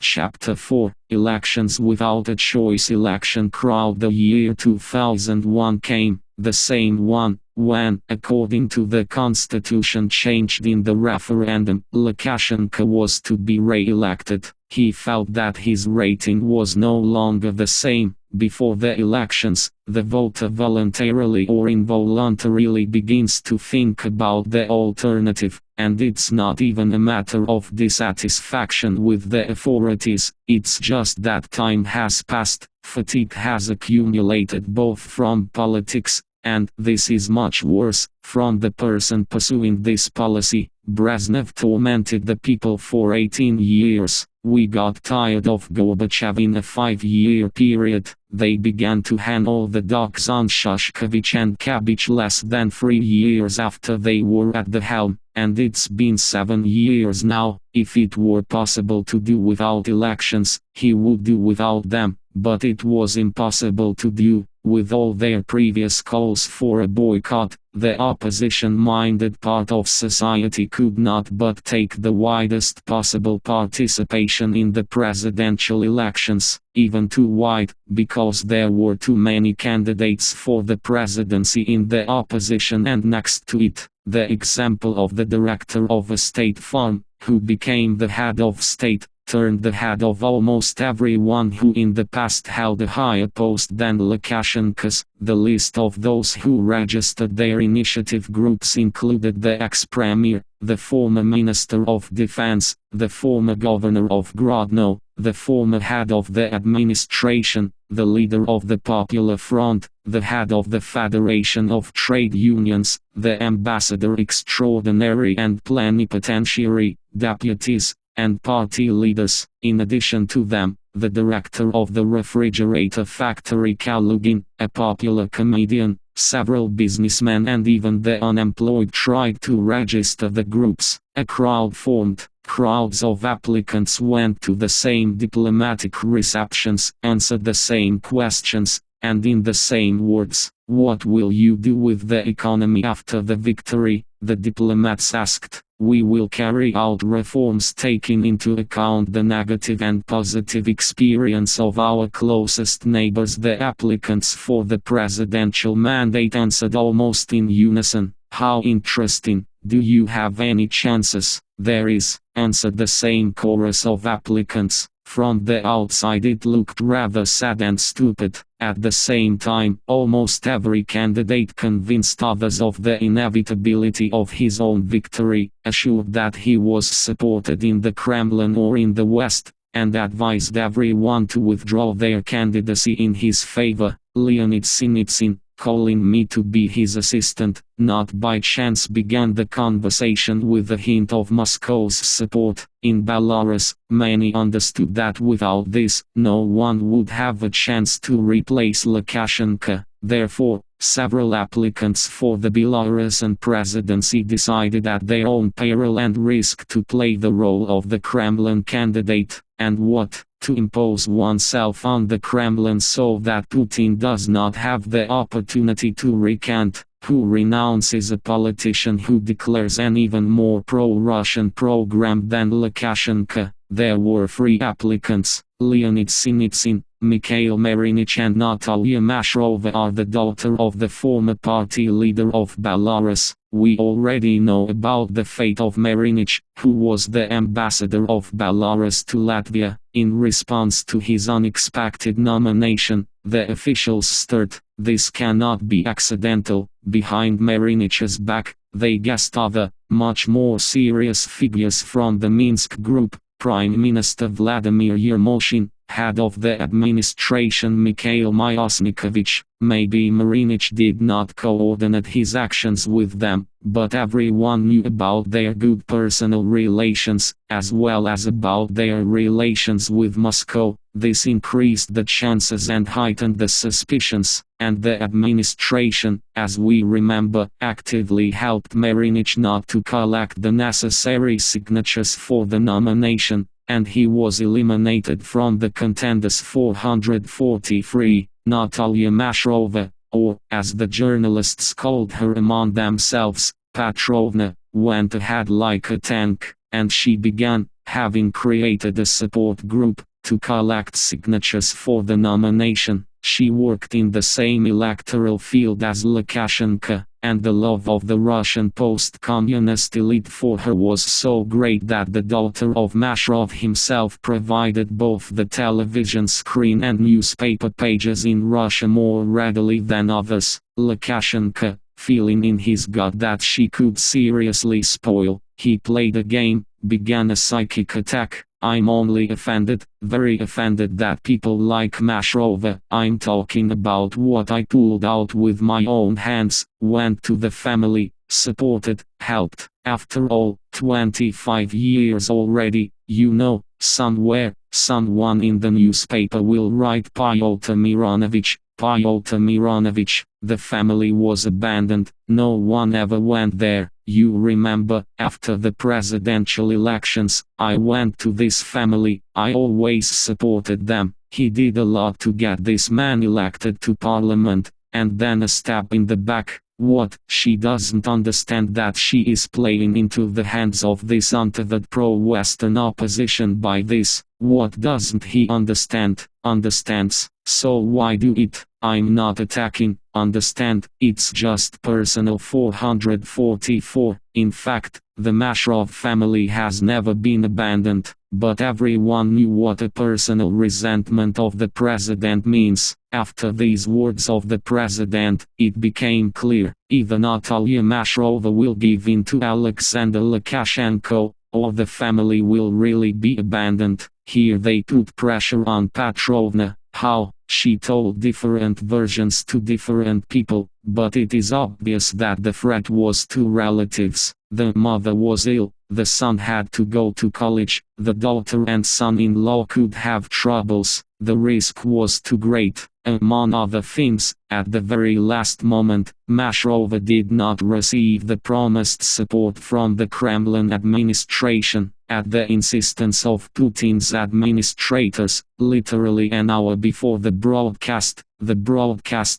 Chapter 4 Elections without a choice. Election crowd. The year 2001 came, the same one, when, according to the constitution changed in the referendum, Lukashenko was to be re-elected. He felt that his rating was no longer the same. Before the elections, the voter voluntarily or involuntarily begins to think about the alternative, and it's not even a matter of dissatisfaction with the authorities, it's just that time has passed, fatigue has accumulated both from politics, and, this is much worse, from the person pursuing this policy. Brezhnev tormented the people for 18 years. We got tired of Gorbachev in a 5-year period. They began to handle the dogs on Shostakovich and Kabich less than 3 years after they were at the helm, and it's been 7 years now. If it were possible to do without elections, he would do without them, but it was impossible to do. With all their previous calls for a boycott, the opposition-minded part of society could not but take the widest possible participation in the presidential elections, even too wide, because there were too many candidates for the presidency in the opposition. And next to it, the example of the director of a state farm, who became the head of state, turned the head of almost everyone who in the past held a higher post than Lukashenko's. The list of those who registered their initiative groups included the ex-premier, the former minister of defense, the former governor of Grodno, the former head of the administration, the leader of the Popular Front, the head of the Federation of Trade Unions, the ambassador extraordinary and plenipotentiary, deputies, and party leaders. In addition to them, the director of the refrigerator factory Kalugin, a popular comedian, several businessmen and even the unemployed tried to register the groups. A crowd formed. Crowds of applicants went to the same diplomatic receptions, answered the same questions, and in the same words. "What will you do with the economy after the victory?" the diplomats asked. "We will carry out reforms taking into account the negative and positive experience of our closest neighbors." The applicants for the presidential mandate answered almost in unison. "How interesting. Do you have any chances?" "There is," answered the same chorus of applicants. From the outside it looked rather sad and stupid. At the same time, almost every candidate convinced others of the inevitability of his own victory, assured that he was supported in the Kremlin or in the West, and advised everyone to withdraw their candidacy in his favor. Leonid Sinitsyn, calling me to be his assistant, not by chance began the conversation with a hint of Moscow's support. In Belarus, many understood that without this, no one would have a chance to replace Lukashenko. Therefore, several applicants for the Belarusian presidency decided at their own peril and risk to play the role of the Kremlin candidate. And what? To impose oneself on the Kremlin so that Putin does not have the opportunity to recant. Who renounces a politician who declares an even more pro-Russian program than Lukashenko? There were 3 applicants. Leonid Sinitsyn, Mikhail Merinich and Natalia Mashrova are the daughter of the former party leader of Belarus. We already know about the fate of Merinich, who was the ambassador of Belarus to Latvia. In response to his unexpected nomination, the officials stirred. This cannot be accidental. Behind Merinich's back, they guessed other, much more serious figures from the Minsk group. Prime Minister Vladimir Yermoshin, head of the administration Mikhail Myasnikovich. Maybe Merinich did not coordinate his actions with them, but everyone knew about their good personal relations, as well as about their relations with Moscow. This increased the chances and heightened the suspicions, and the administration, as we remember, actively helped Merinich not to collect the necessary signatures for the nomination, and he was eliminated from the contenders 443. Natalia Mashrova, or, as the journalists called her among themselves, Petrovna, went ahead like a tank, and she began, having created a support group to collect signatures for the nomination. She worked in the same electoral field as Lukashenko, and the love of the Russian post-communist elite for her was so great that the daughter of Masharov himself provided both the television screen and newspaper pages in Russia more readily than others. Lukashenko, feeling in his gut that she could seriously spoil, he played a game, began a psychic attack. I'm only offended, very offended that people like Masharova, I'm talking about what I pulled out with my own hands, went to the family, supported, helped. After all, 25 years already, you know, somewhere, someone in the newspaper will write Pyotr Mironovich, Pyotr Mironovich. The family was abandoned, no one ever went there. You remember, after the presidential elections, I went to this family, I always supported them. He did a lot to get this man elected to parliament, and then a stab in the back. What? She doesn't understand that she is playing into the hands of this untethered pro-Western opposition by this. What doesn't he understand? Understands. So why do it? I'm not attacking, understand, it's just personal. 444. In fact, the Masharov family has never been abandoned, but everyone knew what a personal resentment of the president means. After these words of the president, it became clear, either Natalia Masharova will give in to Alexander Lukashenko, or the family will really be abandoned. Here they put pressure on Petrovna. How? She told different versions to different people, but it is obvious that the threat was to relatives. The mother was ill, the son had to go to college, the daughter and son-in-law could have troubles, the risk was too great. Among other things, at the very last moment, Masharova did not receive the promised support from the Kremlin administration. At the insistence of Putin's administrators, literally an hour before the broadcast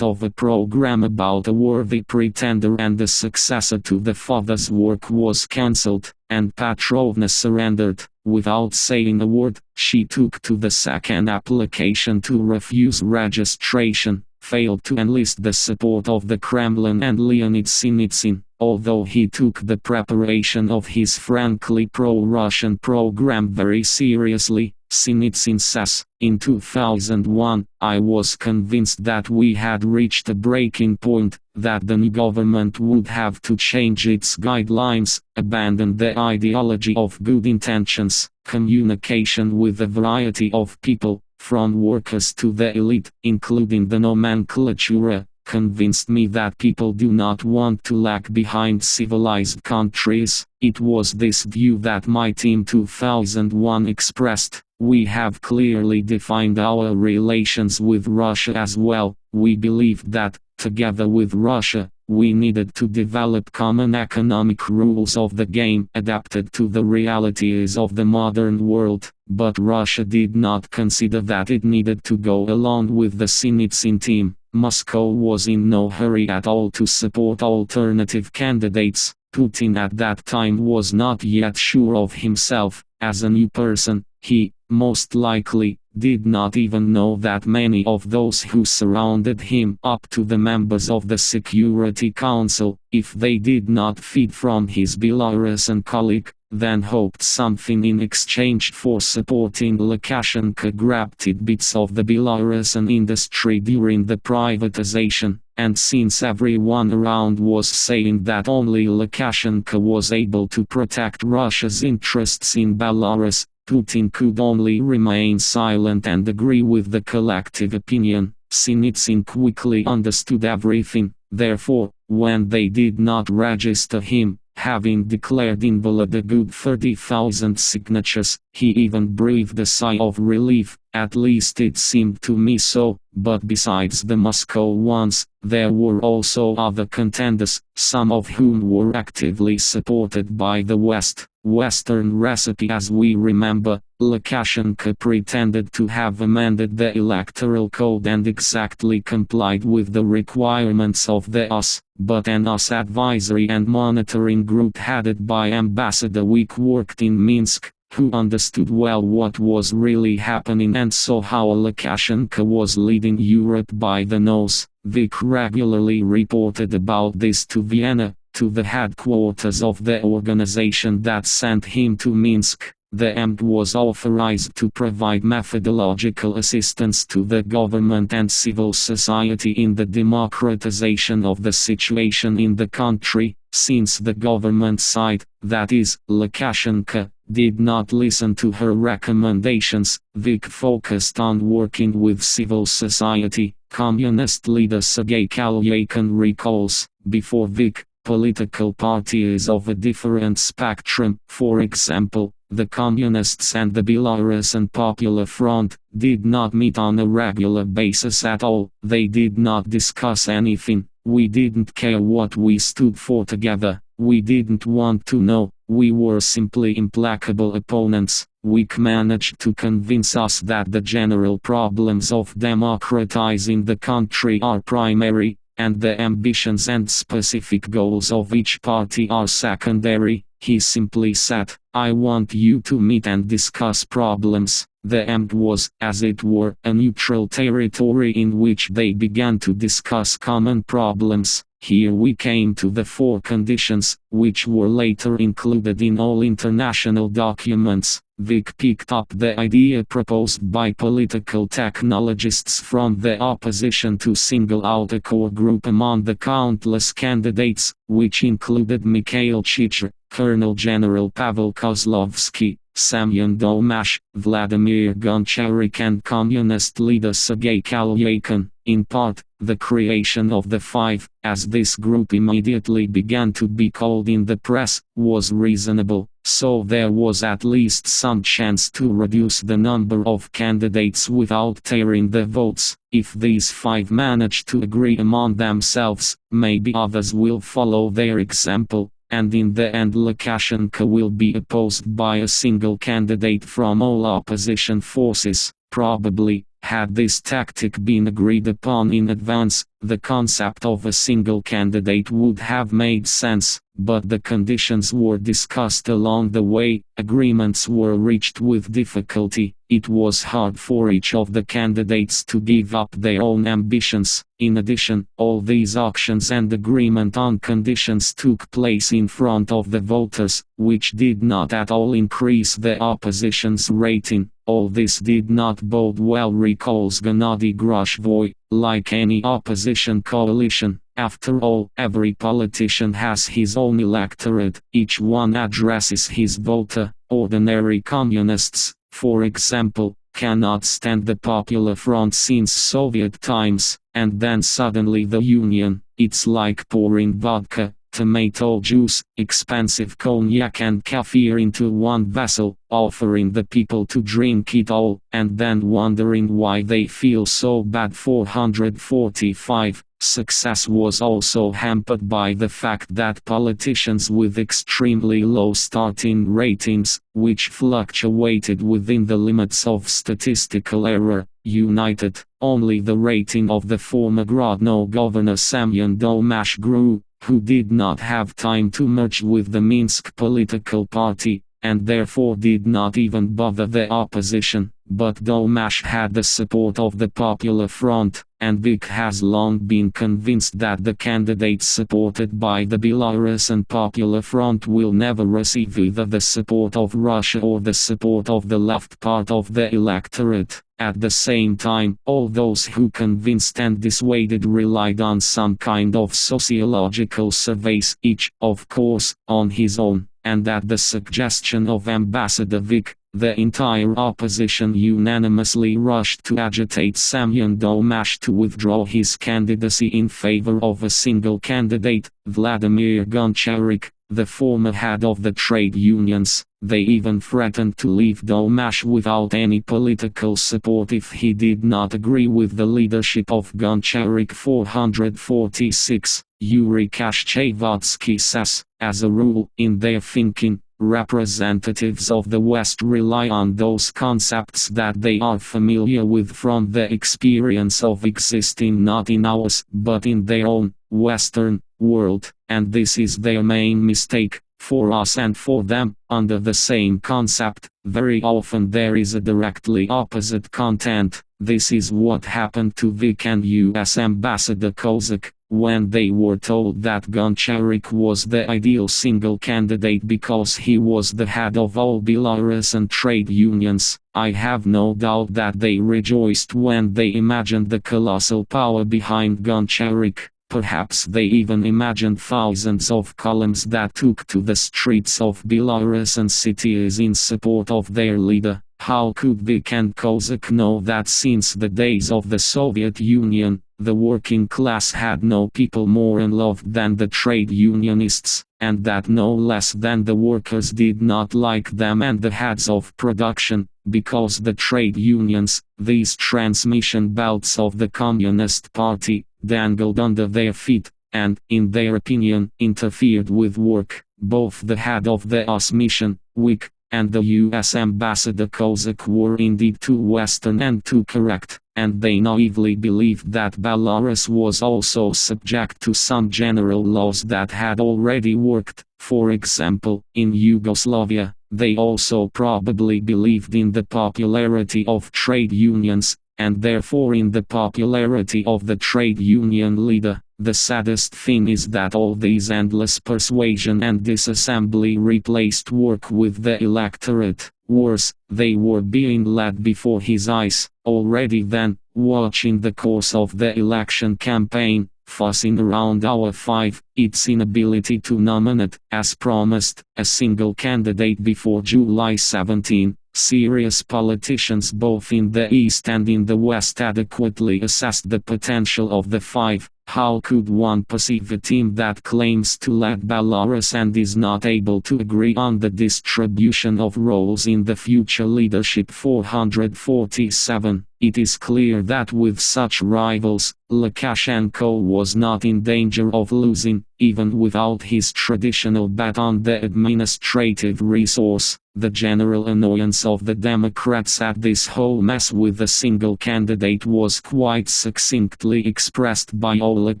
of a program about a worthy pretender and the successor to the father's work was cancelled, and Petrovna surrendered. Without saying a word, she took to the second application to refuse registration, failed to enlist the support of the Kremlin and Leonid Sinitsyn. Although he took the preparation of his frankly pro-Russian program very seriously, Sinitsyn says, in 2001, I was convinced that we had reached a breaking point, that the new government would have to change its guidelines, abandon the ideology of good intentions, communication with a variety of people, from workers to the elite, including the nomenclatura, convinced me that people do not want to lag behind civilized countries. It was this view that my team 2001 expressed. We have clearly defined our relations with Russia as well. We believed that, together with Russia, we needed to develop common economic rules of the game adapted to the realities of the modern world, but Russia did not consider that it needed to go along with the Sinitsyn team. Moscow was in no hurry at all to support alternative candidates. Putin at that time was not yet sure of himself. As a new person, he, most likely, did not even know that many of those who surrounded him, up to the members of the Security Council, if they did not feed from his Belarusian colleague, then hoped something in exchange for supporting Lukashenko. Grabbed tidbits of the Belarusian industry during the privatization, and since everyone around was saying that only Lukashenko was able to protect Russia's interests in Belarus, Putin could only remain silent and agree with the collective opinion. Sinitsyn quickly understood everything, therefore, when they did not register him, having declared invalid a good 30,000 signatures, he even breathed a sigh of relief, at least it seemed to me so. But besides the Moscow ones, there were also other contenders, some of whom were actively supported by the West. Western recipe. As we remember, Lukashenko pretended to have amended the electoral code and exactly complied with the requirements of the US, but an US advisory and monitoring group headed by Ambassador Wick worked in Minsk, who understood well what was really happening and saw how Lukashenko was leading Europe by the nose. Vic regularly reported about this to Vienna, to the headquarters of the organization that sent him to Minsk. The EMD was authorized to provide methodological assistance to the government and civil society in the democratization of the situation in the country, since the government side, that is, Lukashenko, did not listen to her recommendations. Vic focused on working with civil society. Communist leader Sergei Kalyakin recalls, before Vic, political parties of a different spectrum, for example, the Communists and the Belarusian Popular Front, did not meet on a regular basis at all. They did not discuss anything. We didn't care what we stood for together. We didn't want to know. We were simply implacable opponents. Vic managed to convince us that the general problems of democratizing the country are primary, and the ambitions and specific goals of each party are secondary. He simply said, I want you to meet and discuss problems. The EMD was, as it were, a neutral territory in which they began to discuss common problems. Here we came to the four conditions, which were later included in all international documents. Vic picked up the idea proposed by political technologists from the opposition to single out a core group among the countless candidates, which included Mikhail Chichar, Colonel General Pavel Kozlovsky, Semyon Domash, Vladimir Goncharik and Communist leader Sergei Kalyakin. In part, the creation of the five, as this group immediately began to be called in the press, was reasonable, so there was at least some chance to reduce the number of candidates without tearing the votes. If these five manage to agree among themselves, maybe others will follow their example, and in the end Lukashenko will be opposed by a single candidate from all opposition forces. Probably, had this tactic been agreed upon in advance, the concept of a single candidate would have made sense, but the conditions were discussed along the way, agreements were reached with difficulty, it was hard for each of the candidates to give up their own ambitions. In addition, all these auctions and agreement on conditions took place in front of the voters, which did not at all increase the opposition's rating. All this did not bode well, recalls Gennady Grushvoy. Like any opposition coalition, after all, every politician has his own electorate, each one addresses his voter. Ordinary communists, for example, cannot stand the Popular Front since Soviet times, and then suddenly the Union. It's like pouring vodka, tomato juice, expensive cognac and kaffir into one vessel, offering the people to drink it all, and then wondering why they feel so bad. 445. Success was also hampered by the fact that politicians with extremely low starting ratings, which fluctuated within the limits of statistical error, united. Only the rating of the former Grodno governor Semyon Domash grew, who did not have time to merge with the Minsk political party, and therefore did not even bother the opposition. But Domash had the support of the Popular Front, and Vic has long been convinced that the candidates supported by the Belarusian Popular Front will never receive either the support of Russia or the support of the left part of the electorate. At the same time, all those who convinced and dissuaded relied on some kind of sociological surveys, each, of course, on his own, and at the suggestion of Ambassador Vic, the entire opposition unanimously rushed to agitate Semyon Domash to withdraw his candidacy in favor of a single candidate, Vladimir Goncharik, the former head of the trade unions. They even threatened to leave Domash without any political support if he did not agree with the leadership of Goncharik. 446. Yuri Kashchevatsky says, as a rule, in their thinking, representatives of the West rely on those concepts that they are familiar with from the experience of existing not in ours, but in their own, Western, world, and this is their main mistake. For us and for them, under the same concept, Very often there is a directly opposite content. This is what happened to Vic and US Ambassador Kozak, when they were told that Goncharik was the ideal single candidate because he was the head of all Belarusian trade unions. I have no doubt that they rejoiced when they imagined the colossal power behind Goncharik. Perhaps they even imagined thousands of columns that took to the streets of Belarusian cities in support of their leader. How could Vic and Kozak know that since the days of the Soviet Union, the working class had no people more unloved than the trade unionists, and that no less than the workers did not like them and the heads of production, because the trade unions, these transmission belts of the Communist Party, dangled under their feet, and, in their opinion, interfered with work. Both the head of the US mission, Wick, and the US Ambassador Kozak were indeed too Western and too correct, and they naively believed that Belarus was also subject to some general laws that had already worked. For example, in Yugoslavia, they also probably believed in the popularity of trade unions, and therefore in the popularity of the trade union leader. The saddest thing is that all these endless persuasion and disassembly replaced work with the electorate. Worse, they were being led before his eyes, already then, watching the course of the election campaign, fussing around our 5, its inability to nominate, as promised, a single candidate before July 17. Serious politicians both in the East and in the West adequately assessed the potential of the 5. How could one perceive a team that claims to lead Belarus and is not able to agree on the distribution of roles in the future leadership? 447. It is clear that with such rivals, Lukashenko was not in danger of losing, even without his traditional bet on the administrative resource. The general annoyance of the Democrats at this whole mess with a single candidate was quite succinctly expressed by Oleg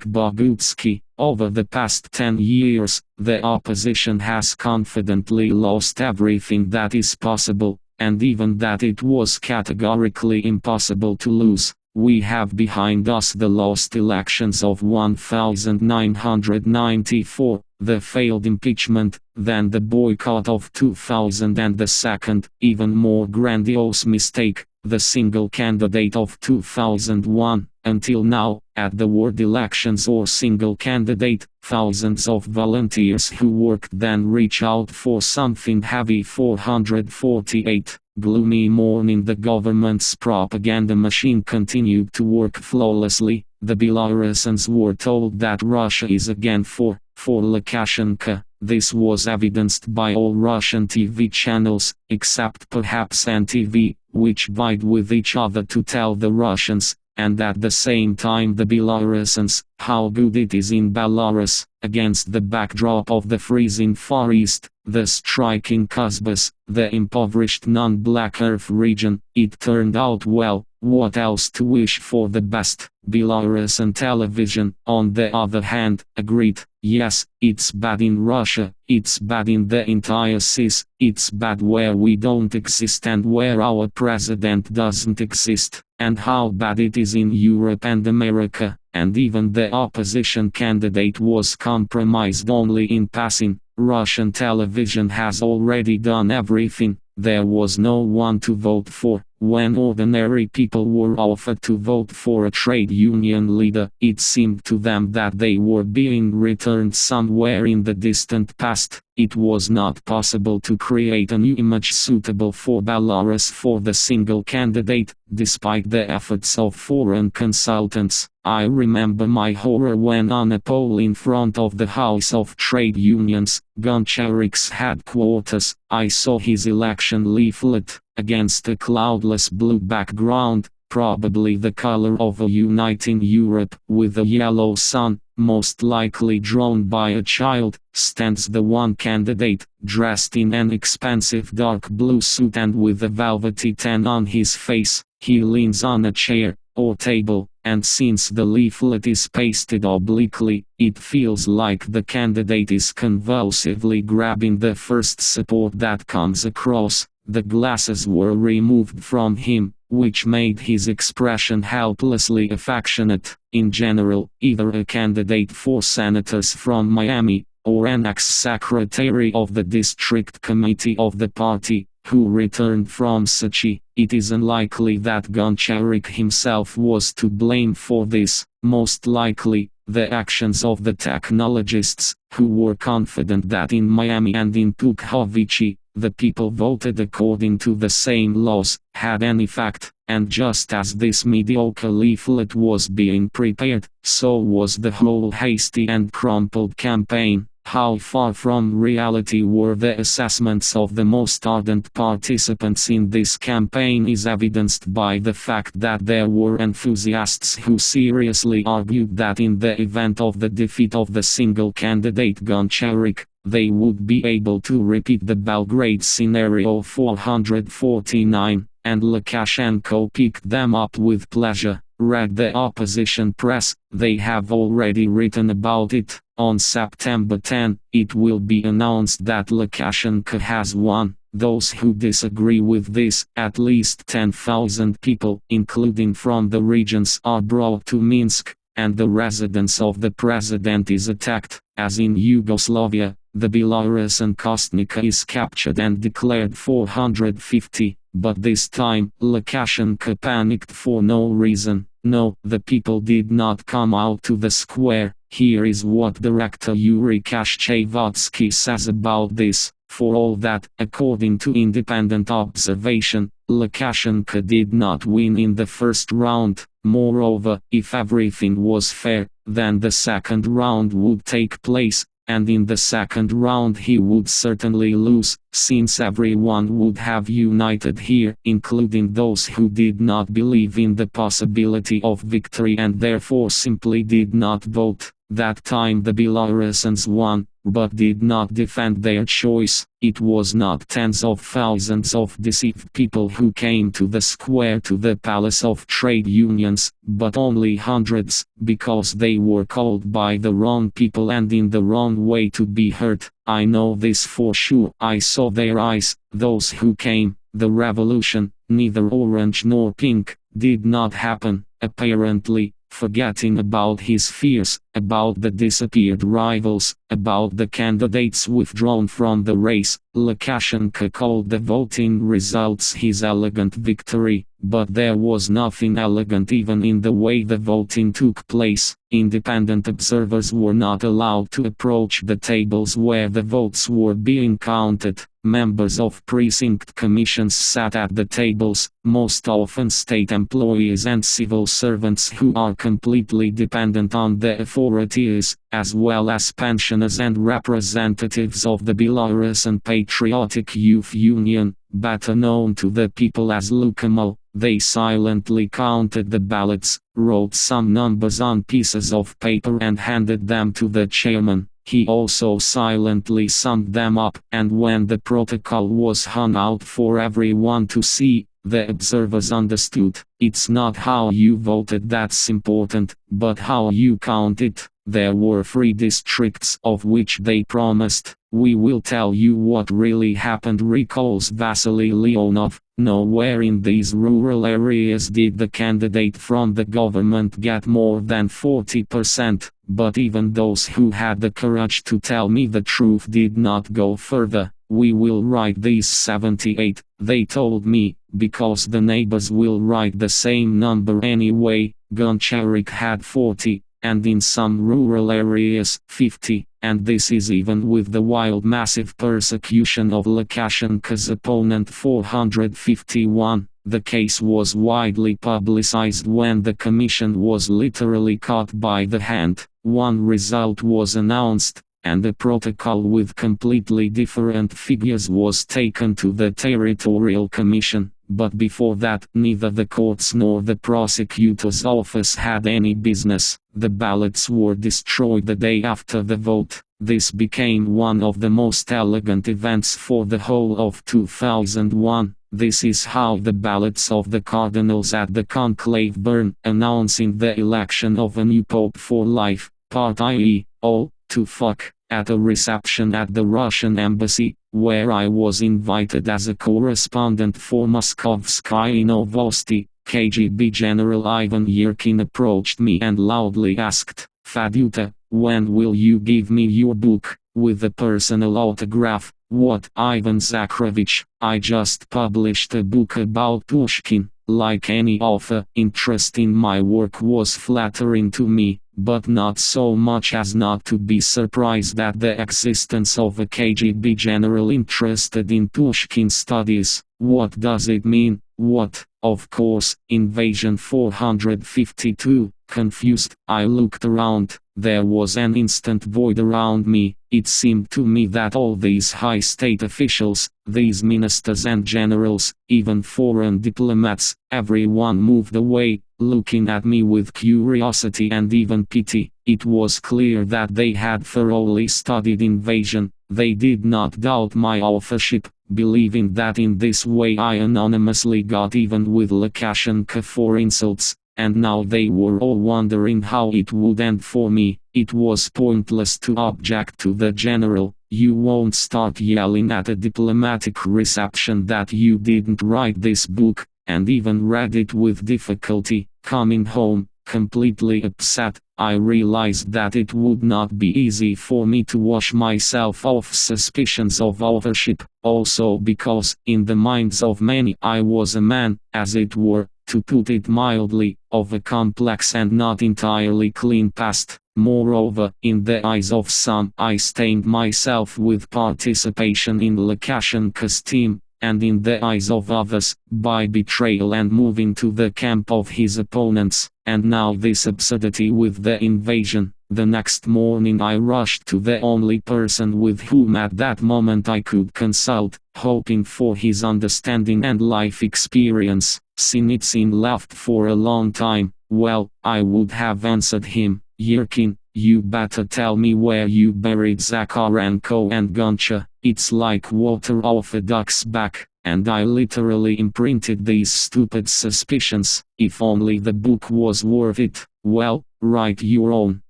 Bogutsky. Over the past 10 years, the opposition has confidently lost everything that is possible, and even that it was categorically impossible to lose. We have behind us the lost elections of 1994, the failed impeachment, then the boycott of 2000 and the second, even more grandiose mistake, the single candidate of 2001. Until now, at the word elections or single candidate, thousands of volunteers who worked then reach out for something heavy. 448. Gloomy morning. The government's propaganda machine continued to work flawlessly. The Belarusians were told that Russia is again for Lukashenko. This was evidenced by all Russian TV channels, except perhaps NTV, which vied with each other to tell the Russians, and at the same time the Belarusians, how good it is in Belarus, against the backdrop of the freezing Far East, the striking Kasbas, the impoverished non-Black Earth region. It turned out well. What else to wish for? The best. Belarusian television, on the other hand, agreed, yes, it's bad in Russia, it's bad in the entire CIS, it's bad where we don't exist and where our president doesn't exist, and how bad it is in Europe and America, and even the opposition candidate was compromised only in passing. Russian television has already done everything. There was no one to vote for. When ordinary people were offered to vote for a trade union leader, it seemed to them that they were being returned somewhere in the distant past. It was not possible to create a new image suitable for Belarus for the single candidate, despite the efforts of foreign consultants. I remember my horror when on a pole in front of the House of Trade Unions, Goncharik's headquarters, I saw his election leaflet, against a cloudless blue background, probably the color of a uniting Europe, with a yellow sun, most likely drawn by a child, stands the one candidate, dressed in an expensive dark blue suit and with a velvety tan on his face. He leans on a chair, or table, and since the leaflet is pasted obliquely, it feels like the candidate is convulsively grabbing the first support that comes across. The glasses were removed from him, which made his expression helplessly affectionate. In general, either a candidate for senators from Miami, or an ex-secretary of the district committee of the party, who returned from Sochi, it is unlikely that Goncharik himself was to blame for this. Most likely, the actions of the technologists, who were confident that in Miami and in Tukhovichi, the people voted according to the same laws, had an effect, and just as this mediocre leaflet was being prepared, so was the whole hasty and crumpled campaign. How far from reality were the assessments of the most ardent participants in this campaign is evidenced by the fact that there were enthusiasts who seriously argued that in the event of the defeat of the single candidate Goncharik, they would be able to repeat the Belgrade scenario 449, and Lukashenko picked them up with pleasure. Read the opposition press, they have already written about it. On September 10, it will be announced that Lukashenko has won. Those who disagree with this, at least 10,000 people, including from the regions, are brought to Minsk, and the residence of the president is attacked. As in Yugoslavia, the Belarusian Kostnica is captured and declared 450, but this time, Lukashenko panicked for no reason. No, the people did not come out to the square. Here is what director Yuri Kashchevatsky says about this. For all that, according to independent observation, Lukashenko did not win in the first round. Moreover, if everything was fair, then the second round would take place, and in the second round he would certainly lose, since everyone would have united here, including those who did not believe in the possibility of victory and therefore simply did not vote. That time the Belarusians won, but did not defend their choice. It was not tens of thousands of deceived people who came to the square to the Palace of Trade Unions, but only hundreds, because they were called by the wrong people and in the wrong way to be heard. I know this for sure. I saw their eyes, those who came. The revolution, neither orange nor pink, did not happen, apparently. Forgetting about his fears, about the disappeared rivals, about the candidates withdrawn from the race, Lukashenko called the voting results his elegant victory, but there was nothing elegant even in the way the voting took place. Independent observers were not allowed to approach the tables where the votes were being counted. Members of precinct commissions sat at the tables, most often state employees and civil servants who are completely dependent on the authorities, as well as pensioners and representatives of the Belarusian Patriotic Youth Union, better known to the people as Lukamol. They silently counted the ballots, wrote some numbers on pieces of paper and handed them to the chairman. He also silently summed them up, and when the protocol was hung out for everyone to see, the observers understood. It's not how you voted that's important, but how you count it. There were 3 districts of which they promised, "We will tell you what really happened," recalls Vasily Leonov. Nowhere in these rural areas did the candidate from the government get more than 40%, but even those who had the courage to tell me the truth did not go further. "We will write these 78, they told me, because the neighbors will write the same number anyway." Goncharik had 40, and in some rural areas 50, and this is even with the wild massive persecution of Lukashenko's opponent 451. The case was widely publicized when the commission was literally caught by the hand. One result was announced, and a protocol with completely different figures was taken to the Territorial Commission. But before that, neither the courts nor the prosecutor's office had any business. The ballots were destroyed the day after the vote. This became one of the most elegant events for the whole of 2001. This is how the ballots of the cardinals at the conclave burn, announcing the election of a new pope for life. Part IE, all, to fuck, at a reception at the Russian embassy, where I was invited as a correspondent for Moskovskaya Novosti. KGB General Ivan Yerkin approached me and loudly asked, "Feduta, when will you give me your book, with a personal autograph?" "What, Ivan Zakharovich, I just published a book about Pushkin." Like any author, interest in my work was flattering to me, but not so much as not to be surprised at the existence of a KGB general interested in Pushkin studies. What does it mean? What? Of course, Invasion 452. Confused, I looked around. There was an instant void around me. It seemed to me that all these high state officials, these ministers and generals, even foreign diplomats, everyone moved away, looking at me with curiosity and even pity. It was clear that they had thoroughly studied Invasion. They did not doubt my authorship, believing that in this way I anonymously got even with Lukashenko for insults. And now they were all wondering how it would end for me. It was pointless to object to the general. You won't start yelling at a diplomatic reception that you didn't write this book, and even read it with difficulty. Coming home, completely upset, I realized that it would not be easy for me to wash myself off suspicions of authorship, also because, in the minds of many, I was a man, as it were, to put it mildly, of a complex and not entirely clean past. Moreover, in the eyes of some, I stained myself with participation in Lukashenko's team, and in the eyes of others, by betrayal and moving to the camp of his opponents. And now this absurdity with the invasion. The next morning I rushed to the only person with whom at that moment I could consult, hoping for his understanding and life experience. Sinitsyn laughed for a long time. "Well," I would have answered him, "Yerkin, you better tell me where you buried Zakharenko and Goncha. It's like water off a duck's back." And I literally imprinted these stupid suspicions. If only the book was worth it. "Well, write your own."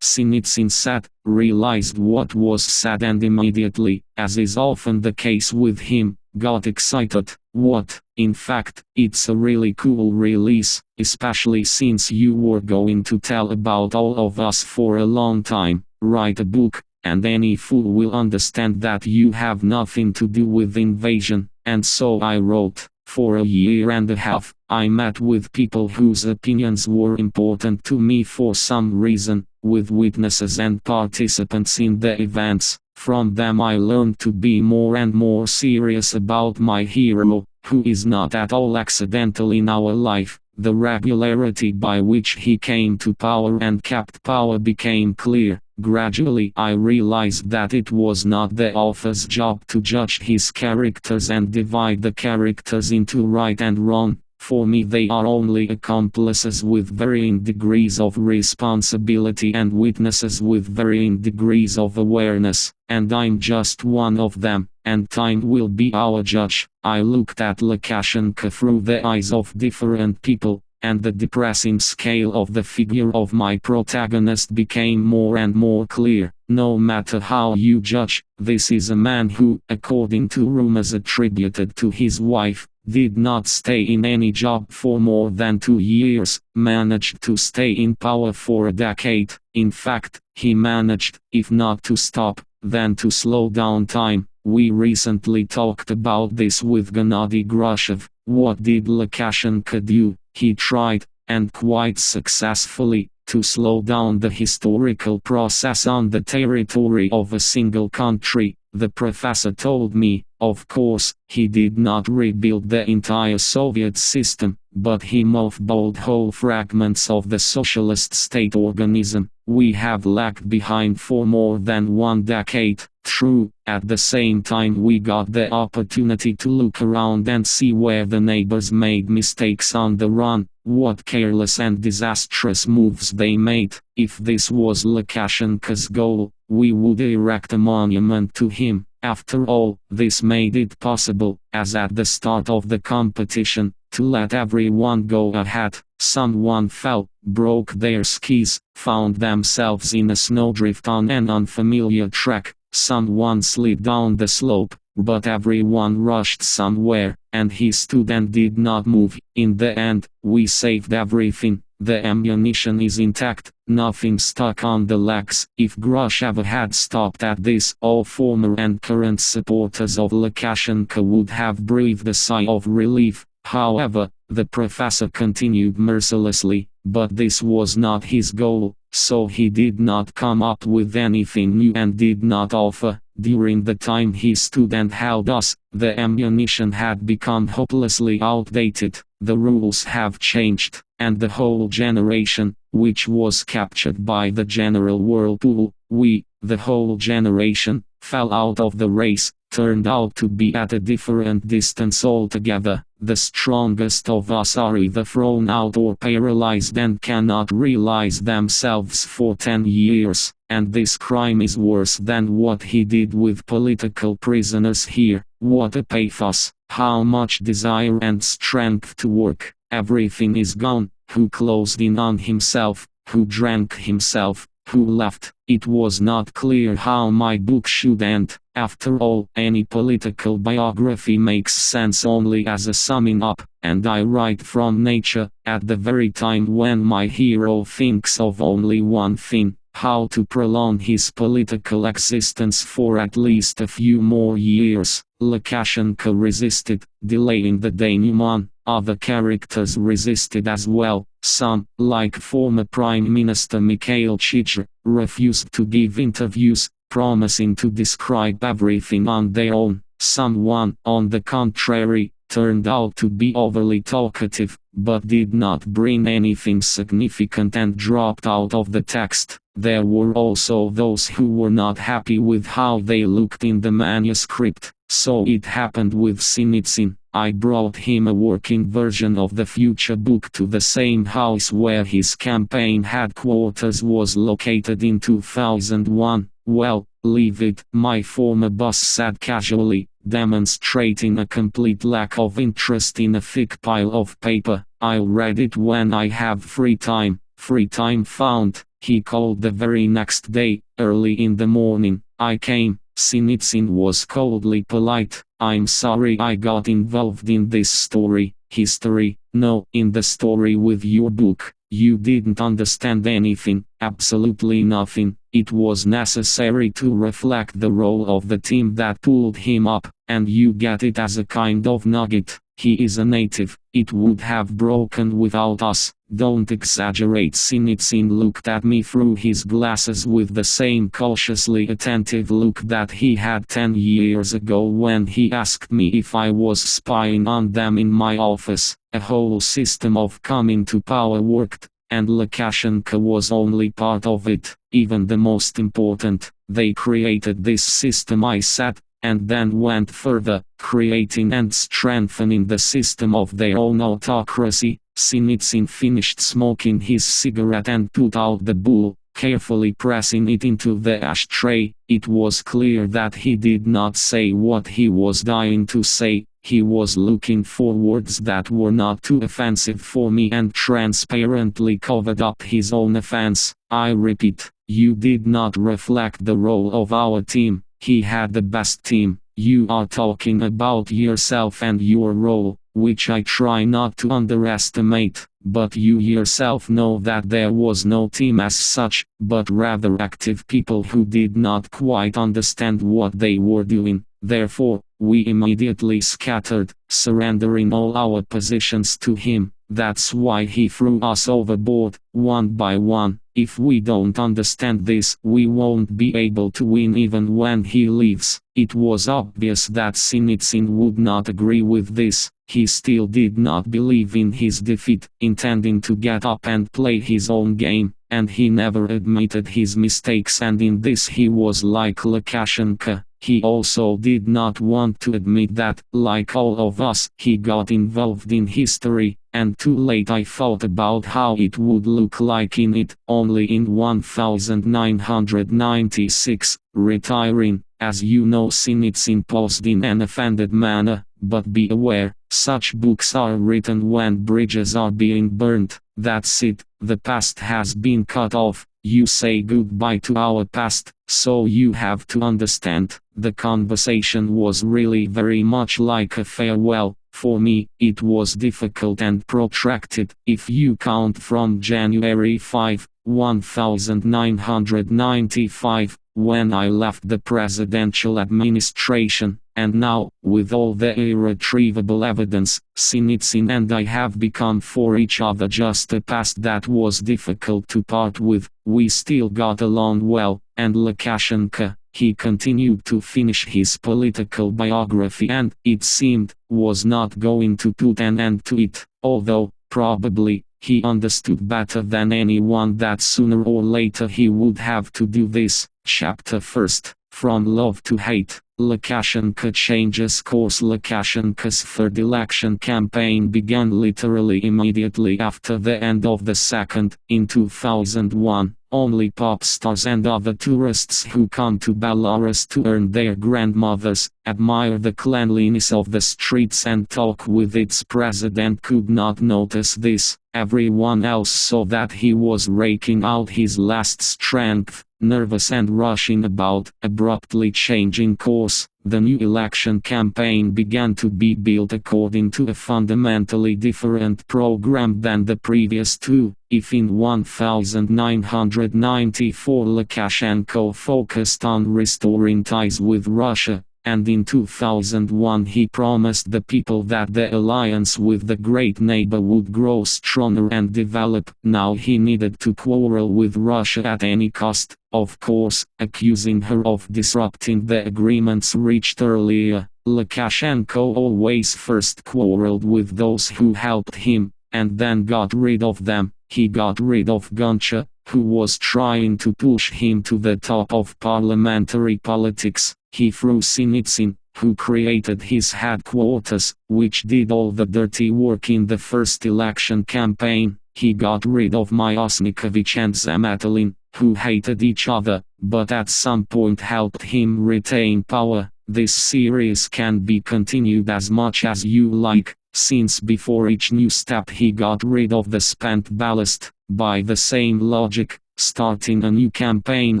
Sinitsyn sat, realized what was said and immediately, as is often the case with him, got excited. "What? In fact, it's a really cool release, especially since you were going to tell about all of us for a long time. Write a book, and any fool will understand that you have nothing to do with invasion." And so I wrote. For a year and a half, I met with people whose opinions were important to me for some reason, with witnesses and participants in the events. From them I learned to be more and more serious about my hero, who is not at all accidental in our life. The regularity by which he came to power and kept power became clear. Gradually I realized that it was not the author's job to judge his characters and divide the characters into right and wrong. For me they are only accomplices with varying degrees of responsibility and witnesses with varying degrees of awareness, and I'm just one of them, and time will be our judge. I looked at Lukashenko through the eyes of different people, and the depressing scale of the figure of my protagonist became more and more clear. No matter how you judge, this is a man who, according to rumors attributed to his wife, did not stay in any job for more than 2 years, managed to stay in power for a decade. In fact, he managed, if not to stop, then to slow down time. We recently talked about this with Gennady Grushev. What did Lukashenko do? He tried, and quite successfully, to slow down the historical process on the territory of a single country. The professor told me. Of course, he did not rebuild the entire Soviet system, but he mothballed whole fragments of the socialist state organism. We have lagged behind for more than 1 decade. True, at the same time we got the opportunity to look around and see where the neighbors made mistakes on the run, what careless and disastrous moves they made. If this was Lukashenko's goal, we would erect a monument to him. After all, this made it possible, as at the start of the competition, to let everyone go ahead. Someone fell, broke their skis, found themselves in a snowdrift on an unfamiliar track. Someone slid down the slope, but everyone rushed somewhere, and he stood and did not move. In the end, we saved everything. The ammunition is intact, nothing stuck on the legs. If Grozhev had stopped at this, all former and current supporters of Lukashenko would have breathed a sigh of relief. However, the professor continued mercilessly, but this was not his goal, so he did not come up with anything new and did not offer. During the time he stood and held us, the ammunition had become hopelessly outdated. The rules have changed, and the whole generation, which was captured by the general whirlpool, the whole generation, fell out of the race, turned out to be at a different distance altogether. The strongest of us are either thrown out or paralyzed and cannot realize themselves for 10 years, and this crime is worse than what he did with political prisoners here. What a pathos, how much desire and strength to work. Everything is gone. Who closed in on himself, who drank himself, who left. It was not clear how my book should end. After all, any political biography makes sense only as a summing up, and I write from nature, at the very time when my hero thinks of only one thing: how to prolong his political existence for at least a few more years. Lukashenko resisted, delaying the denouement. Other characters resisted as well. Some, like former Prime Minister Mikhail Chichr, refused to give interviews, promising to describe everything on their own. Someone, on the contrary, turned out to be overly talkative, but did not bring anything significant and dropped out of the text. There were also those who were not happy with how they looked in the manuscript. So it happened with Sinitsyn. I brought him a working version of the future book to the same house where his campaign headquarters was located in 2001. "Well, leave it," my former boss said casually, demonstrating a complete lack of interest in a thick pile of paper. "I'll read it when I have free time." Free time found, he called the very next day, early in the morning. I came. Sinitsyn was coldly polite. "I'm sorry I got involved in this story." "History? No, in the story with your book. You didn't understand anything, absolutely nothing. It was necessary to reflect the role of the team that pulled him up, and you get it as a kind of nugget. He is a native. It would have broken without us." "Don't exaggerate." Sinitsyn looked at me through his glasses with the same cautiously attentive look that he had 10 years ago when he asked me if I was spying on them in my office. A whole system of coming to power worked, and Lukashenko was only part of it, even the most important. They created this system, I said, and then went further, creating and strengthening the system of their own autocracy. Sinitsyn finished smoking his cigarette and put out the bowl, carefully pressing it into the ashtray. It was clear that he did not say what he was dying to say. He was looking for words that were not too offensive for me and transparently covered up his own offense. "I repeat, you did not reflect the role of our team. He had the best team. You are talking about yourself and your role, which I try not to underestimate, but you yourself know that there was no team as such, but rather active people who did not quite understand what they were doing. Therefore, we immediately scattered, surrendering all our positions to him. That's why he threw us overboard, one by one. If we don't understand this, we won't be able to win even when he leaves." It was obvious that Sinitsyn would not agree with this. He still did not believe in his defeat, intending to get up and play his own game, and he never admitted his mistakes, and in this he was like Lukashenko. He also did not want to admit that, like all of us, he got involved in history, and too late I thought about how it would look like in it. Only in 1996, retiring, as you know, Sinitsyn posed in an offended manner, but be aware, such books are written when bridges are being burnt. That's it, the past has been cut off, you say goodbye to our past, so you have to understand, the conversation was really very much like a farewell. For me, it was difficult and protracted, if you count from January 5, 1995, when I left the presidential administration, and now, with all the irretrievable evidence, Sinitsyn and I have become for each other just a past that was difficult to part with. We still got along well, and Lukashenko, he continued to finish his political biography and, it seemed, was not going to put an end to it, although, probably, he understood better than anyone that sooner or later he would have to do this. Chapter 1. From Love to Hate. Lukashenko changes course. Lukashenko's third election campaign began literally immediately after the end of the second. In 2001, only pop stars and other tourists who come to Belarus to earn their grandmothers, admire the cleanliness of the streets and talk with its president could not notice this. Everyone else saw that he was raking out his last strength, nervous and rushing about, abruptly changing course. The new election campaign began to be built according to a fundamentally different program than the previous two. If in 1994 Lukashenko focused on restoring ties with Russia, and in 2001 he promised the people that the alliance with the great neighbor would grow stronger and develop, now he needed to quarrel with Russia at any cost, of course, accusing her of disrupting the agreements reached earlier. Lukashenko always first quarreled with those who helped him, and then got rid of them. He got rid of Goncha, who was trying to push him to the top of parliamentary politics. He threw Sinitsyn, who created his headquarters, which did all the dirty work in the first election campaign. He got rid of Myasnikovich and Zametelin, who hated each other, but at some point helped him retain power. This series can be continued as much as you like, since before each new step he got rid of the spent ballast. By the same logic, starting a new campaign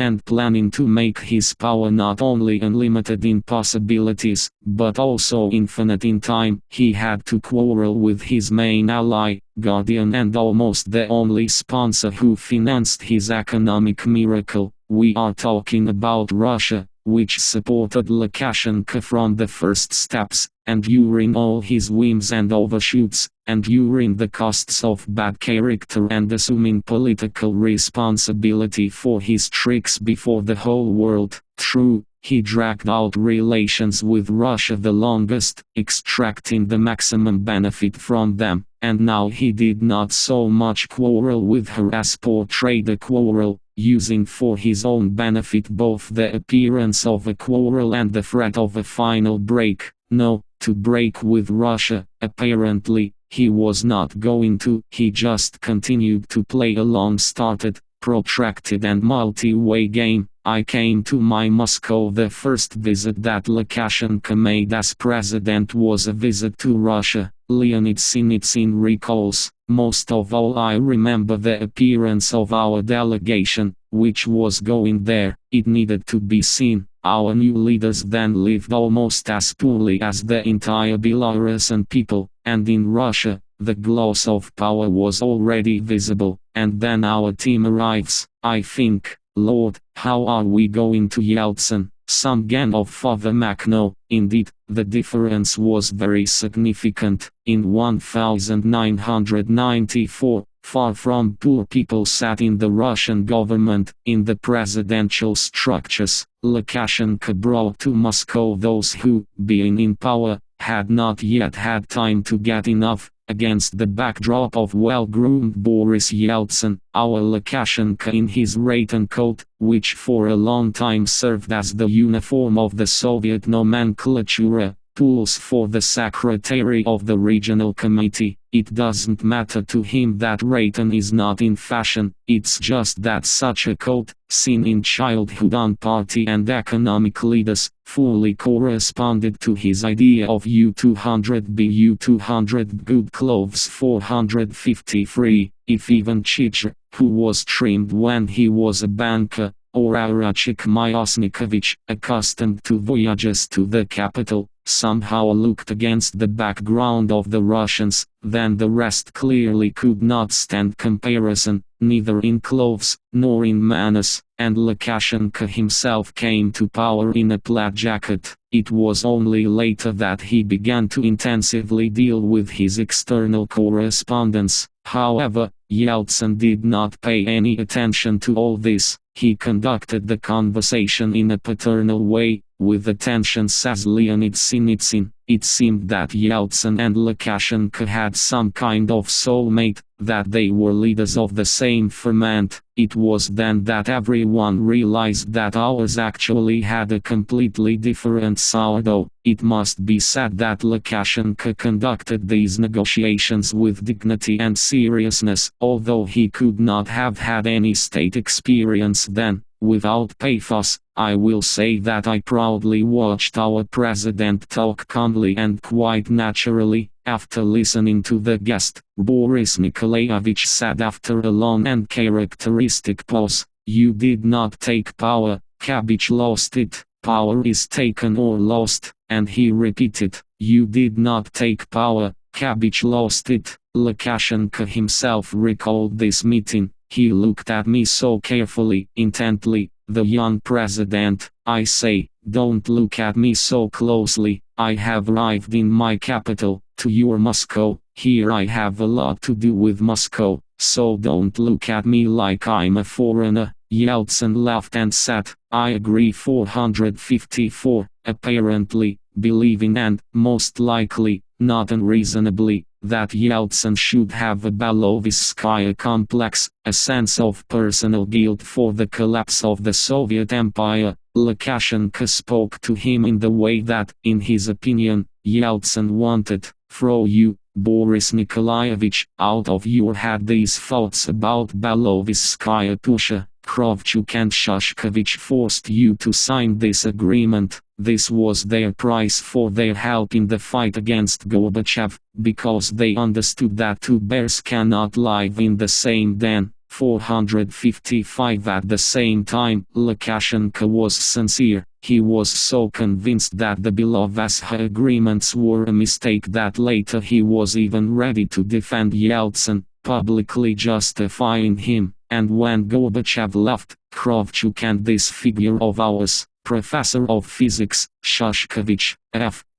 and planning to make his power not only unlimited in possibilities, but also infinite in time, he had to quarrel with his main ally, guardian and almost the only sponsor who financed his economic miracle. We are talking about Russia, which supported Lukashenko from the first steps, and during all his whims and overshoots, and during the costs of bad character and assuming political responsibility for his tricks before the whole world. True, he dragged out relations with Russia the longest, extracting the maximum benefit from them, and now he did not so much quarrel with her as portrayed a quarrel, using for his own benefit both the appearance of a quarrel and the threat of a final break. No, to break with Russia, apparently, he was not going to. He just continued to play a long-started, protracted and multi-way game. I came to my Moscow. The first visit that Lukashenko made as president was a visit to Russia, Leonid Sinitsyn recalls. Most of all I remember the appearance of our delegation, which was going there. It needed to be seen. Our new leaders then lived almost as poorly as the entire Belarusian people, and in Russia, the gloss of power was already visible, and then our team arrives. I think, Lord, how are we going to Yeltsin? Some gang of Father Makhno. Indeed, the difference was very significant. In 1994, far from poor people sat in the Russian government, in the presidential structures. Lukashenko brought to Moscow those who, being in power, had not yet had time to get enough. Against the backdrop of well-groomed Boris Yeltsin, our Lukashenko in his rattan coat, which for a long time served as the uniform of the Soviet nomenclatura, tools for the secretary of the regional committee. It doesn't matter to him that Rayton is not in fashion, it's just that such a coat, seen in childhood on party and economic leaders, fully corresponded to his idea of U200B. U200 good clothes 453, if even Chicher, who was trimmed when he was a banker, or Arachik Myosnikovich, accustomed to voyages to the capital, somehow looked against the background of the Russians, then the rest clearly could not stand comparison, neither in clothes, nor in manners, and Lukashenko himself came to power in a plaid jacket. It was only later that he began to intensively deal with his external correspondence. However, Yeltsin did not pay any attention to all this. He conducted the conversation in a paternal way, with attention, says Leonid Sinitsyn. It seemed that Yeltsin and Lukashenko had some kind of soulmate, that they were leaders of the same ferment. It was then that everyone realized that ours actually had a completely different sourdough. It must be said that Lukashenko conducted these negotiations with dignity and seriousness, although he could not have had any state experience then. Without pathos, I will say that I proudly watched our president talk calmly and quite naturally. After listening to the guest, Boris Nikolaevich said after a long and characteristic pause, "You did not take power, Kabich lost it. Power is taken or lost," and he repeated, "You did not take power, Kabich lost it." Lukashenko himself recalled this meeting. He looked at me so carefully, intently. The young president, I say, don't look at me so closely. I have arrived in my capital, to your Moscow. Here I have a lot to do with Moscow, so don't look at me like I'm a foreigner. Yeltsin laughed and said, I agree. 454, apparently, believing and, most likely, not unreasonably, that Yeltsin should have a Belovezskaya complex, a sense of personal guilt for the collapse of the Soviet Empire. Lukashenko spoke to him in the way that, in his opinion, Yeltsin wanted. Throw you, Boris Nikolaevich, out of your head these thoughts about Belovezskaya Pusha. Kravchuk and Shoshkovich forced you to sign this agreement. This was their price for their help in the fight against Gorbachev, because they understood that two bears cannot live in the same den. 455 At the same time, Lukashenko was sincere. He was so convinced that the Belovezskaya agreements were a mistake that later he was even ready to defend Yeltsin, publicly justifying him. And when Gorbachev left, Kravchuk and this figure of ours, professor of physics, Shoshkovich,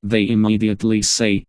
they immediately say,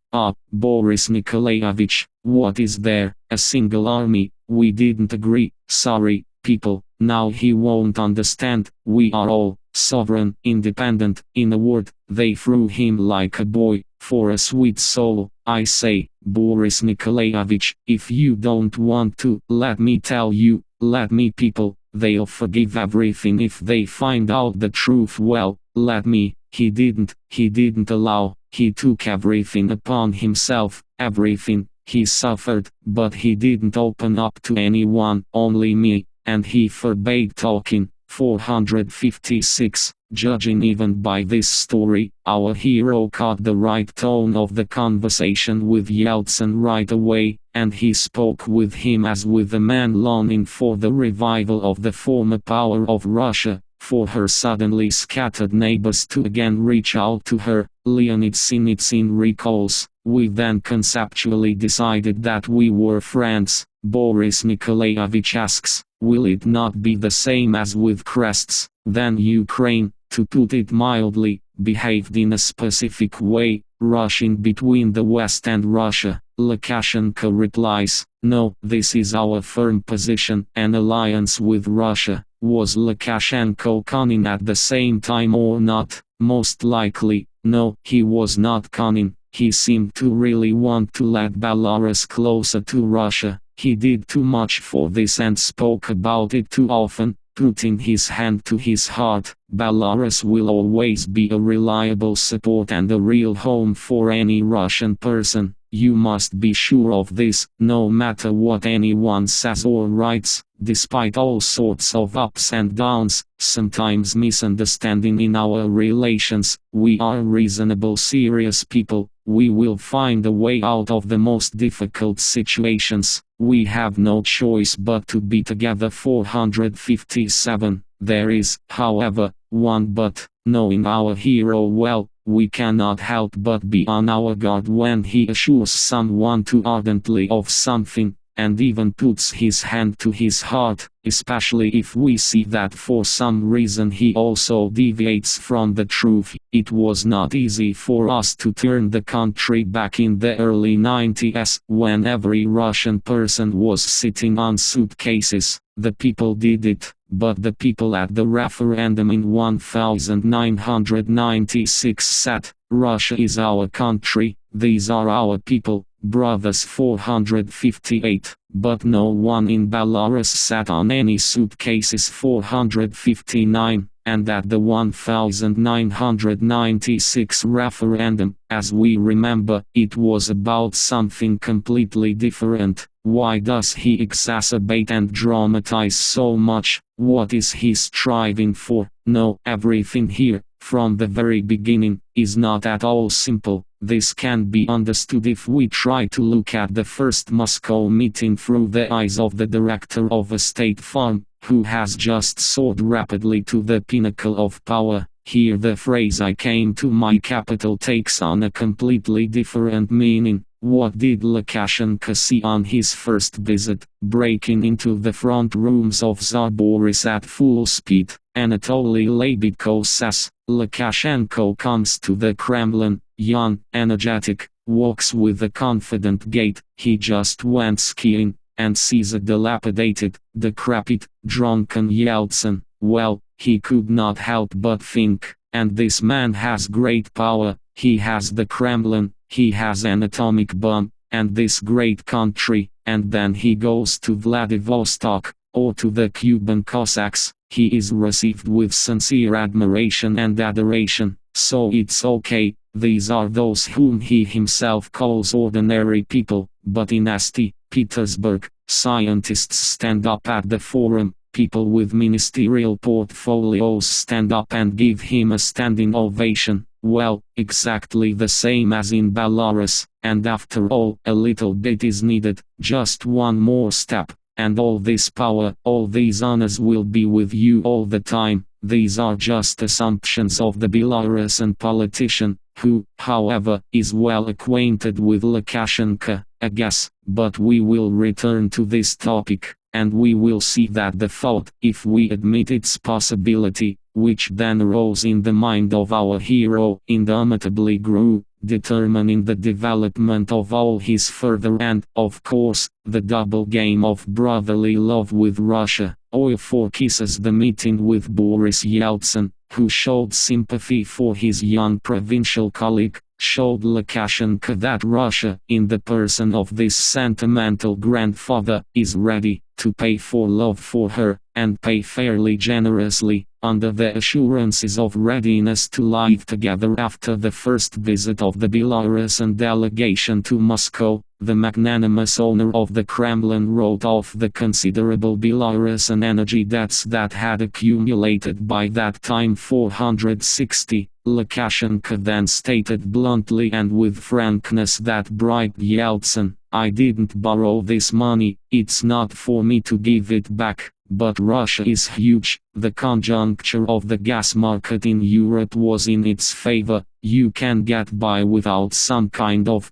Boris Nikolaevich, what is there, a single army? We didn't agree, sorry, people, now he won't understand, we are all sovereign, independent. In a word, they threw him like a boy, for a sweet soul. I say, Boris Nikolaevich, if you don't want to, let me tell you, let me people, they'll forgive everything if they find out the truth. Well, let me. He didn't allow, he took everything upon himself, everything. He suffered, but he didn't open up to anyone, only me, and he forbade talking. 456, judging even by this story, our hero caught the right tone of the conversation with Yeltsin right away, and he spoke with him as with a man longing for the revival of the former power of Russia, for her suddenly scattered neighbors to again reach out to her. Leonid Sinitsyn recalls, we then conceptually decided that we were friends. Boris Nikolaevich asks, will it not be the same as with crests? Then Ukraine, to put it mildly, behaved in a specific way, rushing between the West and Russia. Lukashenko replies, no, this is our firm position. An alliance with Russia. Was Lukashenko cunning at the same time or not? Most likely, no, he was not cunning. He seemed to really want to let Belarus closer to Russia. He did too much for this and spoke about it too often. putting his hand to his heart, Belarus will always be a reliable support and a real home for any Russian person. You must be sure of this, no matter what anyone says or writes, despite all sorts of ups and downs, sometimes misunderstanding in our relations. We are reasonable, serious people. We will find a way out of the most difficult situations. We have no choice but to be together. 457. There is, however, one but. Knowing our hero well, we cannot help but be on our guard when he assures someone too ardently of something, and even puts his hand to his heart, especially if we see that for some reason he also deviates from the truth. It was not easy for us to turn the country back in the early 90s, when every Russian person was sitting on suitcases. The people did it, but the people at the referendum in 1996 said, "Russia is our country, these are our people." Brothers. 458, but no one in Belarus sat on any suitcases. 459, and at the 1996 referendum, as we remember, it was about something completely different. Why does he exacerbate and dramatize so much? What is he striving for? No, everything here, from the very beginning, is not at all simple. This can be understood if we try to look at the first Moscow meeting through the eyes of the director of a state farm, who has just soared rapidly to the pinnacle of power. Here the phrase "I came to my capital" takes on a completely different meaning. What did Lukashenko see on his first visit? Breaking into the front rooms of Tsar Boris at full speed. Anatoly Lebedko says, Lukashenko comes to the Kremlin, young, energetic, walks with a confident gait. He just went skiing, and sees a dilapidated, decrepit, drunken Yeltsin. Well, he could not help but think, and this man has great power. He has the Kremlin, he has an atomic bomb, and this great country, and then he goes to Vladivostok, or to the Cuban Cossacks. He is received with sincere admiration and adoration, so it's okay. These are those whom he himself calls ordinary people, but in St. Petersburg, scientists stand up at the forum, people with ministerial portfolios stand up and give him a standing ovation. Well, exactly the same as in Belarus, and after all, a little bit is needed, just one more step, and all this power, all these honors will be with you all the time. These are just assumptions of the Belarusian politician, who, however, is well acquainted with Lukashenko, I guess. But we will return to this topic, and we will see that the thought, if we admit its possibility, which then arose in the mind of our hero, indomitably grew, determining the development of all his further and, of course, the double game of brotherly love with Russia. Or for kisses. The meeting with Boris Yeltsin, who showed sympathy for his young provincial colleague, showed Lukashenko that Russia, in the person of this sentimental grandfather, is ready to pay for love for her, and pay fairly generously, under the assurances of readiness to live together. After the first visit of the Belarusian delegation to Moscow, the magnanimous owner of the Kremlin wrote off the considerable Belarusian energy debts that had accumulated by that time. 460. Lukashenko then stated bluntly and with frankness that bribed Yeltsin, "I didn't borrow this money, it's not for me to give it back. But Russia is huge, the conjuncture of the gas market in Europe was in its favor, you can get by without some kind of,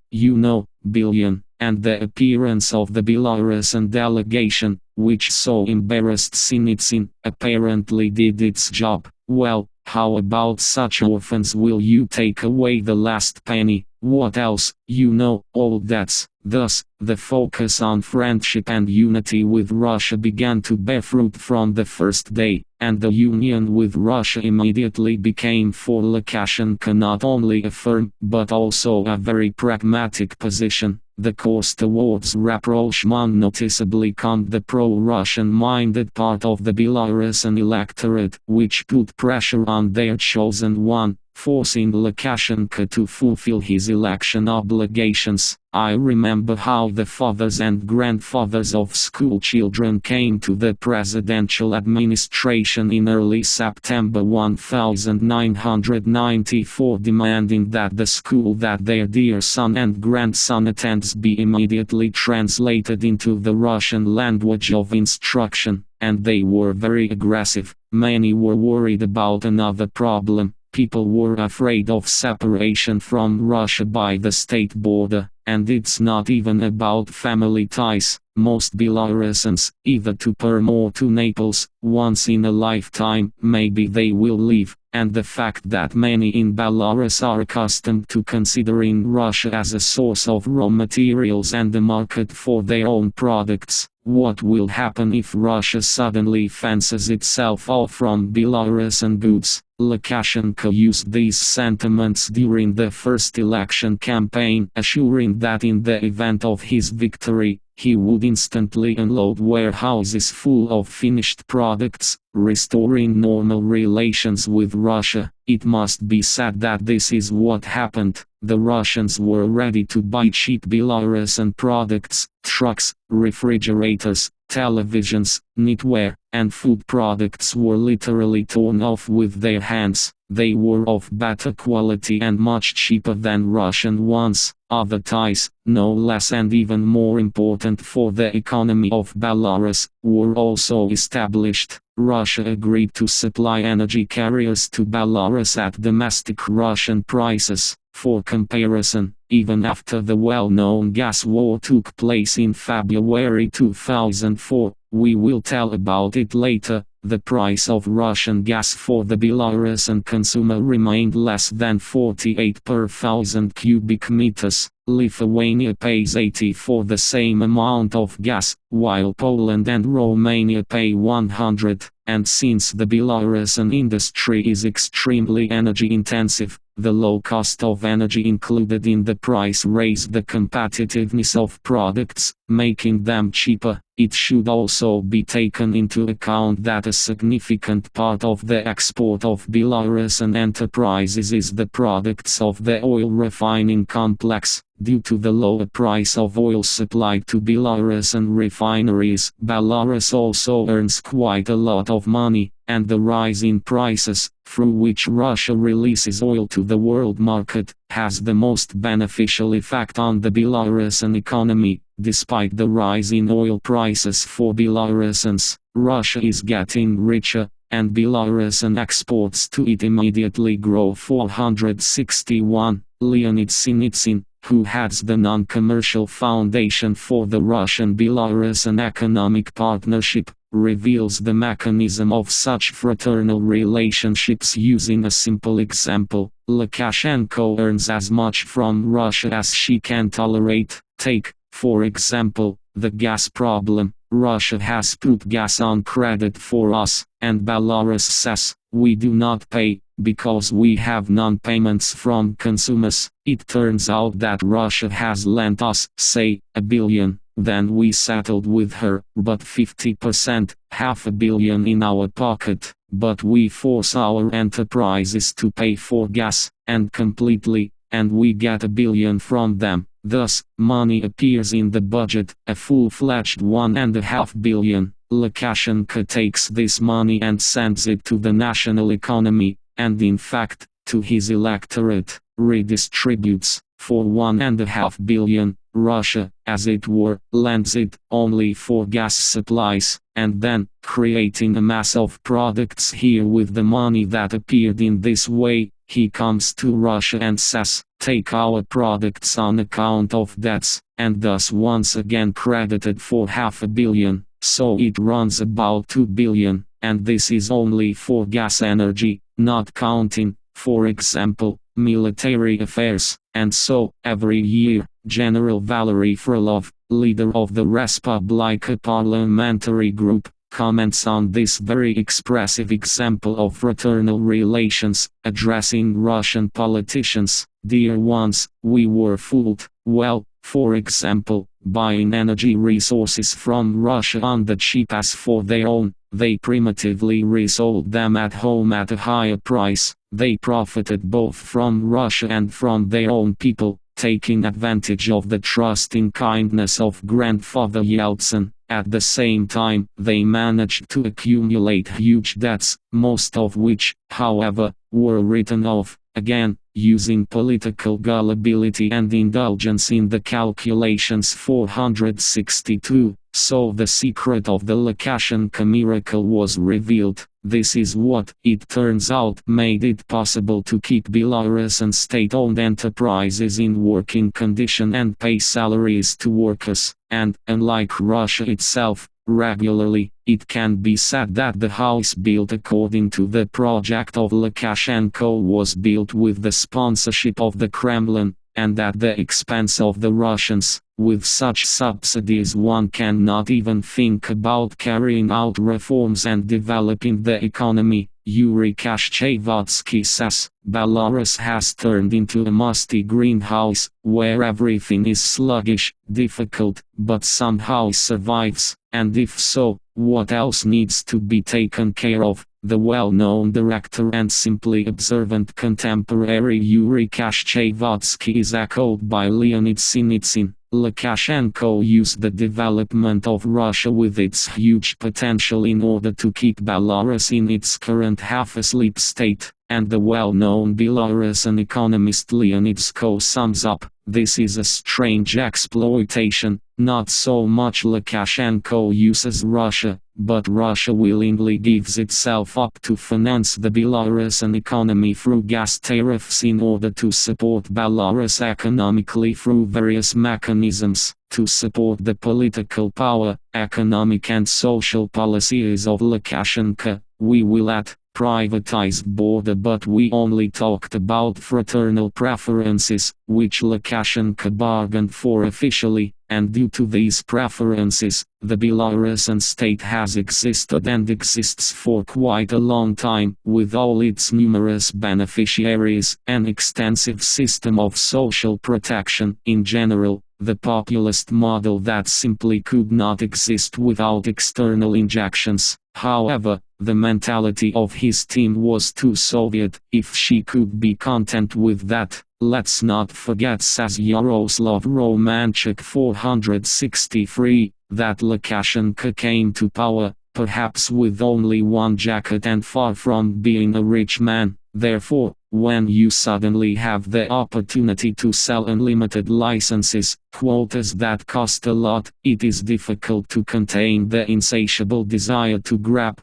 billion." And the appearance of the Belarusian delegation, which so embarrassed Sinitsyn, apparently did its job. Well, how about such orphans? Will you take away the last penny? What else? All debts. Thus, the focus on friendship and unity with Russia began to bear fruit from the first day, and the union with Russia immediately became for Lukashenko not only a firm, but also a very pragmatic position. The course towards rapprochement noticeably calmed the pro-Russian-minded part of the Belarusian electorate, which put pressure on their chosen one, forcing Lukashenko to fulfill his election obligations. I remember how the fathers and grandfathers of school children came to the presidential administration in early September 1994 demanding that the school that their dear son and grandson attends be immediately translated into the Russian language of instruction, and they were very aggressive. Many were worried about another problem. People were afraid of separation from Russia by the state border, and it's not even about family ties. Most Belarusians, either to Perm or to Naples, once in a lifetime, maybe they will leave, and the fact that many in Belarus are accustomed to considering Russia as a source of raw materials and a market for their own products. What will happen if Russia suddenly fences itself off from Belarusian goods? Lukashenko used these sentiments during the first election campaign, assuring that in the event of his victory, he would instantly unload warehouses full of finished products, restoring normal relations with Russia. It must be said that this is what happened. The Russians were ready to buy cheap Belarusian products, trucks, refrigerators, televisions, knitwear, and food products were literally torn off with their hands. They were of better quality and much cheaper than Russian ones. Other ties, no less and even more important for the economy of Belarus, were also established. Russia agreed to supply energy carriers to Belarus at domestic Russian prices. For comparison, even after the well-known gas war took place in February 2004, we will tell about it later, the price of Russian gas for the Belarusian consumer remained less than 48 per thousand cubic meters. Lithuania pays 80 for the same amount of gas, while Poland and Romania pay 100, and since the Belarusian industry is extremely energy-intensive, the low cost of energy included in the price raised the competitiveness of products, making them cheaper. It should also be taken into account that a significant part of the export of Belarusian enterprises is the products of the oil refining complex. Due to the lower price of oil supplied to Belarusian refineries, Belarus also earns quite a lot of money, and the rise in prices, through which Russia releases oil to the world market, has the most beneficial effect on the Belarusian economy. Despite the rise in oil prices for Belarusians, Russia is getting richer, and Belarusian exports to it immediately grow. 461. Leonid Sinitsyn, who heads the non-commercial foundation for the Russian-Belarusian Economic Partnership, reveals the mechanism of such fraternal relationships using a simple example. Lukashenko earns as much from Russia as she can tolerate. Take, for example, the gas problem. Russia has put gas on credit for us, and Belarus says, we do not pay, because we have non-payments from consumers. It turns out that Russia has lent us, say, $1 billion, then we settled with her, but 50%, $500 million in our pocket, but we force our enterprises to pay for gas, and completely, and we get $1 billion from them. Thus, money appears in the budget, a full-fledged $1.5 billion. Lukashenko takes this money and sends it to the national economy, and in fact, to his electorate, redistributes. For $1.5 billion, Russia, as it were, lends it only for gas supplies, and then, creating a mass of products here with the money that appeared in this way, he comes to Russia and says, take our products on account of debts, and thus once again credited for $500 million, so it runs about $2 billion, and this is only for gas energy, not counting, for example, military affairs. And so, every year, General Valery Frolov, leader of the Respublika parliamentary group, comments on this very expressive example of fraternal relations, addressing Russian politicians. Dear ones, we were fooled. Well, for example, buying energy resources from Russia on the cheap as for their own. They primitively resold them at home at a higher price. They profited both from Russia and from their own people, taking advantage of the trusting kindness of grandfather Yeltsin. At the same time, they managed to accumulate huge debts, most of which, however, were written off, again, using political gullibility and indulgence in the calculations. 462. So the secret of the Lukashenko miracle was revealed. This is what, it turns out, made it possible to keep Belarusian state-owned enterprises in working condition and pay salaries to workers, and, unlike Russia itself, regularly, it can be said that the house built according to the project of Lukashenko was built with the sponsorship of the Kremlin, and at the expense of the Russians. With such subsidies one cannot even think about carrying out reforms and developing the economy. Yuri Kashchevatsky says, Belarus has turned into a musty greenhouse, where everything is sluggish, difficult, but somehow survives, and if so, what else needs to be taken care of? The well-known director and simply observant contemporary Yuri Kashchevatsky is echoed by Leonid Sinitsyn. Lukashenko used the development of Russia with its huge potential in order to keep Belarus in its current half-asleep state, and the well-known Belarusian economist Leonid Sko sums up, this is a strange exploitation. Not so much Lukashenko uses Russia, but Russia willingly gives itself up to finance the Belarusian economy through gas tariffs in order to support Belarus economically through various mechanisms. To support the political power, economic and social policies of Lukashenko, we will at privatized border, but we only talked about fraternal preferences, which Lukashenko bargained for officially, and due to these preferences, the Belarusian state has existed and exists for quite a long time, with all its numerous beneficiaries, an extensive system of social protection. In general, the populist model that simply could not exist without external injections. However, the mentality of his team was too Soviet. If she could be content with that, let's not forget, says Yaroslav Romanchuk 463, that Lukashenko came to power, perhaps with only one jacket and far from being a rich man. Therefore, when you suddenly have the opportunity to sell unlimited licenses, quotas that cost a lot, it is difficult to contain the insatiable desire to grab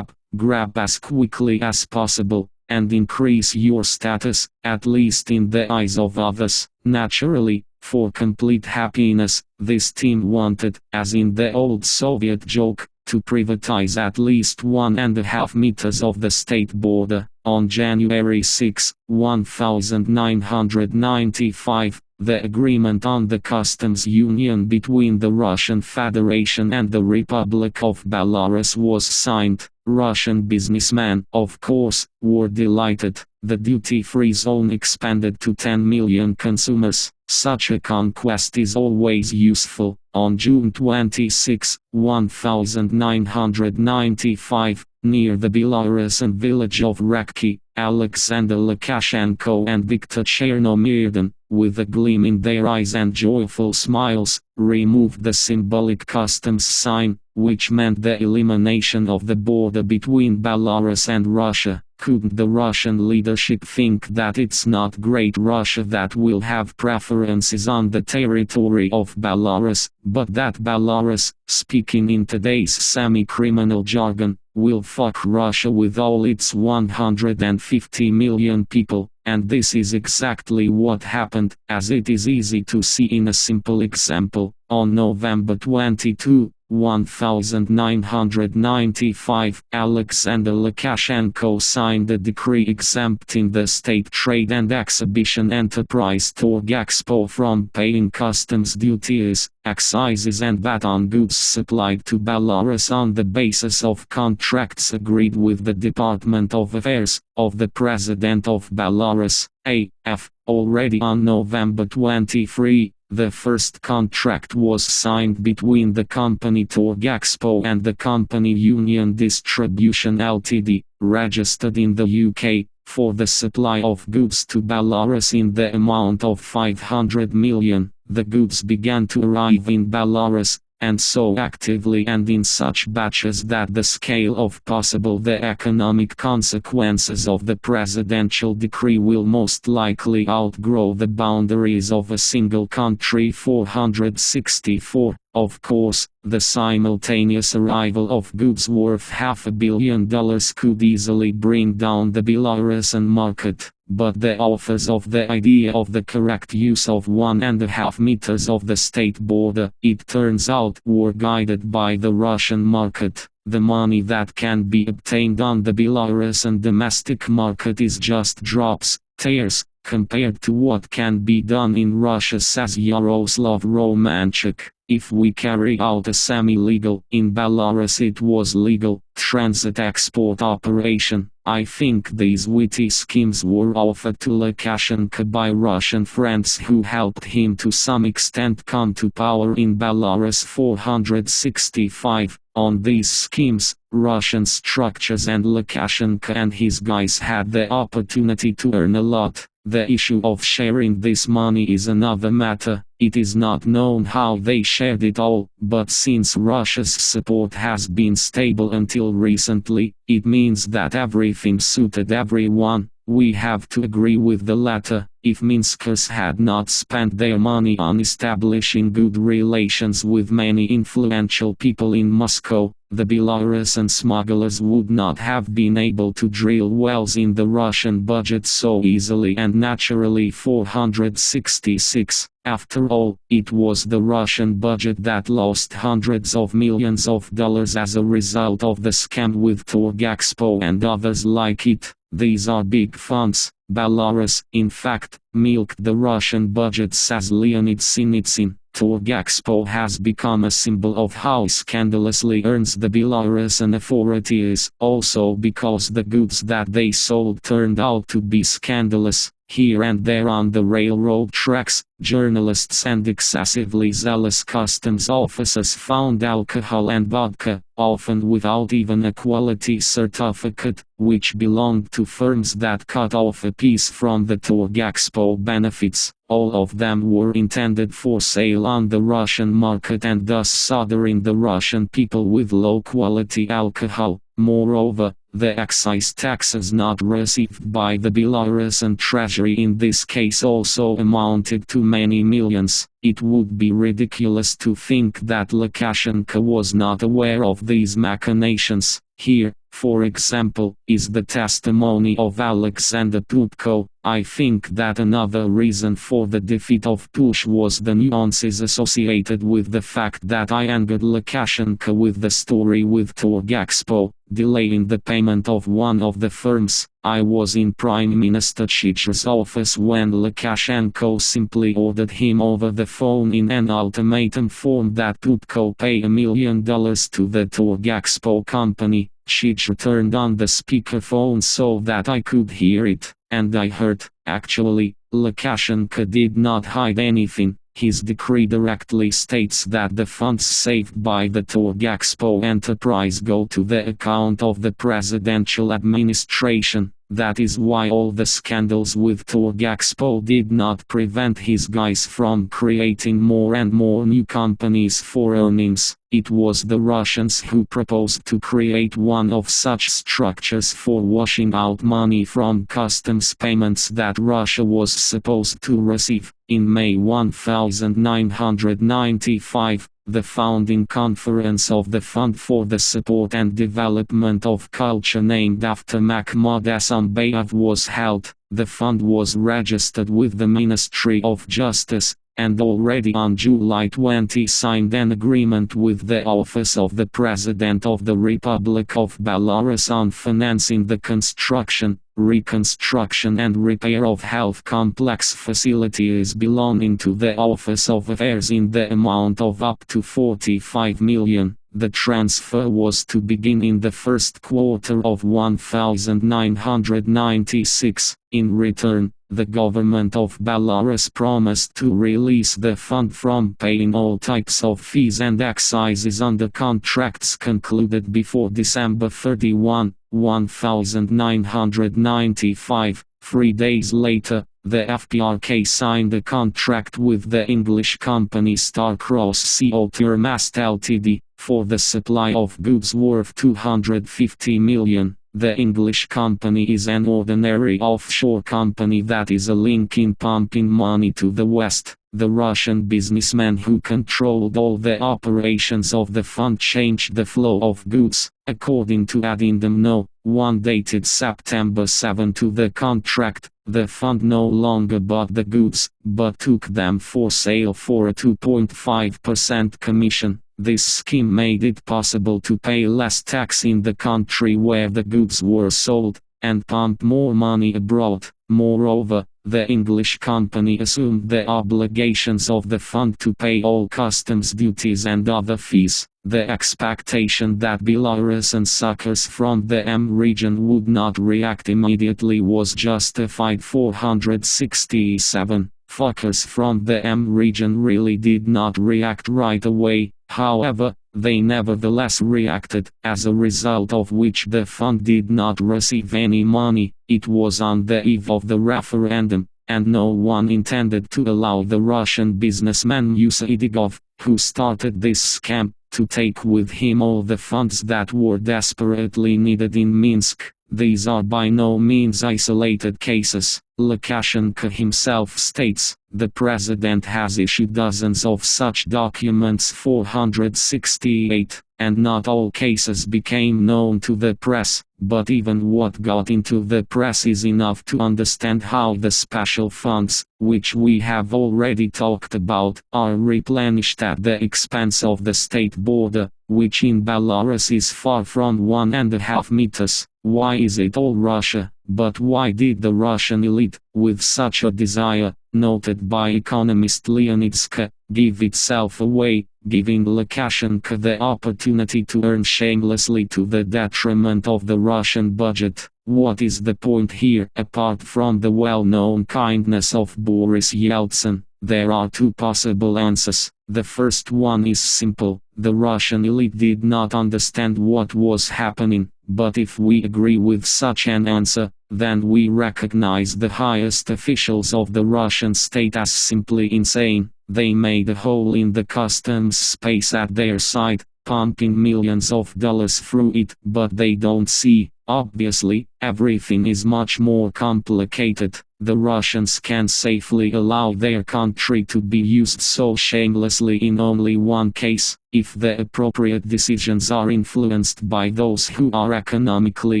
as quickly as possible, and increase your status, at least in the eyes of others. Naturally, for complete happiness, this team wanted, as in the old Soviet joke, to privatize at least 1.5 meters of the state border. On January 6, 1995, the agreement on the customs union between the Russian Federation and the Republic of Belarus was signed. Russian businessmen, of course, were delighted. The duty-free zone expanded to 10 million consumers. Such a conquest is always useful. On June 26, 1995, near the Belarusian village of Rekki, Alexander Lukashenko and Viktor Chernomyrdin, with a gleam in their eyes and joyful smiles, removed the symbolic customs sign, which meant the elimination of the border between Belarus and Russia. Couldn't the Russian leadership think that it's not Great Russia that will have preferences on the territory of Belarus, but that Belarus, speaking in today's semi-criminal jargon, will fuck Russia with all its 150 million people? And this is exactly what happened, as it is easy to see in a simple example. On November 22, 1995, Alexander Lukashenko signed a decree exempting the State Trade and Exhibition Enterprise Torgexpo from paying customs duties, excises and VAT on goods supplied to Belarus on the basis of contracts agreed with the Department of Affairs of the President of Belarus, A.F. Already on November 23, The first contract was signed between the company Torgexpo and the company Union Distribution Ltd, registered in the UK, for the supply of goods to Belarus in the amount of 500 million. The goods began to arrive in Belarus, and so actively and in such batches that the scale of the economic consequences of the presidential decree will most likely outgrow the boundaries of a single country. 464. Of course, the simultaneous arrival of goods worth $500 million could easily bring down the Belarusian market, but the authors of the idea of the correct use of 1.5 meters of the state border, it turns out, were guided by the Russian market. The money that can be obtained on the Belarusian domestic market is just drops, tears, compared to what can be done in Russia, says Yaroslav Romanchuk. If we carry out a semi-legal, in Belarus it was legal, transit export operation, I think these witty schemes were offered to Lukashenko by Russian friends who helped him to some extent come to power in Belarus. 465. On these schemes, Russian structures and Lukashenko and his guys had the opportunity to earn a lot. The issue of sharing this money is another matter. It is not known how they shared it all, but since Russia's support has been stable until recently, it means that everything suited everyone. We have to agree with the latter. If Minskers had not spent their money on establishing good relations with many influential people in Moscow, the Belarusian smugglers would not have been able to drill wells in the Russian budget so easily and naturally. 466. After all, it was the Russian budget that lost hundreds of millions of dollars as a result of the scam with Torgexpo and others like it. These are big funds. Belarus, in fact, milked the Russian budget, says Leonid Sinitsyn. Torgexpo has become a symbol of how scandalously earns the Belarusian authorities, also because the goods that they sold turned out to be scandalous. Here and there on the railroad tracks, journalists and excessively zealous customs officers found alcohol and vodka, often without even a quality certificate, which belonged to firms that cut off a piece from the Torgexpo benefits. All of them were intended for sale on the Russian market and thus soldering the Russian people with low-quality alcohol. Moreover, the excise taxes not received by the Belarusian treasury in this case also amounted to many millions. It would be ridiculous to think that Lukashenko was not aware of these machinations. Here, for example, is the testimony of Alexander Putko. I think that another reason for the defeat of Push was the nuances associated with the fact that I angered Lukashenko with the story with Torgexpo, delaying the payment of one of the firms. I was in Prime Minister Chich's office when Lukashenko simply ordered him over the phone in an ultimatum form that Putko pay $1 million to the Torgexpo company. Chich turned on the speakerphone so that I could hear it, and I heard. Actually, Lukashenko did not hide anything. His decree directly states that the funds saved by the Torgexpo enterprise go to the account of the presidential administration. That is why all the scandals with Torgexpo did not prevent his guys from creating more and more new companies for earnings. It was the Russians who proposed to create one of such structures for washing out money from customs payments that Russia was supposed to receive. In May 1995, the founding conference of the Fund for the Support and Development of Culture named after Mahmoud Essambayev was held. The fund was registered with the Ministry of Justice, and already on July 20 signed an agreement with the Office of the President of the Republic of Belarus on financing the construction, reconstruction and repair of health complex facilities belonging to the Office of Affairs in the amount of up to 45 million. The transfer was to begin in the first quarter of 1996. In return, the government of Belarus promised to release the fund from paying all types of fees and excises under contracts concluded before December 31, 1995. 3 days later, the FPRK signed a contract with the English company Starcross Sea Mast Ltd. For the supply of goods worth 250 million. The English company is an ordinary offshore company that is a link in pumping money to the West. The Russian businessman who controlled all the operations of the fund changed the flow of goods, according to addendum No. 1 dated September 7 to the contract. The fund no longer bought the goods, but took them for sale for a 2.5% commission. This scheme made it possible to pay less tax in the country where the goods were sold, and pump more money abroad. Moreover, the English company assumed the obligations of the fund to pay all customs duties and other fees. The expectation that Belarusian suckers from the M region would not react immediately was justified. 467. Fuckers from the M region really did not react right away. However, they nevertheless reacted, as a result of which the fund did not receive any money. It was on the eve of the referendum, and no one intended to allow the Russian businessman Usaidegov, who started this scam, to take with him all the funds that were desperately needed in Minsk. These are by no means isolated cases. Lukashenko himself states, the president has issued dozens of such documents. 468, and not all cases became known to the press, but even what got into the press is enough to understand how the special funds, which we have already talked about, are replenished at the expense of the state border, which in Belarus is far from 1.5 meters. Why is it all Russia? But why did the Russian elite, with such a desire, noted by economist Leonidska, give itself away, giving Lukashenko the opportunity to earn shamelessly to the detriment of the Russian budget? What is the point here? Apart from the well-known kindness of Boris Yeltsin, there are two possible answers. The first one is simple: the Russian elite did not understand what was happening. But if we agree with such an answer, then we recognize the highest officials of the Russian state as simply insane. They made a hole in the customs space at their side, pumping millions of dollars through it. But they don't see, obviously, everything is much more complicated. The Russians can safely allow their country to be used so shamelessly in only one case: if the appropriate decisions are influenced by those who are economically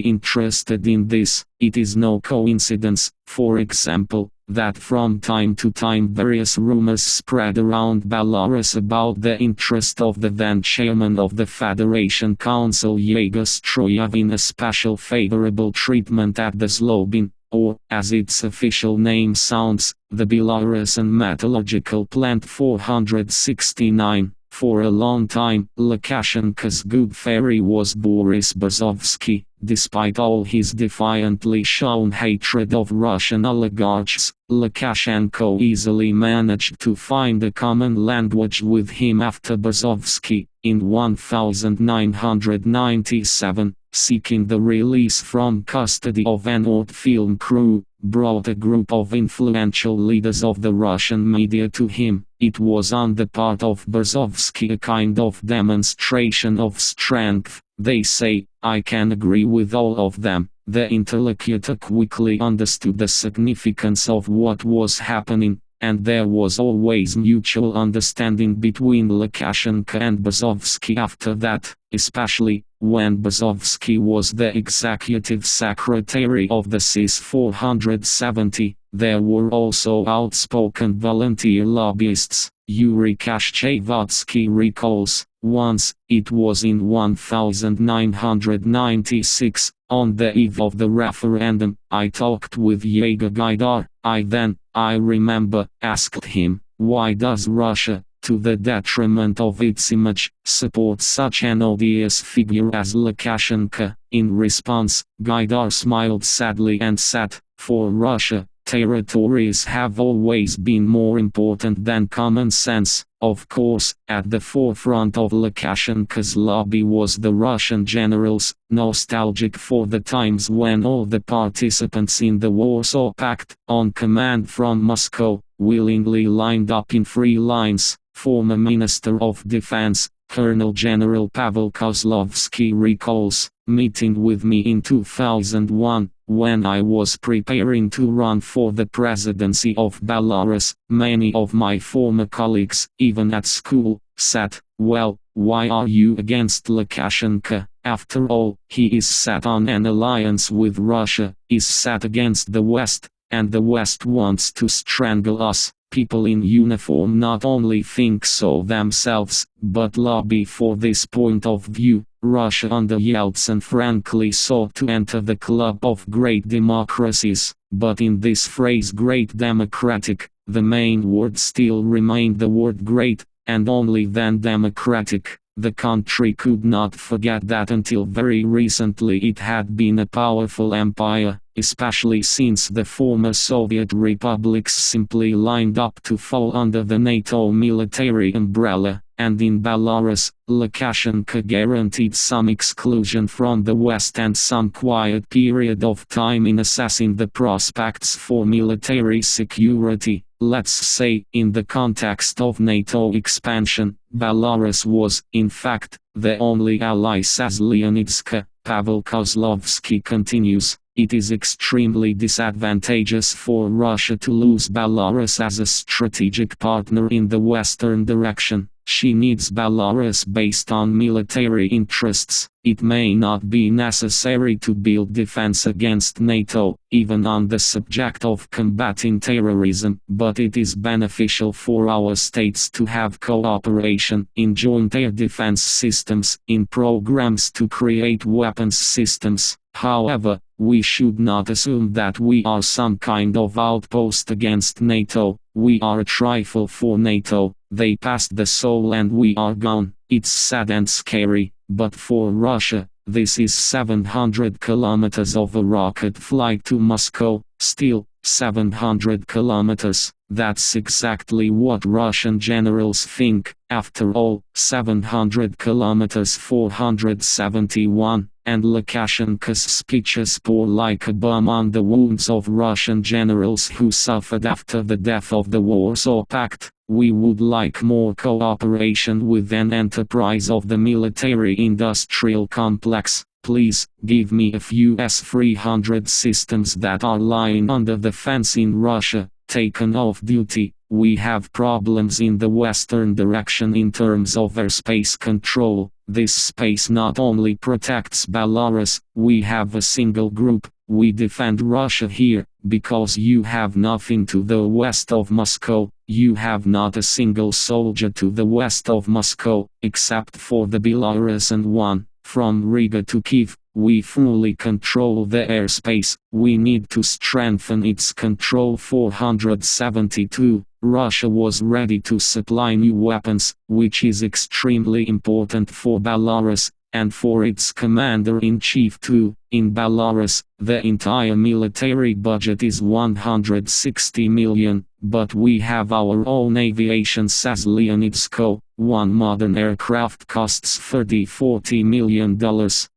interested in this. It is no coincidence, for example, that from time to time various rumors spread around Belarus about the interest of the then chairman of the Federation Council Yegor Stroyev in a special favorable treatment at the Zlobin, or, as its official name sounds, the Belarusian Metallurgical Plant. 469. For a long time, Lukashenko's good fairy was Boris Berezovsky. Despite all his defiantly shown hatred of Russian oligarchs, Lukashenko easily managed to find a common language with him after Berezovsky, in 1997, seeking the release from custody of an old film crew, brought a group of influential leaders of the Russian media to him. It was on the part of Berezovsky a kind of demonstration of strength. They say, I can agree with all of them. The interlocutor quickly understood the significance of what was happening, and there was always mutual understanding between Lukashenko and Berezovsky after that, especially when Berezovsky was the executive secretary of the SIS. 470. There were also outspoken volunteer lobbyists. Yuri Kashchevatsky recalls, once, it was in 1996, on the eve of the referendum, I talked with Yegor Gaidar. I remember, asked him, why does Russia, to the detriment of its image, support such an odious figure as Lukashenko? In response, Gaidar smiled sadly and said, for Russia, Territories have always been more important than common sense. Of course, at the forefront of Lukashenko's lobby was the Russian generals, nostalgic for the times when all the participants in the Warsaw Pact, on command from Moscow, willingly lined up in 3 lines. Former Minister of Defense, Colonel General Pavel Kozlovsky recalls, meeting with me in 2001, when I was preparing to run for the presidency of Belarus. Many of my former colleagues, even at school, said, "Well, why are you against Lukashenko? After all, he is set on an alliance with Russia, is set against the West, and the West wants to strangle us." People in uniform not only think so themselves, but lobby for this point of view. Russia under Yeltsin frankly sought to enter the club of great democracies, but in this phrase great democratic, the main word still remained the word great, and only then democratic. The country could not forget that until very recently it had been a powerful empire, especially since the former Soviet republics simply lined up to fall under the NATO military umbrella, and in Belarus, Lukashenko guaranteed some exclusion from the West and some quiet period of time in assessing the prospects for military security. Let's say, in the context of NATO expansion, Belarus was, in fact, the only ally, says Leonidska. Pavel Kozlovsky continues, it is extremely disadvantageous for Russia to lose Belarus as a strategic partner in the Western direction. She needs Belarus based on military interests. It may not be necessary to build defense against NATO, even on the subject of combating terrorism, but it is beneficial for our states to have cooperation in joint air defense systems, in programs to create weapons systems. However, we should not assume that we are some kind of outpost against NATO. We are a trifle for NATO. They passed the Soul and we are gone. It's sad and scary, but for Russia, this is 700 kilometers of a rocket flight to Moscow. Still, 700 kilometers. That's exactly what Russian generals think. After all, 700 kilometers 471, and Lukashenko's speeches pour like a balm on the wounds of Russian generals who suffered after the death of the Warsaw Pact. We would like more cooperation with an enterprise of the military-industrial complex. Please, give me a few S-300 systems that are lying under the fence in Russia, taken off duty. We have problems in the western direction in terms of airspace control. This space not only protects Belarus, we have a single group. We defend Russia here, because you have nothing to the west of Moscow. You have not a single soldier to the west of Moscow, except for the Belarusian one. From Riga to Kiev, we fully control the airspace. We need to strengthen its control. 472. Russia was ready to supply new weapons, which is extremely important for Belarus, and for its commander-in-chief too. In Belarus, the entire military budget is 160 million, but we have our own aviation, says Leonidsko. One modern aircraft costs $30–40 million.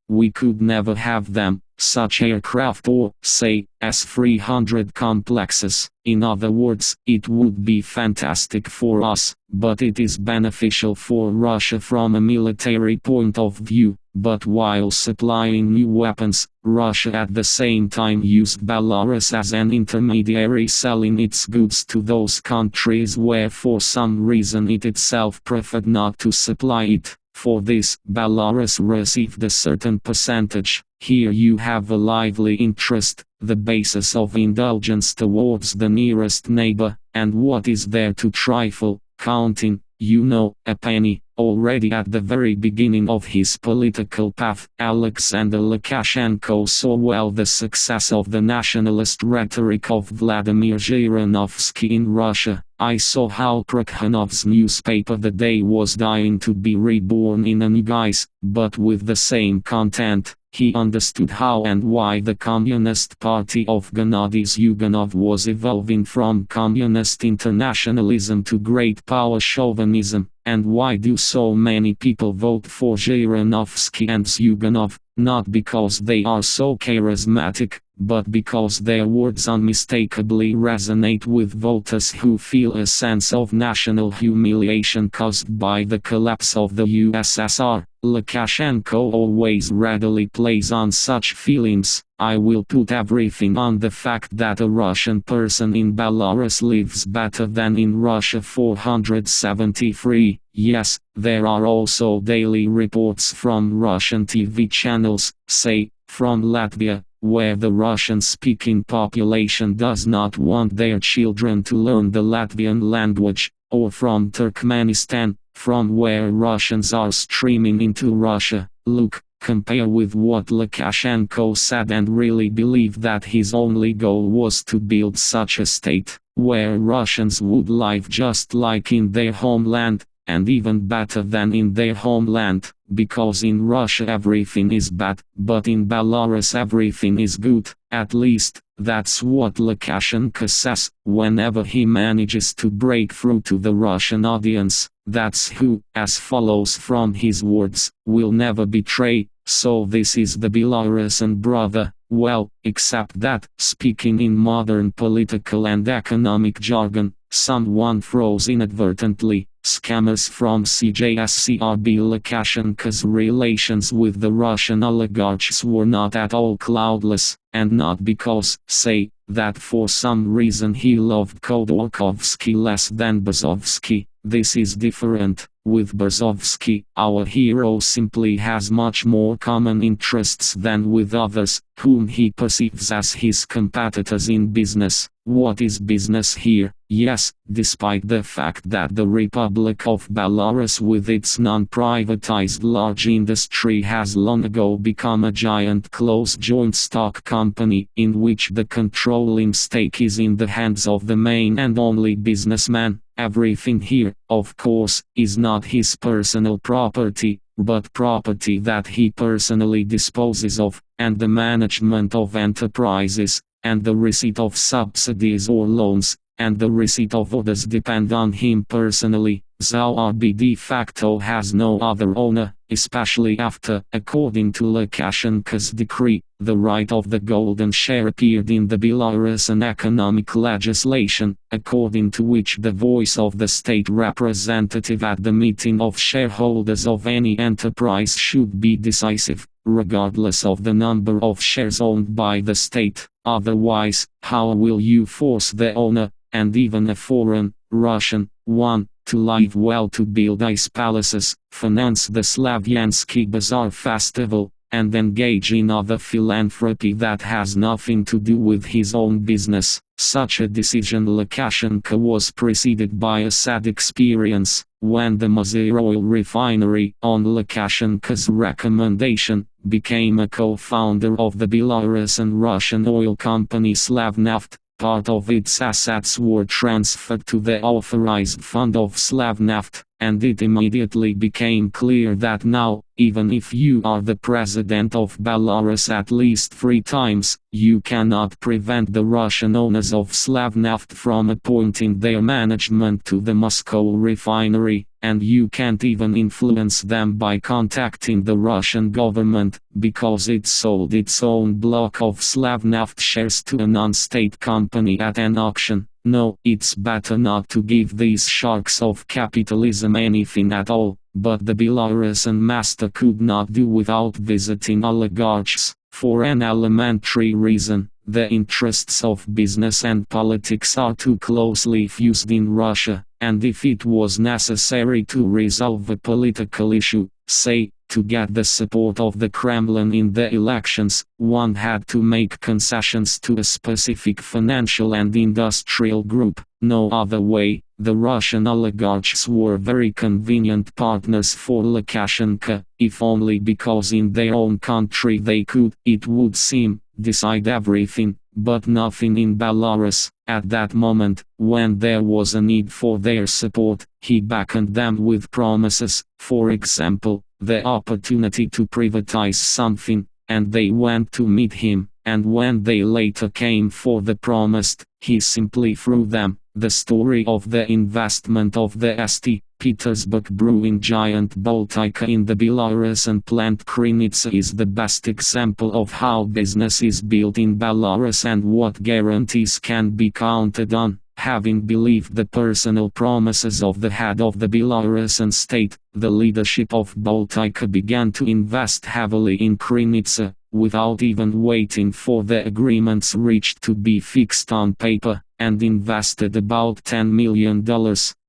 We could never have them, such aircraft, or, say, S-300 complexes. In other words, it would be fantastic for us, but it is beneficial for Russia from a military point of view. But while supplying new weapons, Russia at the same time used Belarus as an intermediary, selling its goods to those countries where for some reason it itself preferred not to supply it. For this, Belarus received a certain percentage. Here you have a lively interest, the basis of indulgence towards the nearest neighbor, and what is there to trifle, counting, a penny. Already at the very beginning of his political path, Alexander Lukashenko saw well the success of the nationalist rhetoric of Vladimir Zhirinovsky in Russia. I saw how Prokhonov's newspaper the day was dying to be reborn in a new guise, but with the same content. He understood how and why the Communist Party of Gennady Zyuganov was evolving from communist internationalism to great power chauvinism, and why do so many people vote for Zhirinovsky and Zyuganov, not because they are so charismatic, but because their words unmistakably resonate with voters who feel a sense of national humiliation caused by the collapse of the USSR. Lukashenko always readily plays on such feelings. I will put everything on the fact that a Russian person in Belarus lives better than in Russia 473. Yes, there are also daily reports from Russian TV channels, say, from Latvia, where the Russian-speaking population does not want their children to learn the Latvian language, or from Turkmenistan, from where Russians are streaming into Russia. Look, compare with what Lukashenko said and really believe that his only goal was to build such a state, where Russians would live just like in their homeland, and even better than in their homeland, because in Russia everything is bad, but in Belarus everything is good. At least, that's what Lukashenko says, whenever he manages to break through to the Russian audience. That's who, as follows from his words, will never betray. So this is the Belarusian brother. Well, except that, speaking in modern political and economic jargon, someone throws inadvertently, scammers from CJSCRB. Lukashenko's relations with the Russian oligarchs were not at all cloudless, and not because, say, that for some reason he loved Khodorkovsky less than Berezovsky. This is different. With Berezovsky, our hero simply has much more common interests than with others, whom he perceives as his competitors in business. What is business here? Yes, despite the fact that the Republic of Belarus with its non-privatized large industry has long ago become a giant closed joint stock company, in which the controlling stake is in the hands of the main and only businessman, everything here, of course, is not his personal property, but property that he personally disposes of, and the management of enterprises, and the receipt of subsidies or loans, and the receipt of orders depend on him personally. ZARB de facto has no other owner, especially after, according to Lukashenko's decree, the right of the golden share appeared in the Belarusian economic legislation, according to which the voice of the state representative at the meeting of shareholders of any enterprise should be decisive, regardless of the number of shares owned by the state. Otherwise, how will you force the owner, and even a foreign, Russian, one, to live well, to build ice palaces, finance the Slaviansky Bazaar festival, and engage in other philanthropy that has nothing to do with his own business? Such a decision Lukashenko was preceded by a sad experience, when the Mozyr oil refinery, on Lukashenko's recommendation, became a co-founder of the Belarusian Russian oil company Slavnaft. Part of its assets were transferred to the authorized fund of Slavnaft, and it immediately became clear that now, even if you are the president of Belarus at least 3 times, you cannot prevent the Russian owners of Slavnaft from appointing their management to the Moscow refinery, and you can't even influence them by contacting the Russian government, because it sold its own block of Slavnaft shares to a non-state company at an auction. No, it's better not to give these sharks of capitalism anything at all, but the Belarusian master could not do without visiting oligarchs, for an elementary reason. The interests of business and politics are too closely fused in Russia, and if it was necessary to resolve a political issue, say, to get the support of the Kremlin in the elections, one had to make concessions to a specific financial and industrial group. No other way. The Russian oligarchs were very convenient partners for Lukashenko, if only because in their own country they could, it would seem, decide everything. but nothing in Belarus. At that moment, when there was a need for their support, he beckoned them with promises, for example, the opportunity to privatize something, and they went to meet him, and when they later came for the promised, he simply threw them. The story of the investment of the St. Petersburg brewing giant Baltika in the Belarusian plant Krynica is the best example of how business is built in Belarus and what guarantees can be counted on. Having believed the personal promises of the head of the Belarusian state, the leadership of Baltika began to invest heavily in Krynica, without even waiting for the agreements reached to be fixed on paper, and invested about $10 million.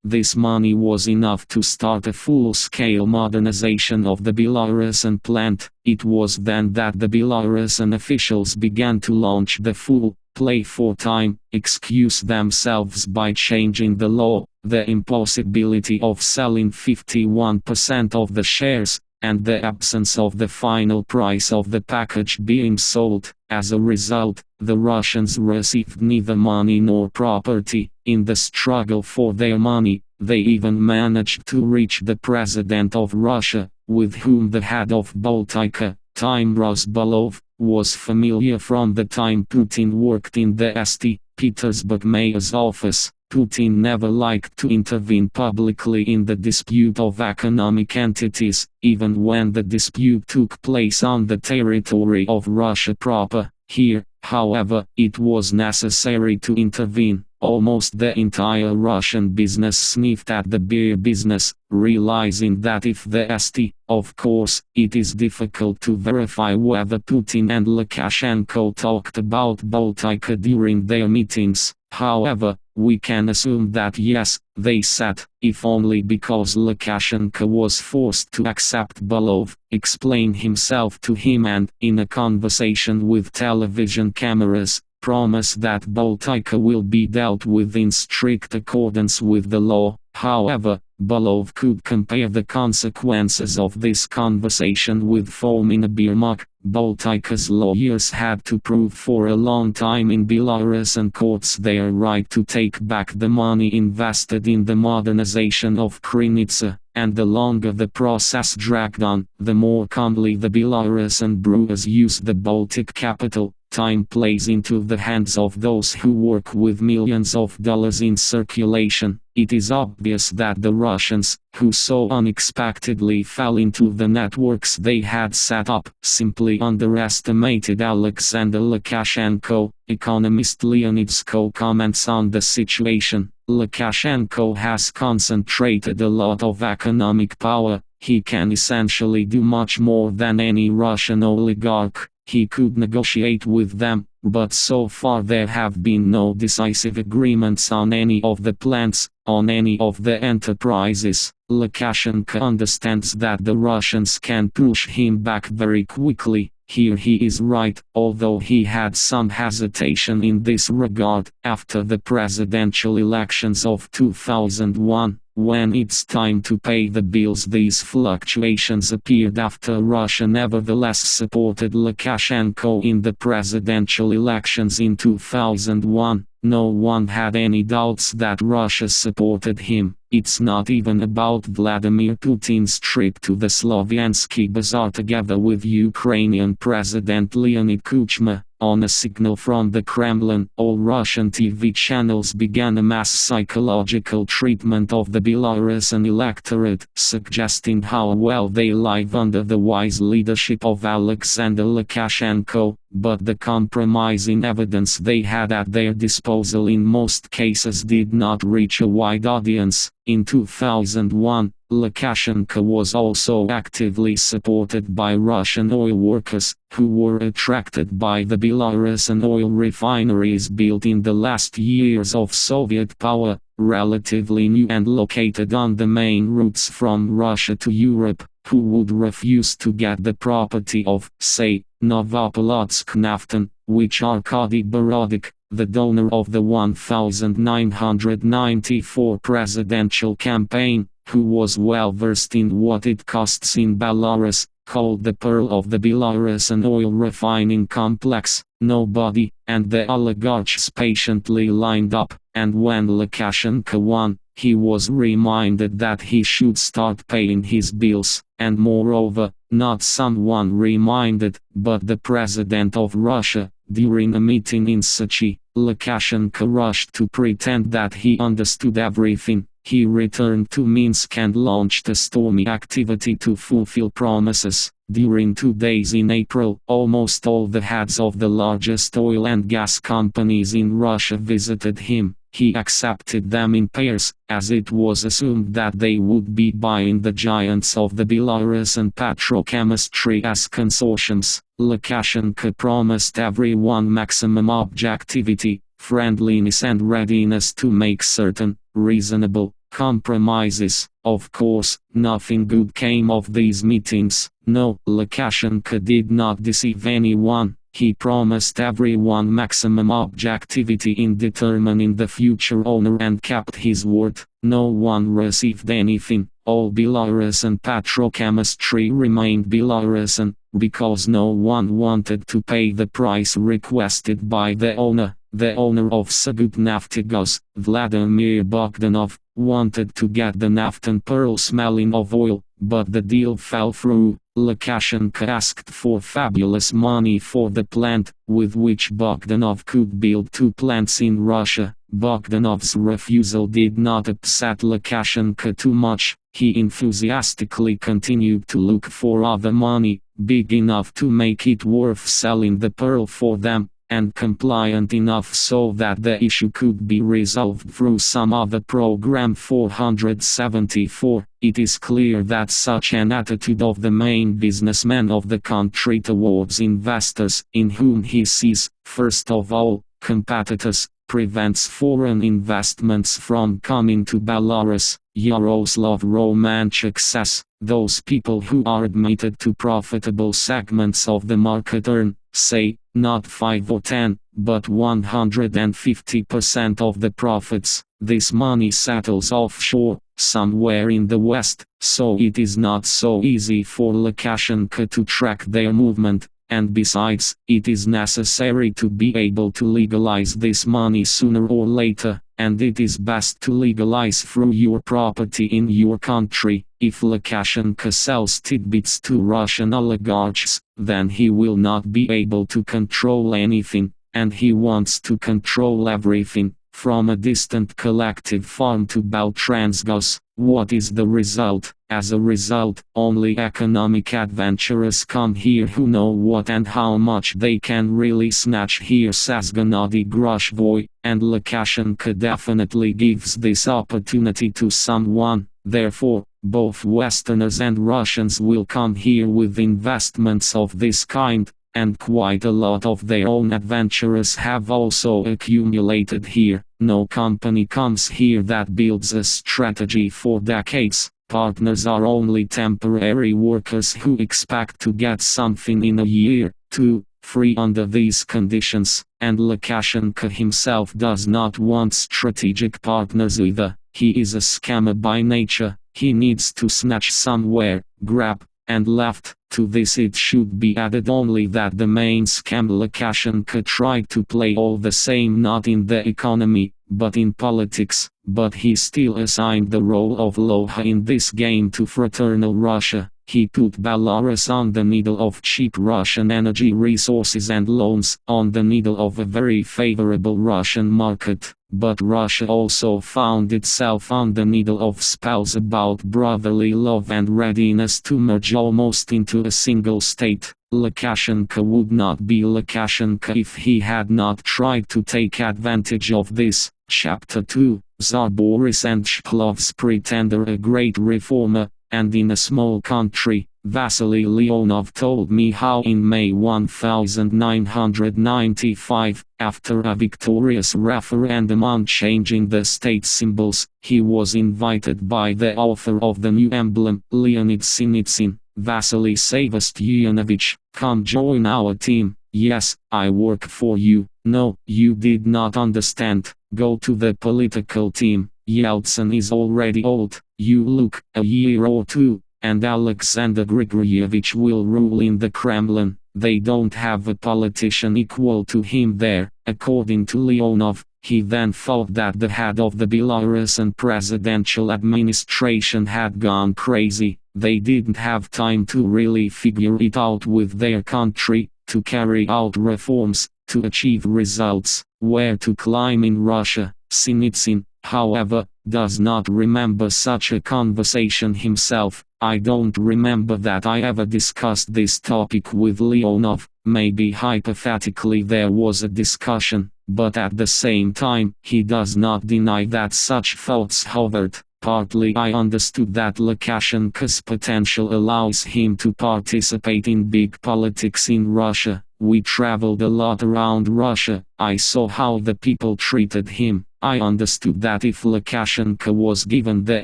This money was enough to start a full-scale modernization of the Belarusian plant. It was then that the Belarusian officials began to launch the full play for time, excuse themselves by changing the law, the impossibility of selling 51% of the shares, and the absence of the final price of the package being sold. As a result, the Russians received neither money nor property. In the struggle for their money, they even managed to reach the President of Russia, with whom the head of Baltika, Time Rozbalov, was familiar from the time Putin worked in the St. Petersburg mayor's office. Putin never liked to intervene publicly in the dispute of economic entities, even when the dispute took place on the territory of Russia proper. Here, however, it was necessary to intervene. Almost the entire Russian business sniffed at the beer business, realizing that if the St. Of course, it is difficult to verify whether Putin and Lukashenko talked about Baltika during their meetings. However, we can assume that yes, they sat, if only because Lukashenko was forced to accept Balov, explain himself to him and, in a conversation with television cameras, promise that Baltika will be dealt with in strict accordance with the law. However, Balov could compare the consequences of this conversation with foam in a beer mug. Baltika's lawyers had to prove for a long time in Belarusian courts their right to take back the money invested in the modernization of Krynica, and the longer the process dragged on, the more calmly the Belarusian brewers used the Baltic capital. Time plays into the hands of those who work with millions of dollars in circulation. It is obvious that the Russians, who so unexpectedly fell into the networks they had set up, simply underestimated Alexander Lukashenko. Economist Leonid Sko comments on the situation. Lukashenko has concentrated a lot of economic power. He can essentially do much more than any Russian oligarch. He could negotiate with them, but so far there have been no decisive agreements on any of the plants, on any of the enterprises. Lukashenko understands that the Russians can push him back very quickly. Here he is right, although he had some hesitation in this regard. After the presidential elections of 2001, when it's time to pay the bills, these fluctuations appeared after Russia nevertheless supported Lukashenko in the presidential elections in 2001. No one had any doubts that Russia supported him. It's not even about Vladimir Putin's trip to the Sloviansky Bazaar together with Ukrainian President Leonid Kuchma. On a signal from the Kremlin, all Russian TV channels began a mass psychological treatment of the Belarusian electorate, suggesting how well they live under the wise leadership of Alexander Lukashenko. But the compromising evidence they had at their disposal in most cases did not reach a wide audience. In 2001, Lukashenko was also actively supported by Russian oil workers, who were attracted by the Belarusian oil refineries built in the last years of Soviet power, relatively new and located on the main routes from Russia to Europe, who would refuse to get the property of, say, Novopolotsk Naftan, which Arkady Boroduk, the donor of the 1994 presidential campaign, who was well versed in what it costs in Belarus, called the Pearl of the Belarusian oil refining complex. Nobody, and the oligarchs patiently lined up, and when Lukashenko won, he was reminded that he should start paying his bills, and moreover, not someone reminded, but the President of Russia. During a meeting in Sochi, Lukashenko rushed to pretend that he understood everything. He returned to Minsk and launched a stormy activity to fulfill promises. During 2 days in April, almost all the heads of the largest oil and gas companies in Russia visited him. He accepted them in pairs, as it was assumed that they would be buying the giants of the Belarusian petrochemistry as consortiums. Lukashenko promised everyone maximum objectivity, friendliness and readiness to make certain, reasonable, compromises. Of course, nothing good came of these meetings. No, Lukashenko did not deceive anyone. He promised everyone maximum objectivity in determining the future owner and kept his word. No one received anything. All Belarusian petrochemistry remained Belarusian, because no one wanted to pay the price requested by the owner. The owner of Surgutneftgaz, Vladimir Bogdanov, wanted to get the Naftan Pearl smelling of oil, but the deal fell through. Lukashenko asked for fabulous money for the plant, with which Bogdanov could build 2 plants in Russia. Bogdanov's refusal did not upset Lukashenko too much. He enthusiastically continued to look for other money, big enough to make it worth selling the pearl for them, and compliant enough so that the issue could be resolved through some other program. 474. It is clear that such an attitude of the main businessmen of the country towards investors, in whom he sees, first of all, competitors, prevents foreign investments from coming to Belarus. Yaroslav Romanchuk says, those people who are admitted to profitable segments of the market earn, say, not 5 or 10, but 150% of the profits. This money settles offshore, somewhere in the West, so it is not so easy for Lukashenko to track their movement. And besides, it is necessary to be able to legalize this money sooner or later, and it is best to legalize through your property in your country. If Lukashenko sells tidbits to Russian oligarchs, then he will not be able to control anything, and he wants to control everything, from a distant collective farm to Beltransgaz. What is the result? As a result, only economic adventurers come here who know what and how much they can really snatch here, says Gennady Grushvoy, and Lukashenko definitely gives this opportunity to someone. Therefore, both Westerners and Russians will come here with investments of this kind, and quite a lot of their own adventurers have also accumulated here. No company comes here that builds a strategy for decades. Partners are only temporary workers who expect to get something in a year, 2, 3 under these conditions, and Lukashenko himself does not want strategic partners either. He is a scammer by nature. He needs to snatch somewhere, grab, and left. To this it should be added only that the main scam Lukashenko tried to play all the same not in the economy, but in politics, but he still assigned the role of Loha in this game to Fraternal Russia. He put Belarus on the needle of cheap Russian energy resources and loans, on the needle of a very favorable Russian market. But Russia also found itself on the needle of spells about brotherly love and readiness to merge almost into a single state. Lukashenko would not be Lukashenko if he had not tried to take advantage of this. Chapter 2. Tsar Boris and Shklov's pretender, a great reformer, and in a small country. Vasily Leonov told me how in May 1995, after a victorious referendum on changing the state symbols, he was invited by the author of the new emblem, Leonid Sinitsyn. Vasily Sevastyunovich, come join our team. Yes, I work for you. No, you did not understand. Go to the political team. Yeltsin is already old. You look a year or two, and Alexander Grigoryevich will rule in the Kremlin. They don't have a politician equal to him there. According to Leonov, he then thought that the head of the Belarusian presidential administration had gone crazy. They didn't have time to really figure it out with their country, to carry out reforms, to achieve results, where to climb in Russia. Sinitsyn, however, does not remember such a conversation himself. I don't remember that I ever discussed this topic with Leonov. Maybe hypothetically there was a discussion, but at the same time, he does not deny that such thoughts hovered. Partly I understood that Lukashenko's potential allows him to participate in big politics in Russia. We traveled a lot around Russia. I saw how the people treated him. I understood that if Lukashenko was given the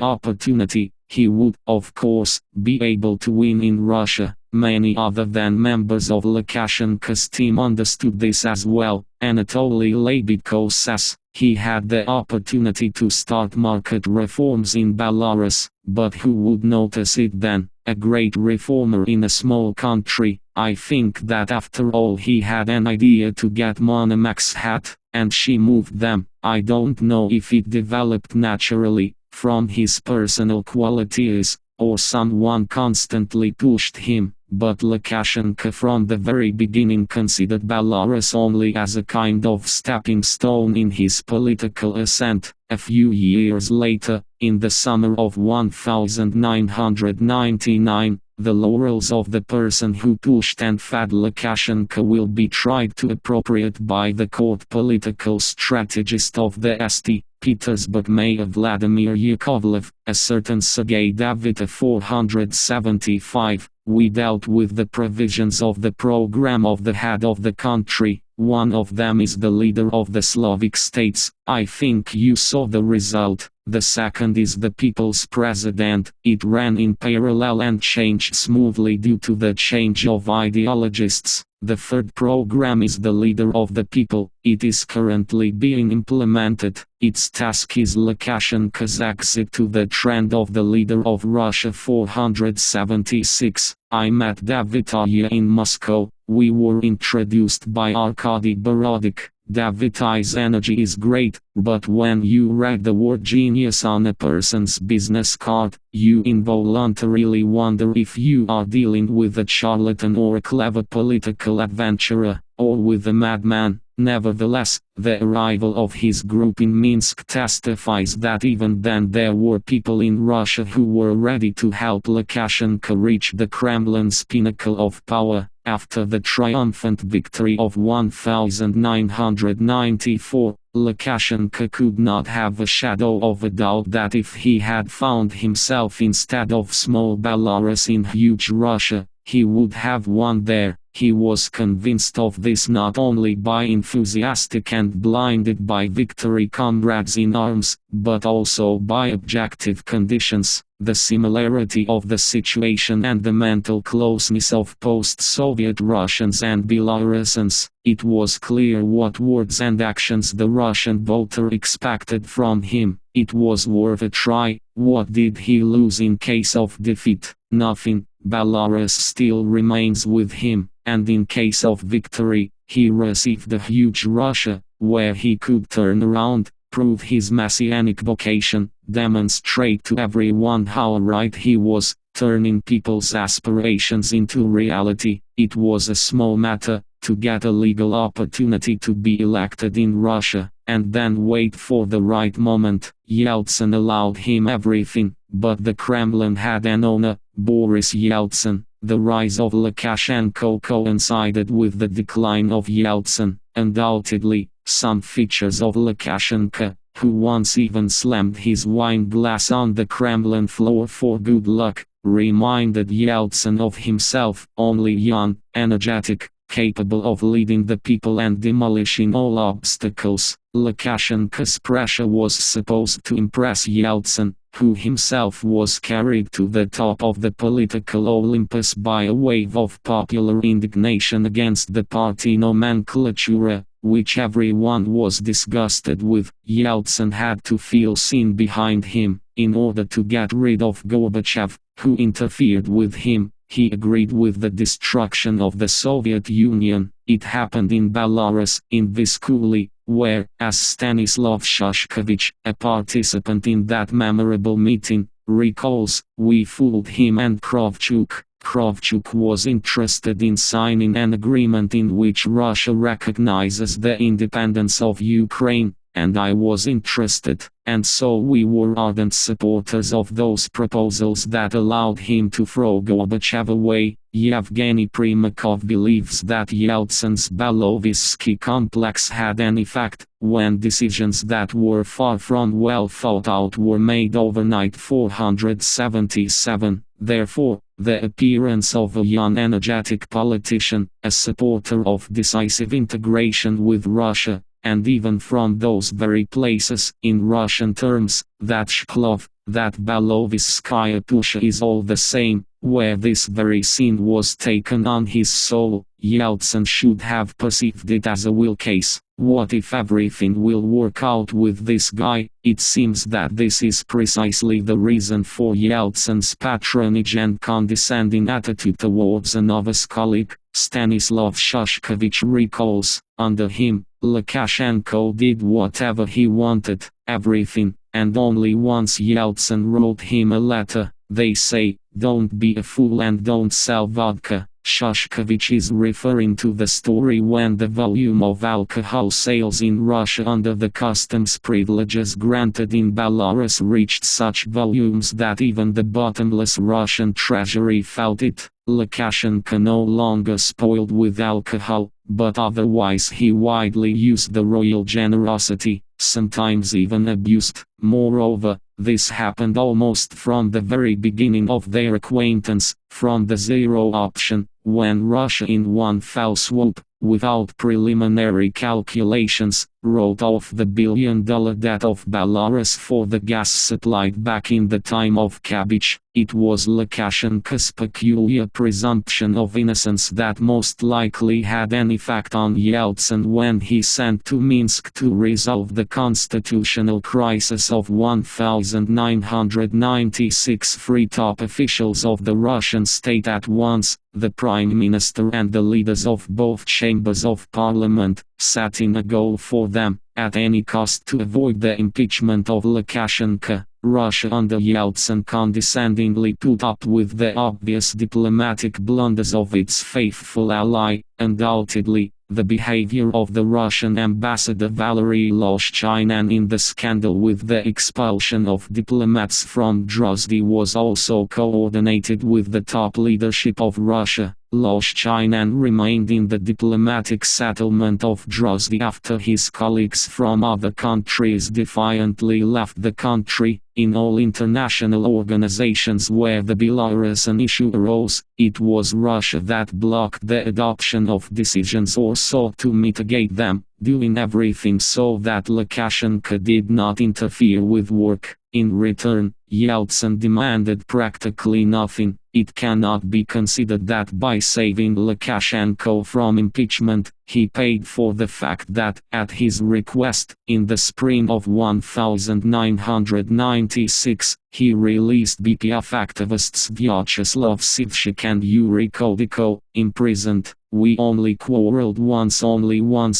opportunity, he would, of course, be able to win in Russia. Many other than members of Lukashenko's team understood this as well. Anatoly Lebedko says, he had the opportunity to start market reforms in Belarus, but who would notice it then? A great reformer in a small country. I think that after all he had an idea to get Monomax hat, and she moved them. I don't know if it developed naturally, from his personal qualities, or someone constantly pushed him. But Lukashenko from the very beginning considered Belarus only as a kind of stepping stone in his political ascent. A few years later, in the summer of 1999, the laurels of the person who pushed and fed Lukashenko will be tried to appropriate by the court political strategist of the St. Petersburg Mayor Vladimir Yakovlev, a certain Sergei Davita 475. We dealt with the provisions of the program of the head of the country. One of them is the leader of the Slavic states. I think you saw the result. The second is the people's president. It ran in parallel and changed smoothly due to the change of ideologists. The third program is the leader of the people. It is currently being implemented. Its task is Lukashenko's exit to the trend of the leader of Russia 476. I met Davitaya in Moscow. We were introduced by Arkady Borodik. Davitai's energy is great, but when you read the word genius on a person's business card, you involuntarily wonder if you are dealing with a charlatan or a clever political adventurer, or with a madman. Nevertheless, the arrival of his group in Minsk testifies that even then there were people in Russia who were ready to help Lukashenko reach the Kremlin's pinnacle of power. After the triumphant victory of 1994, Lukashenko could not have a shadow of a doubt that if he had found himself instead of small Belarus in huge Russia, he would have won there. He was convinced of this not only by enthusiastic and blinded by victory comrades in arms, but also by objective conditions, the similarity of the situation and the mental closeness of post-Soviet Russians and Belarusians. It was clear what words and actions the Russian voter expected from him. It was worth a try. What did he lose in case of defeat? Nothing. Belarus still remains with him, and in case of victory, he received a huge Russia, where he could turn around, prove his messianic vocation, demonstrate to everyone how right he was, turning people's aspirations into reality. It was a small matter to get a legal opportunity to be elected in Russia, and then wait for the right moment. Yeltsin allowed him everything, but the Kremlin had an owner, Boris Yeltsin. The rise of Lukashenko coincided with the decline of Yeltsin. Undoubtedly, some features of Lukashenko, who once even slammed his wine glass on the Kremlin floor for good luck, reminded Yeltsin of himself, only young, energetic, capable of leading the people and demolishing all obstacles. Lukashenko's pressure was supposed to impress Yeltsin, who himself was carried to the top of the political Olympus by a wave of popular indignation against the party nomenclature, which everyone was disgusted with. Yeltsin had to feel seen behind him. in order to get rid of Gorbachev, who interfered with him. He agreed with the destruction of the Soviet Union. It happened in Belarus, in Vyskuly, where, as Stanislav Shoshkovich, a participant in that memorable meeting, recalls, we fooled him and Kravchuk. Kravchuk was interested in signing an agreement in which Russia recognizes the independence of Ukraine, and I was interested, and so we were ardent supporters of those proposals that allowed him to throw Gorbachev away. Yevgeny Primakov believes that Yeltsin's Belovisky complex had an effect, when decisions that were far from well thought out were made overnight. 477. Therefore, the appearance of a young energetic politician, a supporter of decisive integration with Russia, and even from those very places, in Russian terms, that Shklov, that Belovisskaya Pusha is all the same, where this very scene was taken on his soul, Yeltsin should have perceived it as a will case. What if everything will work out with this guy? It seems that this is precisely the reason for Yeltsin's patronage and condescending attitude towards a novice colleague. Stanislav Shoshkovich recalls, under him, Lukashenko did whatever he wanted, everything, and only once Yeltsin wrote him a letter. They say, don't be a fool and don't sell vodka. Shoshkovich is referring to the story when the volume of alcohol sales in Russia under the customs privileges granted in Belarus reached such volumes that even the bottomless Russian treasury felt it. Lukashenko no longer spoiled with alcohol, but otherwise he widely used the royal generosity, sometimes even abused. Moreover, this happened almost from the very beginning of their acquaintance, from the zero option, when Russia in one fell swoop, without preliminary calculations, wrote off the billion-dollar debt of Belarus for the gas supplied back in the time of Kabich. It was Lukashenko's peculiar presumption of innocence that most likely had an effect on Yeltsin when he sent to Minsk to resolve the constitutional crisis of 1996. Three top officials of the Russian state at once, the Prime Minister and the leaders of both chambers of parliament, setting a goal for them, at any cost to avoid the impeachment of Lukashenko. Russia under Yeltsin condescendingly put up with the obvious diplomatic blunders of its faithful ally. Undoubtedly, the behavior of the Russian ambassador Valery Loshchinin in the scandal with the expulsion of diplomats from Drozhdy was also coordinated with the top leadership of Russia. Loshchinin remained in the diplomatic settlement of Drozhdy after his colleagues from other countries defiantly left the country. In all international organizations where the Belarusian issue arose, it was Russia that blocked the adoption of decisions or sought to mitigate them, doing everything so that Lukashenko did not interfere with work. In return, Yeltsin demanded practically nothing. It cannot be considered that by saving Lukashenko from impeachment, he paid for the fact that, at his request, in the spring of 1996, he released BPF activists Vyacheslav Sivchik and Yuri Kodiko, imprisoned. We only quarreled once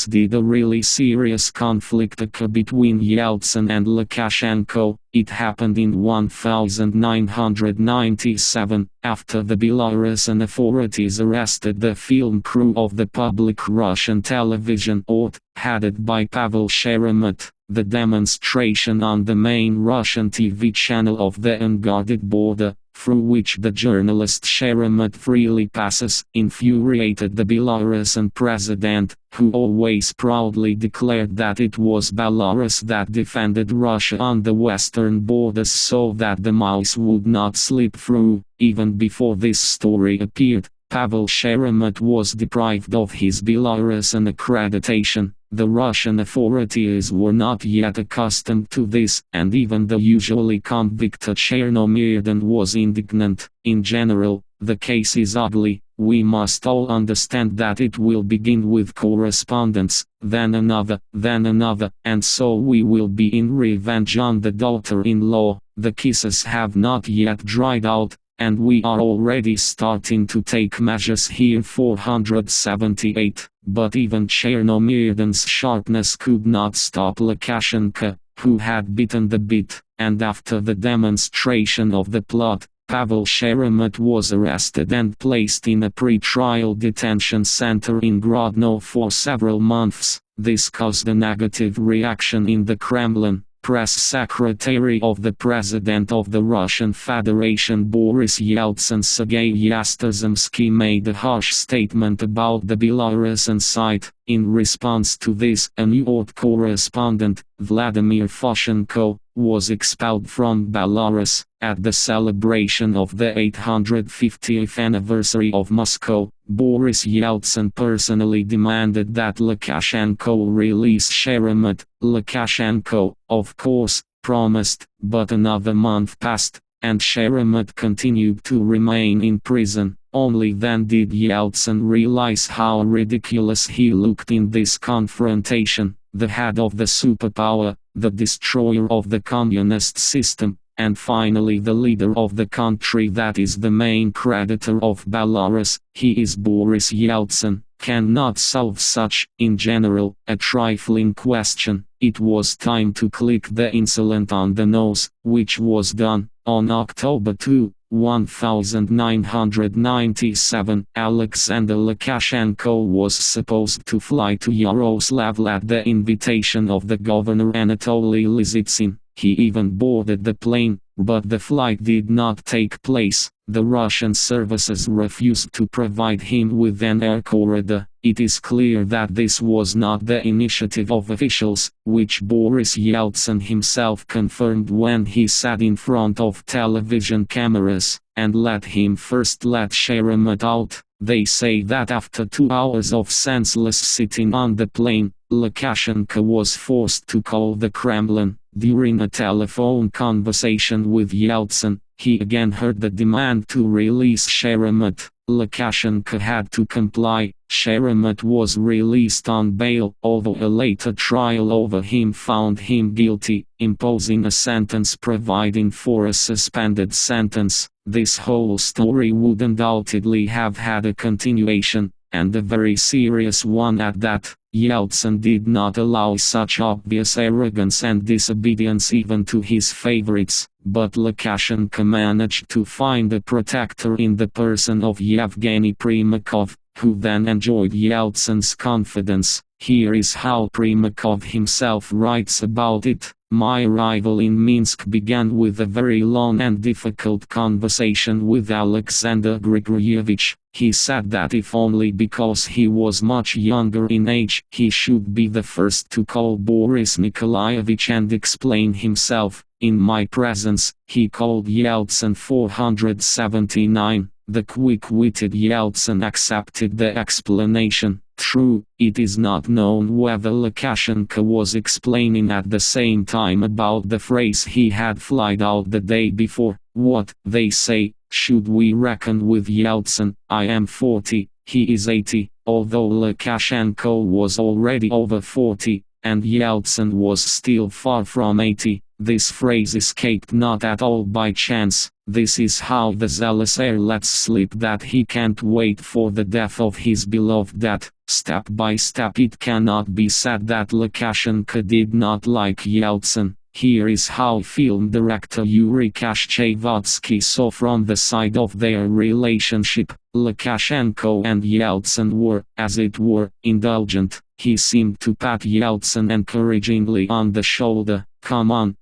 did a really serious conflict occur between Yeltsin and Lukashenko. It happened in 1997, after the Belarusian authorities arrested the film crew of the public Russian television ORT, headed by Pavel Sheremet. The demonstration on the main Russian TV channel of the unguarded border, through which the journalist Sheremet freely passes, infuriated the Belarusian president, who always proudly declared that it was Belarus that defended Russia on the western borders so that the mouse would not slip through. Even before this story appeared, Pavel Sheremet was deprived of his Belarusian accreditation. The Russian authorities were not yet accustomed to this, and even the usually convicted Chernomyrdan was indignant. In general, the case is ugly. We must all understand that it will begin with correspondence, then another, and so we will be in revenge on the daughter-in-law. the kisses have not yet dried out, and we are already starting to take measures here. 478. But even Chernomyrdian's sharpness could not stop Lukashenko, who had bitten the bit, and after the demonstration of the plot, Pavel Sheremet was arrested and placed in a pre-trial detention center in Grodno for several months. This caused a negative reaction in the Kremlin. Press Secretary of the President of the Russian Federation Boris Yeltsin Sergei Yastazemsky made a harsh statement about the Belarusian side. In response to this, a New York correspondent, Vladimir Foshenko, was expelled from Belarus. At the celebration of the 850th anniversary of Moscow, Boris Yeltsin personally demanded that Lukashenko release Sheremet. Lukashenko, of course, promised, but another month passed, and Sheremet continued to remain in prison. Only then did Yeltsin realize how ridiculous he looked in this confrontation. The head of the superpower, the destroyer of the communist system, and finally the leader of the country that is the main creditor of Belarus, he is Boris Yeltsin, cannot solve such, in general, a trifling question. It was time to click the insolent on the nose, which was done. On October 2, 1997, Alexander Lukashenko was supposed to fly to Yaroslavl at the invitation of the governor Anatoly Lizitsyn. He even boarded the plane, but the flight did not take place. The Russian services refused to provide him with an air corridor. It is clear that this was not the initiative of officials, which Boris Yeltsin himself confirmed when he sat in front of television cameras, and let him first let Sheremet out. They say that after 2 hours of senseless sitting on the plane, Lukashenko was forced to call the Kremlin. During a telephone conversation with Yeltsin, he again heard the demand to release Sheremet. Lukashenko had to comply. Sheremet was released on bail, although a later trial over him found him guilty, imposing a sentence providing for a suspended sentence. This whole story would undoubtedly have had a continuation, and a very serious one at that. Yeltsin did not allow such obvious arrogance and disobedience even to his favorites, but Lukashenko managed to find a protector in the person of Yevgeny Primakov, who then enjoyed Yeltsin's confidence. Here is how Primakov himself writes about it. My arrival in Minsk began with a very long and difficult conversation with Alexander Grigoryevich. He said that if only because he was much younger in age, he should be the first to call Boris Nikolaevich and explain himself. In my presence, he called Yeltsin 479. The quick-witted Yeltsin accepted the explanation. True, it is not known whether Lukashenko was explaining at the same time about the phrase he had flied out the day before. What, they say, should we reckon with Yeltsin? I am 40, he is 80, although Lukashenko was already over 40, and Yeltsin was still far from 80. This phrase escaped not at all by chance. This is how the zealous heir lets slip that he can't wait for the death of his beloved that, step by step it cannot be said that Lukashenko did not like Yeltsin. Here is how film director Yuri Kashchevatsky saw from the side of their relationship. Lukashenko and Yeltsin were, as it were, indulgent. He seemed to pat Yeltsin encouragingly on the shoulder. Come on,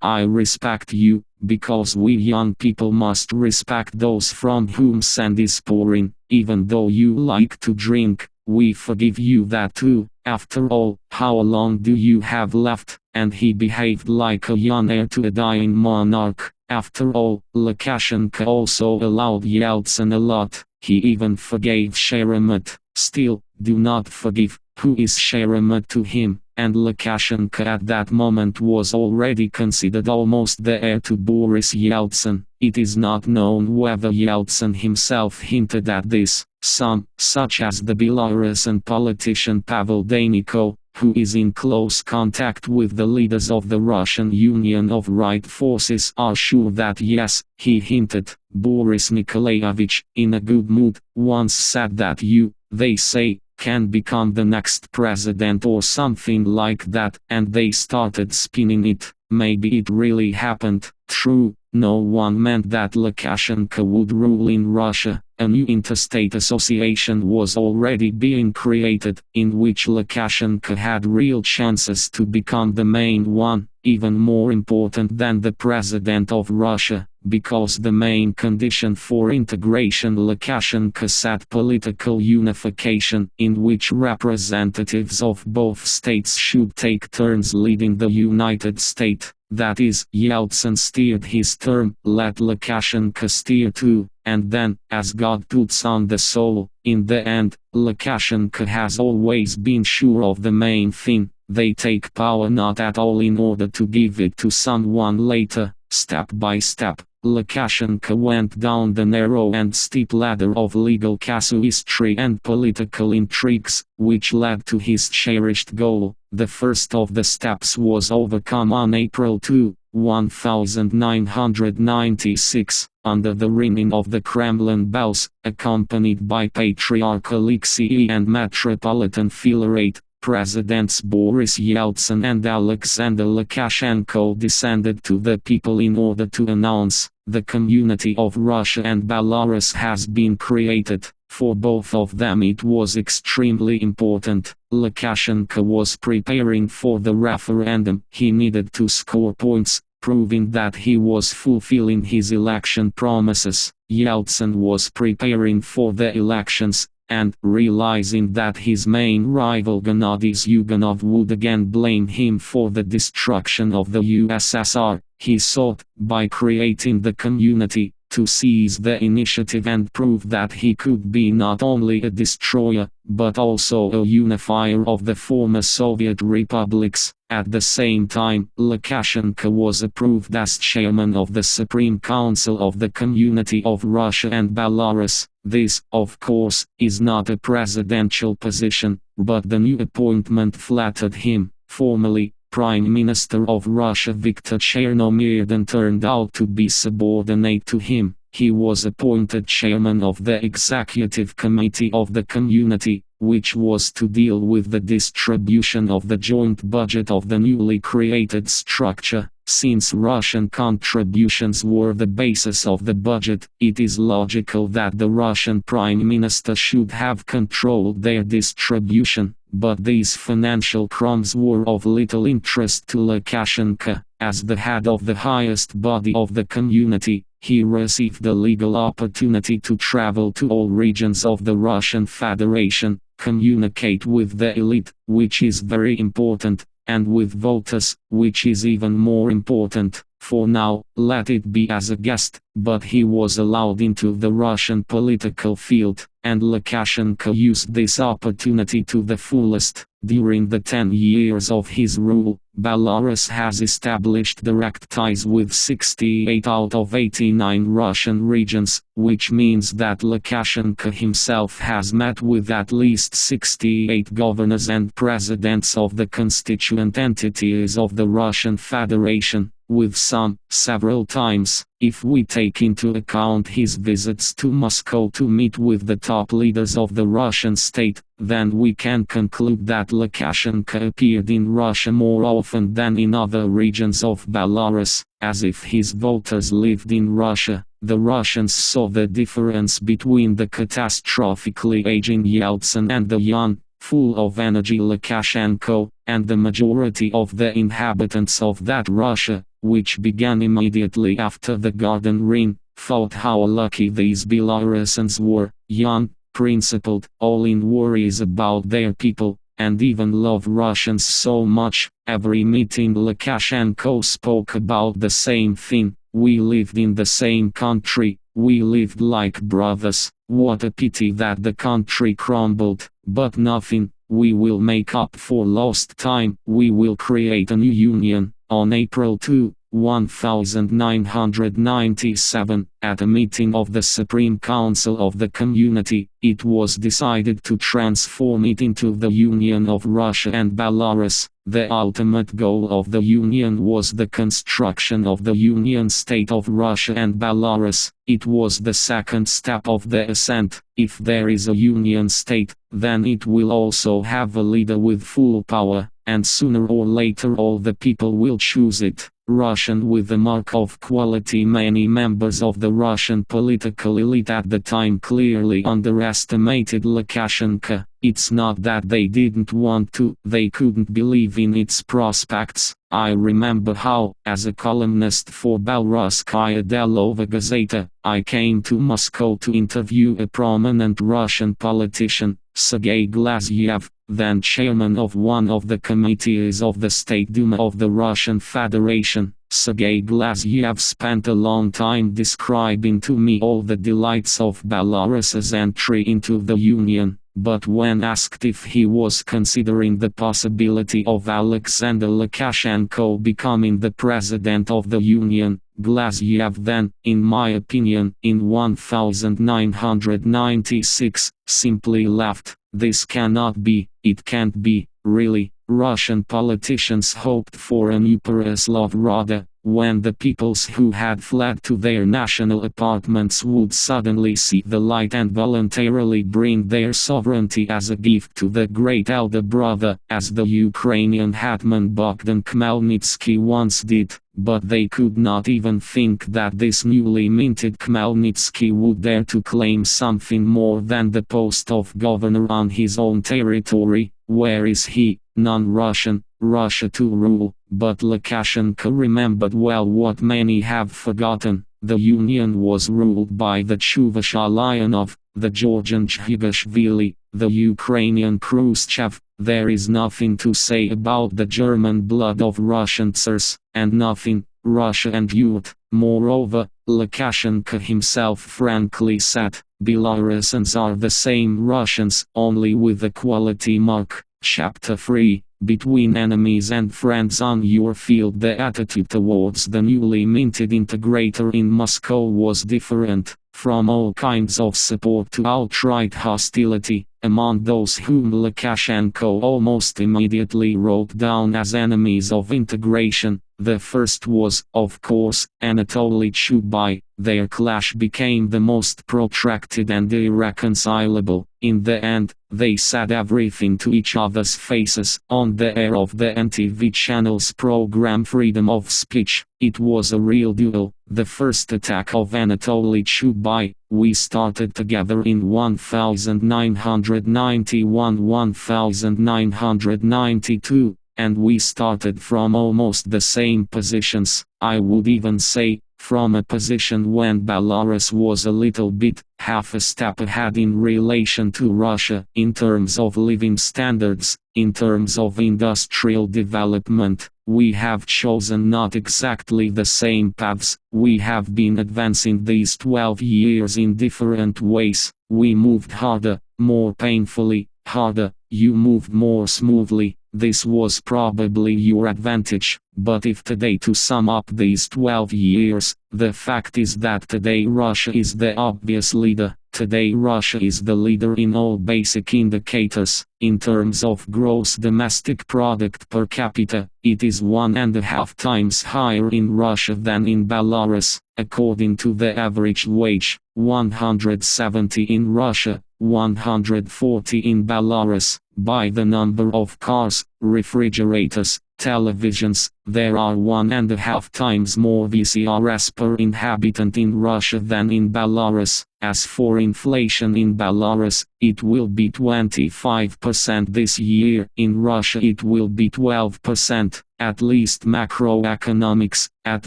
I respect you, because we young people must respect those from whom sand is pouring. Even though you like to drink, we forgive you that too. After all, how long do you have left? And he behaved like a young heir to a dying monarch. After all, Lukashenko also allowed Yeltsin a lot. He even forgave Sheremet. Still, do not forgive. Who is Sheremet to him? And Lukashenko at that moment was already considered almost the heir to Boris Yeltsin. It is not known whether Yeltsin himself hinted at this. Some, such as the Belarusian politician Pavel Dayniko, who is in close contact with the leaders of the Russian Union of Right Forces, are sure that yes, he hinted. Boris Nikolaevich, in a good mood, once said that you, they say, can become the next president or something like that, and they started spinning it. Maybe it really happened. True, no one meant that Lukashenko would rule in Russia. A new interstate association was already being created, in which Lukashenko had real chances to become the main one, even more important than the president of Russia, because the main condition for integration Lukashenko set political unification, in which representatives of both states should take turns leading the United State. That is, Yeltsin steered his term, let Lukashenko steer too, and then, as God puts on the soul, in the end, Lukashenko has always been sure of the main thing. They take power not at all in order to give it to someone later. Step by step, Lukashenko went down the narrow and steep ladder of legal casuistry and political intrigues, which led to his cherished goal. The first of the steps was overcome on April 2, 1996, under the ringing of the Kremlin bells, accompanied by Patriarch Alexei and Metropolitan Filarete. Presidents Boris Yeltsin and Alexander Lukashenko descended to the people in order to announce, the community of Russia and Belarus has been created. For both of them it was extremely important. Lukashenko was preparing for the referendum. He needed to score points, proving that he was fulfilling his election promises. Yeltsin was preparing for the elections, and, realizing that his main rival Gennady Zyuganov would again blame him for the destruction of the USSR, he sought, by creating the community, to seize the initiative and prove that he could be not only a destroyer, but also a unifier of the former Soviet republics. At the same time, Lukashenko was approved as chairman of the Supreme Council of the Community of Russia and Belarus. This, of course, is not a presidential position, but the new appointment flattered him. Formerly, Prime Minister of Russia Viktor Chernomyrdin turned out to be subordinate to him. He was appointed chairman of the Executive Committee of the Community, which was to deal with the distribution of the joint budget of the newly created structure. Since Russian contributions were the basis of the budget, it is logical that the Russian Prime Minister should have controlled their distribution. But these financial crumbs were of little interest to Lukashenko. As the head of the highest body of the community, he received the legal opportunity to travel to all regions of the Russian Federation, communicate with the elite, which is very important, and with voters, which is even more important. For now, let it be as a guest, but he was allowed into the Russian political field, and Lukashenko used this opportunity to the fullest. During the 10 years of his rule, Belarus has established direct ties with 68 out of 89 Russian regions, which means that Lukashenko himself has met with at least 68 governors and presidents of the constituent entities of the Russian Federation, with some, several times. If we take into account his visits to Moscow to meet with the top leaders of the Russian state, then we can conclude that Lukashenko appeared in Russia more often than in other regions of Belarus, as if his voters lived in Russia. The Russians saw the difference between the catastrophically aging Yeltsin and the young, full of energy Lukashenko, and the majority of the inhabitants of that Russia, which began immediately after the Garden Ring, thought how lucky these Belarusians were, young, principled, all in worries about their people, and even love Russians so much. Every meeting Lukashenko spoke about the same thing: we lived in the same country, we lived like brothers. What a pity that the country crumbled, but nothing, we will make up for lost time, we will create a new union. On April 2, 1997, at a meeting of the Supreme Council of the Community, it was decided to transform it into the Union of Russia and Belarus. The ultimate goal of the Union was the construction of the Union State of Russia and Belarus. It was the second step of the ascent. If there is a Union State, then it will also have a leader with full power, and sooner or later all the people will choose it. Russian with the mark of quality. Many members of the Russian political elite at the time clearly underestimated Lukashenko. It's not that they didn't want to, they couldn't believe in its prospects. I remember how, as a columnist for Belorusskaya Delova Gazeta, I came to Moscow to interview a prominent Russian politician, Sergei Glazyev, then chairman of one of the committees of the State Duma of the Russian Federation. Sergei Glazyev spent a long time describing to me all the delights of Belarus's entry into the Union, but when asked if he was considering the possibility of Alexander Lukashenko becoming the president of the Union, Glazyev then, in my opinion, in 1996, simply laughed. This cannot be, it can't be, really. Russian politicians hoped for a new Pereslov Rada, when the peoples who had fled to their national apartments would suddenly see the light and voluntarily bring their sovereignty as a gift to the great elder brother, as the Ukrainian hetman Bogdan Khmelnytsky once did. But they could not even think that this newly minted Khmelnytsky would dare to claim something more than the post of governor on his own territory. Where is he? Non-Russian, Russia to rule. But Lukashenko remembered well what many have forgotten. The Union was ruled by the Chuvasha Lionov, the Georgian Chigashvili, the Ukrainian Khrushchev. There is nothing to say about the German blood of Russian Tsars, and nothing, Russia and youth. Moreover, Lukashenko himself frankly said, Belarusians are the same Russians, only with a quality mark. Chapter 3. Between enemies and friends on your field, the attitude towards the newly minted integrator in Moscow was different, from all kinds of support to outright hostility. Among those whom Lukashenko almost immediately wrote down as enemies of integration, the first was, of course, Anatoly Chubais. Their clash became the most protracted and irreconcilable. In the end, they said everything to each other's faces. On the air of the NTV channel's program Freedom of Speech, it was a real duel. The first attack of Anatoly Chubais, we started together in 1991-1992, and we started from almost the same positions. I would even say, from a position when Belarus was a little bit, half a step ahead in relation to Russia, in terms of living standards, in terms of industrial development. We have chosen not exactly the same paths. We have been advancing these 12 years in different ways. We moved harder, more painfully, harder. You moved more smoothly. This was probably your advantage. But if today, to sum up these 12 years, the fact is that today Russia is the obvious leader. Today Russia is the leader in all basic indicators. In terms of gross domestic product per capita, it is 1.5 times higher in Russia than in Belarus. According to the average wage, 170 in Russia, 140 in Belarus. By the number of cars, refrigerators, televisions, there are 1.5 times more VCRs per inhabitant in Russia than in Belarus. As for inflation in Belarus, it will be 25% this year. In Russia it will be 12%. At least macroeconomics, at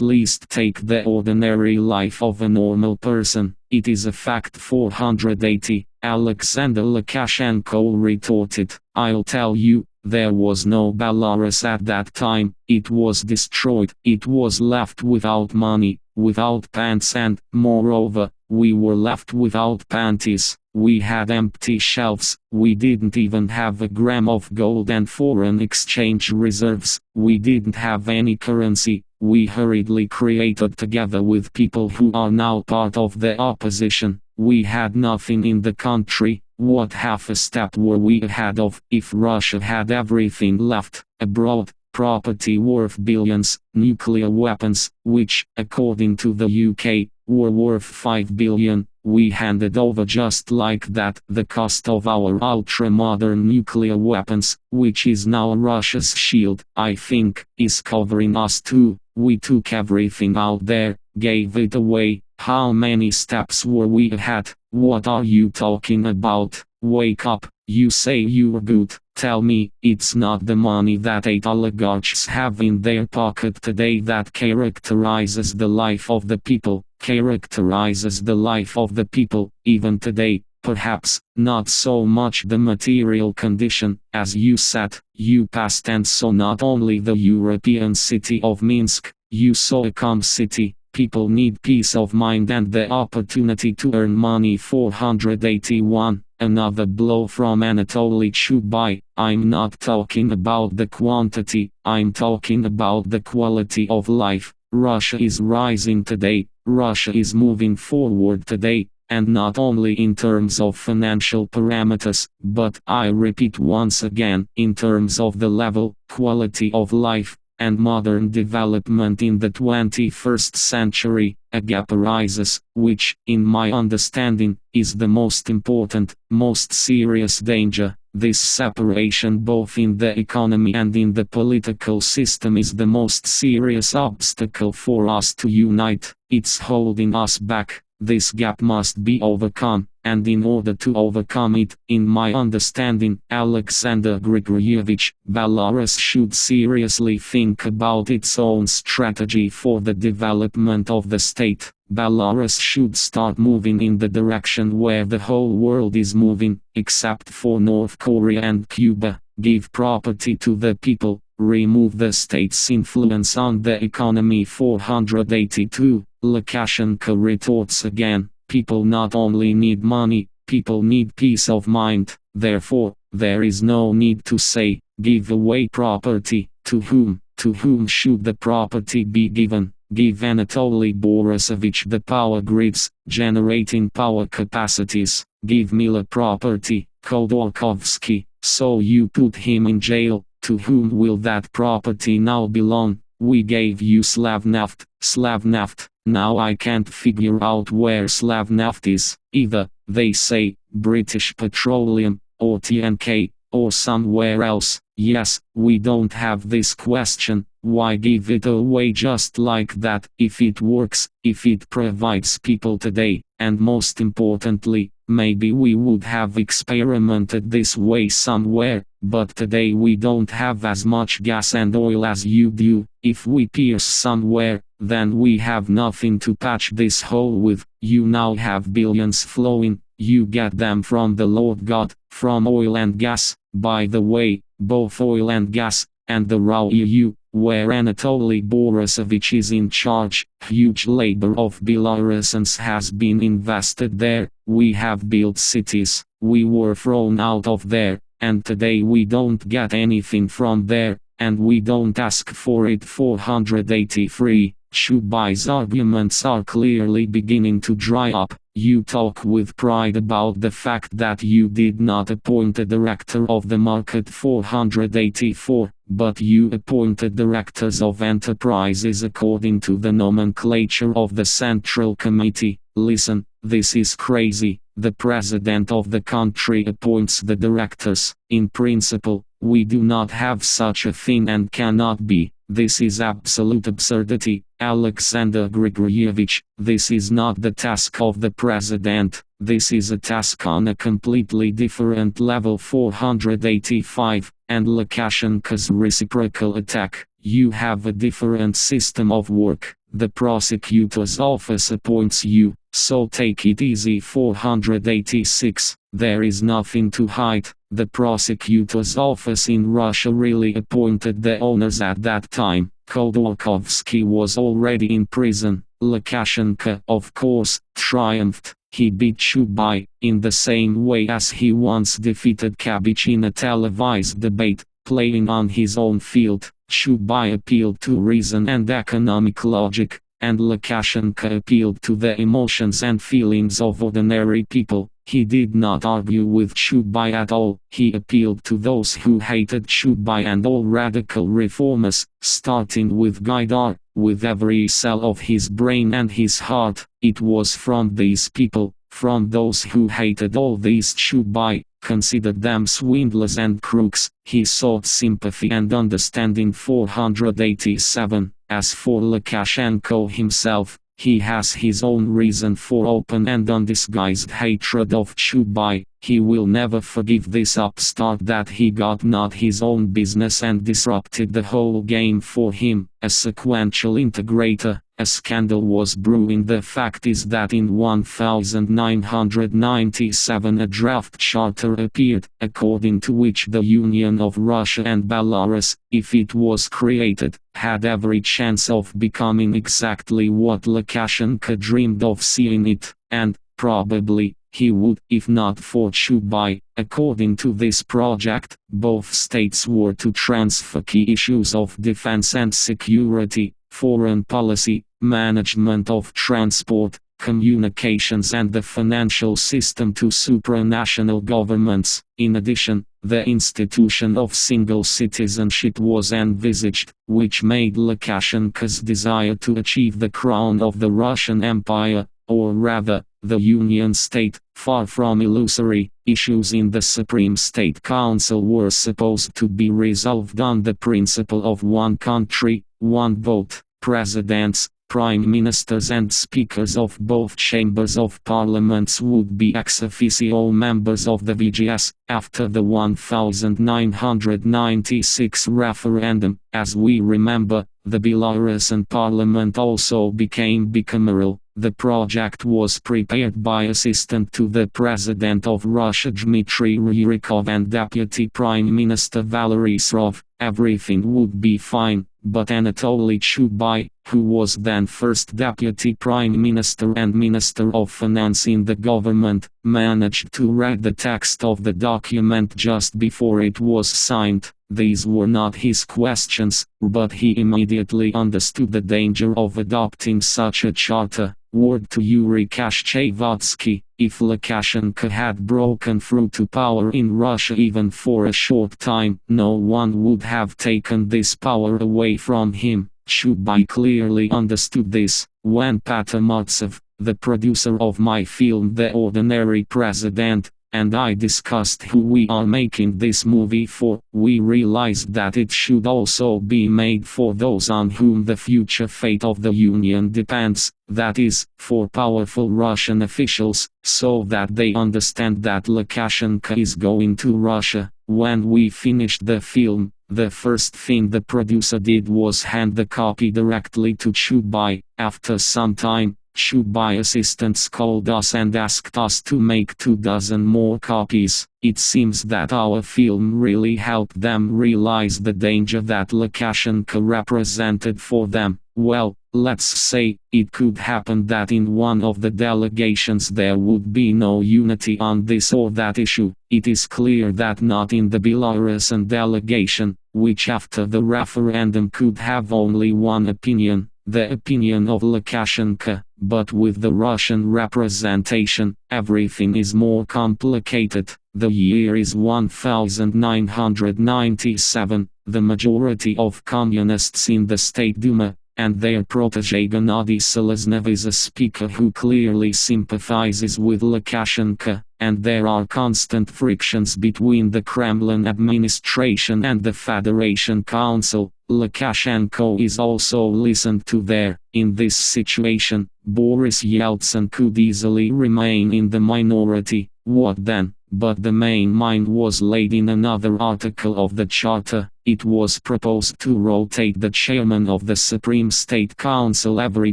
least take the ordinary life of a normal person. It is a fact. 480. Alexander Lukashenko retorted, I'll tell you, there was no Belarus at that time. It was destroyed. It was left without money, without pants, and, moreover, we were left without panties. we had empty shelves, we didn't even have a gram of gold and foreign exchange reserves, we didn't have any currency. We hurriedly created together with people who are now part of the opposition. We had nothing in the country. What half a step were we ahead of? If Russia had everything left abroad, property worth billions, nuclear weapons, which, according to the UK, were worth 5 billion, we handed over just like that. The cost of our ultra-modern nuclear weapons, which is now Russia's shield, I think, is covering us too. We took everything out there, gave it away. How many steps were we ahead? What are you talking about? Wake up, you say you're good. Tell me, it's not the money that 8 oligarchs have in their pocket today that characterizes the life of the people, characterizes the life of the people, even today. Perhaps, not so much the material condition, as you said, you passed and saw not only the European city of Minsk, you saw a calm city. People need peace of mind and the opportunity to earn money. 481, another blow from Anatoly Chubay. I'm not talking about the quantity, I'm talking about the quality of life. Russia is rising today, Russia is moving forward today. And not only in terms of financial parameters, but I repeat once again, in terms of the level, quality of life, and modern development in the 21st century. A gap arises, which, in my understanding, is the most important, most serious danger. This separation both in the economy and in the political system is the most serious obstacle for us to unite. It's holding us back. This gap must be overcome, and in order to overcome it, in my understanding, Alexander Grigorievich, Belarus should seriously think about its own strategy for the development of the state. Belarus should start moving in the direction where the whole world is moving, except for North Korea and Cuba. Give property to the people, remove the state's influence on the economy. 482. Lukashenko retorts again, people not only need money, people need peace of mind. Therefore, there is no need to say, give away property. To whom? To whom should the property be given? Give Anatoly Borisovich the power grids, generating power capacities. Give Miller property, Khodorkovsky, so you put him in jail. To whom will that property now belong? We gave you Slavnaft, Slavnaft. Now I can't figure out where Slavnaft is. Either, they say, British Petroleum, or TNK, or somewhere else. Yes, we don't have this question. Why give it away just like that? If it works, if it provides people today, and most importantly, maybe we would have experimented this way somewhere, but today we don't have as much gas and oil as you do. If we pierce somewhere, then we have nothing to patch this hole with. You now have billions flowing, you get them from the Lord God, from oil and gas. By the way, both oil and gas, and the raw EU, where Anatoly Borisovich is in charge, huge labor of Belarusians has been invested there. We have built cities, we were thrown out of there, and today we don't get anything from there, and we don't ask for it. 483. Chubay's arguments are clearly beginning to dry up. You talk with pride about the fact that you did not appoint a director of the market. 484, but you appointed directors of enterprises according to the nomenclature of the Central Committee. Listen, this is crazy. The president of the country appoints the directors. In principle, we do not have such a thing and cannot be. This is absolute absurdity. Alexander Grigorievich, this is not the task of the president, this is a task on a completely different level. 485, and Lukashenko's reciprocal attack. You have a different system of work, the prosecutor's office appoints you, so take it easy. 486, there is nothing to hide. The prosecutor's office in Russia really appointed the owners at that time. Khodorkovsky was already in prison. Lukashenko, of course, triumphed. he beat Chubai, in the same way as he once defeated Kabich in a televised debate, playing on his own field. Chubai appealed to reason and economic logic, and Lukashenko appealed to the emotions and feelings of ordinary people. He did not argue with Chubai at all. He appealed to those who hated Chubai and all radical reformers, starting with Gaidar. With every cell of his brain and his heart, it was from these people, from those who hated all these Chubai, considered them swindlers and crooks, he sought sympathy and understanding. 487. As for Lukashenko himself, he has his own reason for open and undisguised hatred of Chubai. He will never forgive this upstart that he got not his own business and disrupted the whole game for him. A sequential integrator, a scandal was brewing. The fact is that in 1997 a draft charter appeared, according to which the Union of Russia and Belarus, if it was created, had every chance of becoming exactly what Lukashenko dreamed of seeing it, and, probably, he would, if not for Chubai. According to this project, both states were to transfer key issues of defense and security, foreign policy, management of transport, communications and the financial system to supranational governments. In addition, the institution of single citizenship was envisaged, which made Lukashenko's desire to achieve the crown of the Russian Empire, or rather, the Union State, far from illusory. Issues in the Supreme State Council were supposed to be resolved on the principle of one country, one vote. Presidents, prime ministers and speakers of both chambers of parliaments would be ex officio members of the VGS. After the 1996 referendum, as we remember, the Belarusian parliament also became bicameral. The project was prepared by Assistant to the President of Russia Dmitry Rurikov and Deputy Prime Minister Valery Srov. Everything would be fine, but Anatoly Chubai, who was then first Deputy Prime Minister and Minister of Finance in the government, managed to read the text of the document just before it was signed. These were not his questions, but he immediately understood the danger of adopting such a charter. Word to Yuri Kashchevatsky: if Lukashenko had broken through to power in Russia even for a short time, no one would have taken this power away from him. Chubai clearly understood this. When Patamartsev, the producer of my film The Ordinary President, and I discussed who we are making this movie for, we realized that it should also be made for those on whom the future fate of the Union depends, that is, for powerful Russian officials, so that they understand that Lukashenko is going to Russia. When we finished the film, the first thing the producer did was hand the copy directly to Chubai. After some time, Chubai assistants called us and asked us to make 24 more copies. It seems that our film really helped them realize the danger that Lukashenko represented for them. Well, let's say, it could happen that in one of the delegations there would be no unity on this or that issue. It is clear that not in the Belarusian delegation, which after the referendum could have only one opinion, the opinion of Lukashenko, but with the Russian representation, everything is more complicated. The year is 1997, the majority of communists in the State Duma, and their protege Gennady Seleznev is a speaker who clearly sympathizes with Lukashenko, and there are constant frictions between the Kremlin administration and the Federation Council. Lukashenko is also listened to there. In this situation, Boris Yeltsin could easily remain in the minority. What then? But the main mind was laid in another article of the Charter. It was proposed to rotate the chairman of the Supreme State Council every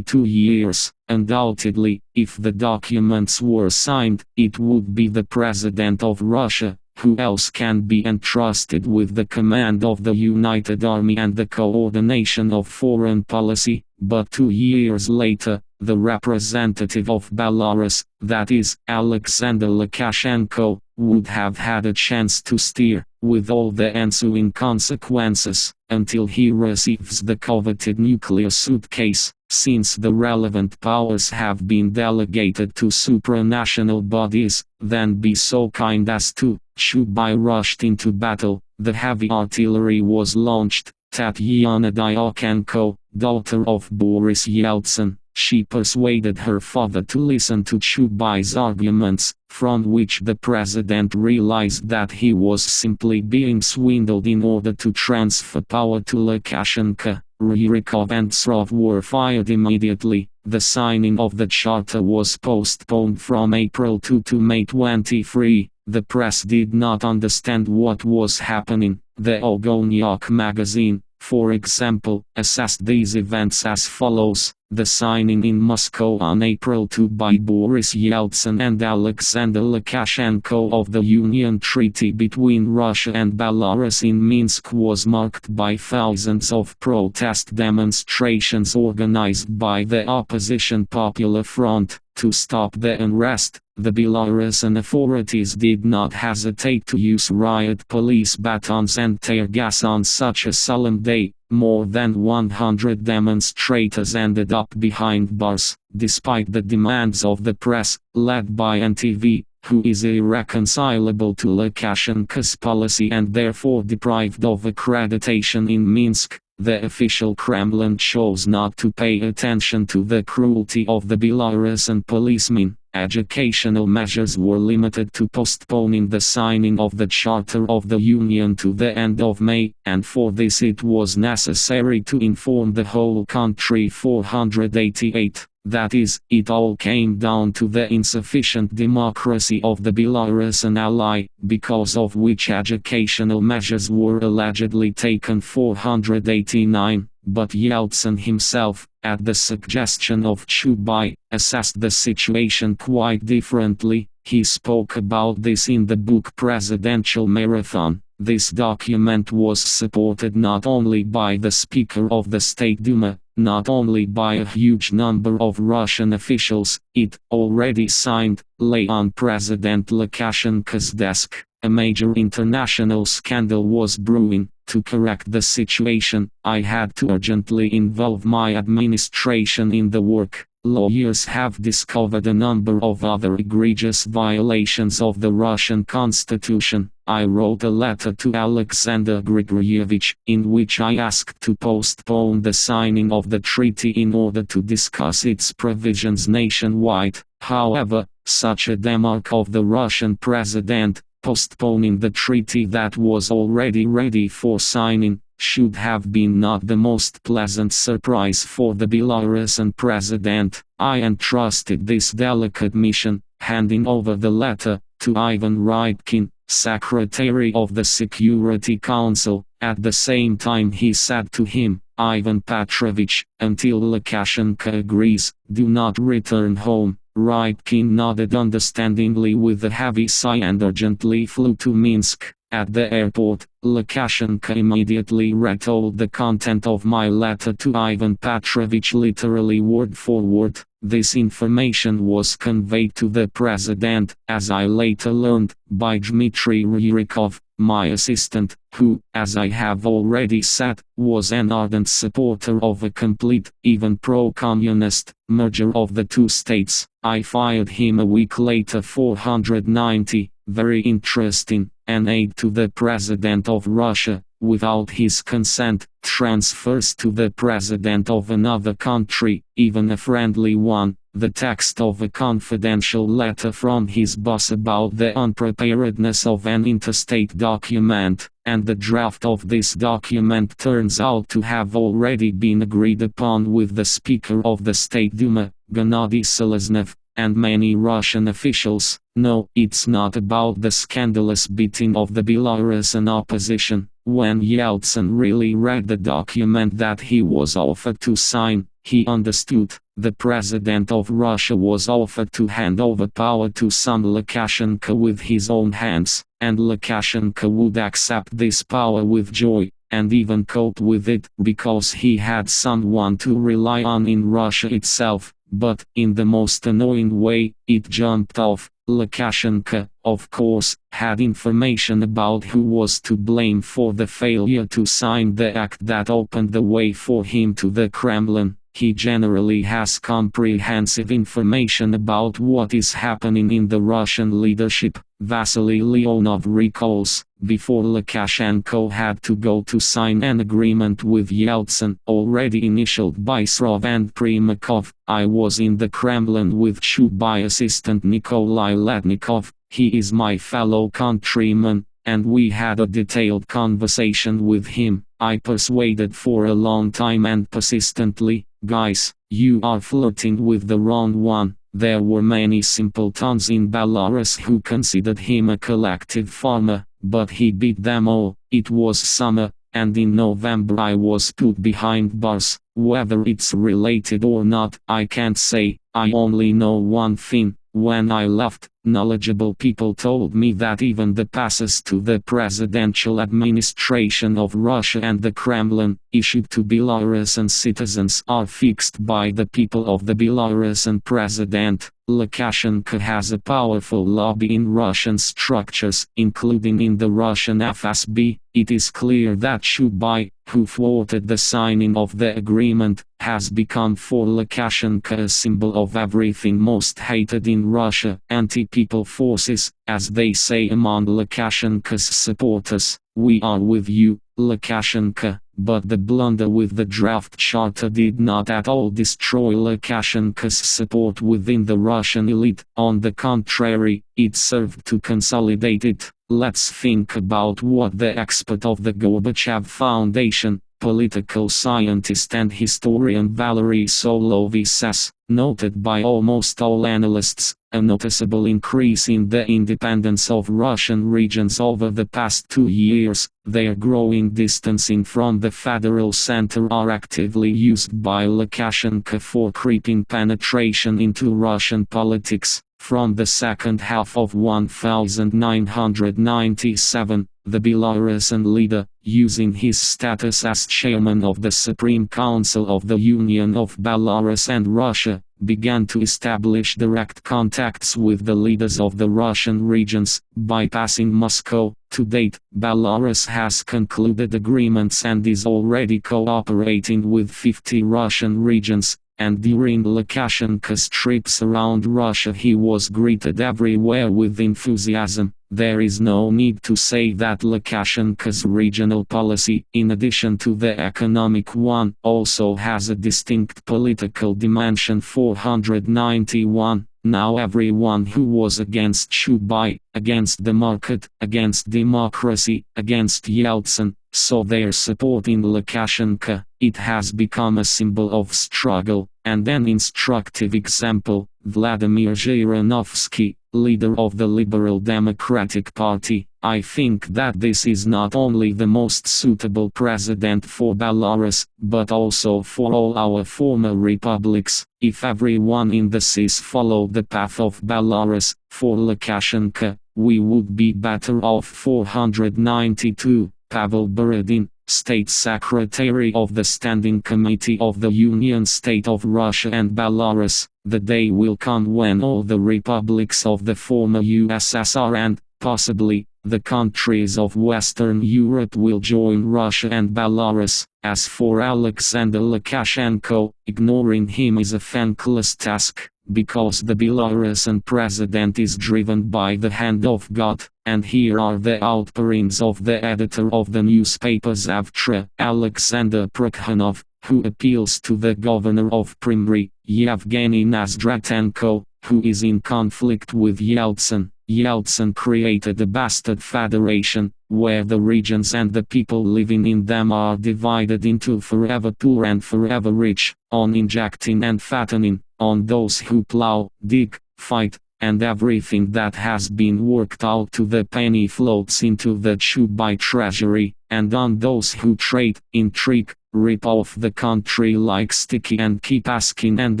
2 years. Undoubtedly, if the documents were signed, it would be the President of Russia. Who else can be entrusted with the command of the United Army and the coordination of foreign policy? But 2 years later, the representative of Belarus, that is, Alexander Lukashenko, would have had a chance to steer, with all the ensuing consequences, until he receives the coveted nuclear suitcase, since the relevant powers have been delegated to supranational bodies, then be so kind as to, Chubai rushed into battle, the heavy artillery was launched. Tatyana Dyachenko, daughter of Boris Yeltsin, she persuaded her father to listen to Chubai's arguments, from which the president realized that he was simply being swindled in order to transfer power to Lukashenko. Ryrikov and Srov were fired immediately. The signing of the charter was postponed from April 2 to May 23. The press did not understand what was happening. The Ogoniok magazine, for example, assessed these events as follows: the signing in Moscow on April 2 by Boris Yeltsin and Alexander Lukashenko of the Union Treaty between Russia and Belarus in Minsk was marked by thousands of protest demonstrations organized by the opposition Popular Front. To stop the unrest, the Belarusian authorities did not hesitate to use riot police batons and tear gas on such a solemn day. More than 100 demonstrators ended up behind bars, despite the demands of the press, led by NTV, who is irreconcilable to Lukashenko's policy and therefore deprived of accreditation in Minsk. The official Kremlin chose not to pay attention to the cruelty of the Belarusian policemen. Educational measures were limited to postponing the signing of the Charter of the Union to the end of May, and for this it was necessary to inform the whole country 488. That is, it all came down to the insufficient democracy of the Belarusian ally, because of which educational measures were allegedly taken 489, but Yeltsin himself, at the suggestion of Chubai, assessed the situation quite differently. He spoke about this in the book Presidential Marathon. This document was supported not only by the Speaker of the State Duma, not only by a huge number of Russian officials, it, already signed, lay on President Lukashenko's desk. A major international scandal was brewing. To correct the situation, I had to urgently involve my administration in the work. Lawyers have discovered a number of other egregious violations of the Russian constitution. I wrote a letter to Alexander Grigorievich, in which I asked to postpone the signing of the treaty in order to discuss its provisions nationwide. However, such a remark of the Russian president, postponing the treaty that was already ready for signing, should have been not the most pleasant surprise for the Belarusian president. I entrusted this delicate mission, handing over the letter, to Ivan Rybkin, Secretary of the Security Council. At the same time he said to him, "Ivan Petrovich, until Lukashenko agrees, do not return home." Rybkin nodded understandingly with a heavy sigh and urgently flew to Minsk. At the airport, Lukashenko immediately retold the content of my letter to Ivan Petrovich literally word for word. This information was conveyed to the president, as I later learned, by Dmitry Ryrikov, my assistant, who, as I have already said, was an ardent supporter of a complete, even pro-communist, merger of the two states. I fired him a week later. 490, very interesting, an aide to the President of Russia, without his consent, transfers to the President of another country, even a friendly one, the text of a confidential letter from his boss about the unpreparedness of an interstate document, and the draft of this document turns out to have already been agreed upon with the Speaker of the State Duma, Gennady Seleznev, and many Russian officials. No, it's not about the scandalous beating of the Belarusian opposition. When Yeltsin really read the document that he was offered to sign, he understood. The President of Russia was offered to hand over power to some Lukashenko with his own hands, and Lukashenko would accept this power with joy, and even cope with it, because he had someone to rely on in Russia itself. but, in the most annoying way, it jumped off. Lukashenko, of course, had information about who was to blame for the failure to sign the act that opened the way for him to the Kremlin. He generally has comprehensive information about what is happening in the Russian leadership, Vasily Leonov recalls. Before Lukashenko had to go to sign an agreement with Yeltsin, already initialed by Srov and Primakov, I was in the Kremlin with Chubai assistant Nikolai Letnikov. He is my fellow countryman, and we had a detailed conversation with him. I persuaded for a long time and persistently, guys, you are flirting with the wrong one. There were many simpletons in Belarus who considered him a collective farmer, but he beat them all. It was summer, and in November I was put behind bars. Whether it's related or not, I can't say. I only know one thing. When I left, knowledgeable people told me that even the passes to the presidential administration of Russia and the Kremlin, issued to Belarusian citizens, are fixed by the people of the Belarusian president. Lukashenko has a powerful lobby in Russian structures, including in the Russian FSB. It is clear that Chubai, who thwarted the signing of the agreement, has become for Lukashenko a symbol of everything most hated in Russia, anti-people forces, as they say among Lukashenko's supporters. We are with you, Lukashenko. But the blunder with the draft charter did not at all destroy Lukashenko's support within the Russian elite. On the contrary, it served to consolidate it. Let's think about what the expert of the Gorbachev Foundation, political scientist and historian Valery Solovey says, noted by almost all analysts, a noticeable increase in the independence of Russian regions over the past 2 years. Their growing distancing from the federal center are actively used by Lukashenko for creeping penetration into Russian politics. From the second half of 1997, the Belarusian leader, using his status as chairman of the Supreme Council of the Union of Belarus and Russia, began to establish direct contacts with the leaders of the Russian regions, bypassing Moscow. To date, Belarus has concluded agreements and is already cooperating with 50 Russian regions. And during Lukashenko's trips around Russia he was greeted everywhere with enthusiasm. There is no need to say that Lukashenko's regional policy, in addition to the economic one, also has a distinct political dimension. 491. Now everyone who was against Chubai, against the market, against democracy, against Yeltsin, saw their support in Lukashenko. It has become a symbol of struggle, and an instructive example. Vladimir Zhirinovsky, leader of the Liberal Democratic Party. I think that this is not only the most suitable president for Belarus, but also for all our former republics. If everyone in the CIS followed the path of Belarus, for Lukashenko, we would be better off. 492. Pavel Borodin, State Secretary of the Standing Committee of the Union State of Russia and Belarus. The day will come when all the republics of the former USSR and, possibly, the countries of Western Europe will join Russia and Belarus. As for Alexander Lukashenko, ignoring him is a thankless task, because the Belarusian president is driven by the hand of God. And here are the outpourings of the editor of the newspaper Zavtra, Alexander Prokhanov, who appeals to the governor of Primry, Yevgeny Nazdratenko, who is in conflict with Yeltsin. Yeltsin created a bastard federation, where the regions and the people living in them are divided into forever poor and forever rich, on injecting and fattening, on those who plow, dig, fight, and everything that has been worked out to the penny floats into the Chubai treasury, and on those who trade, intrigue, rip off the country like sticky and keep asking and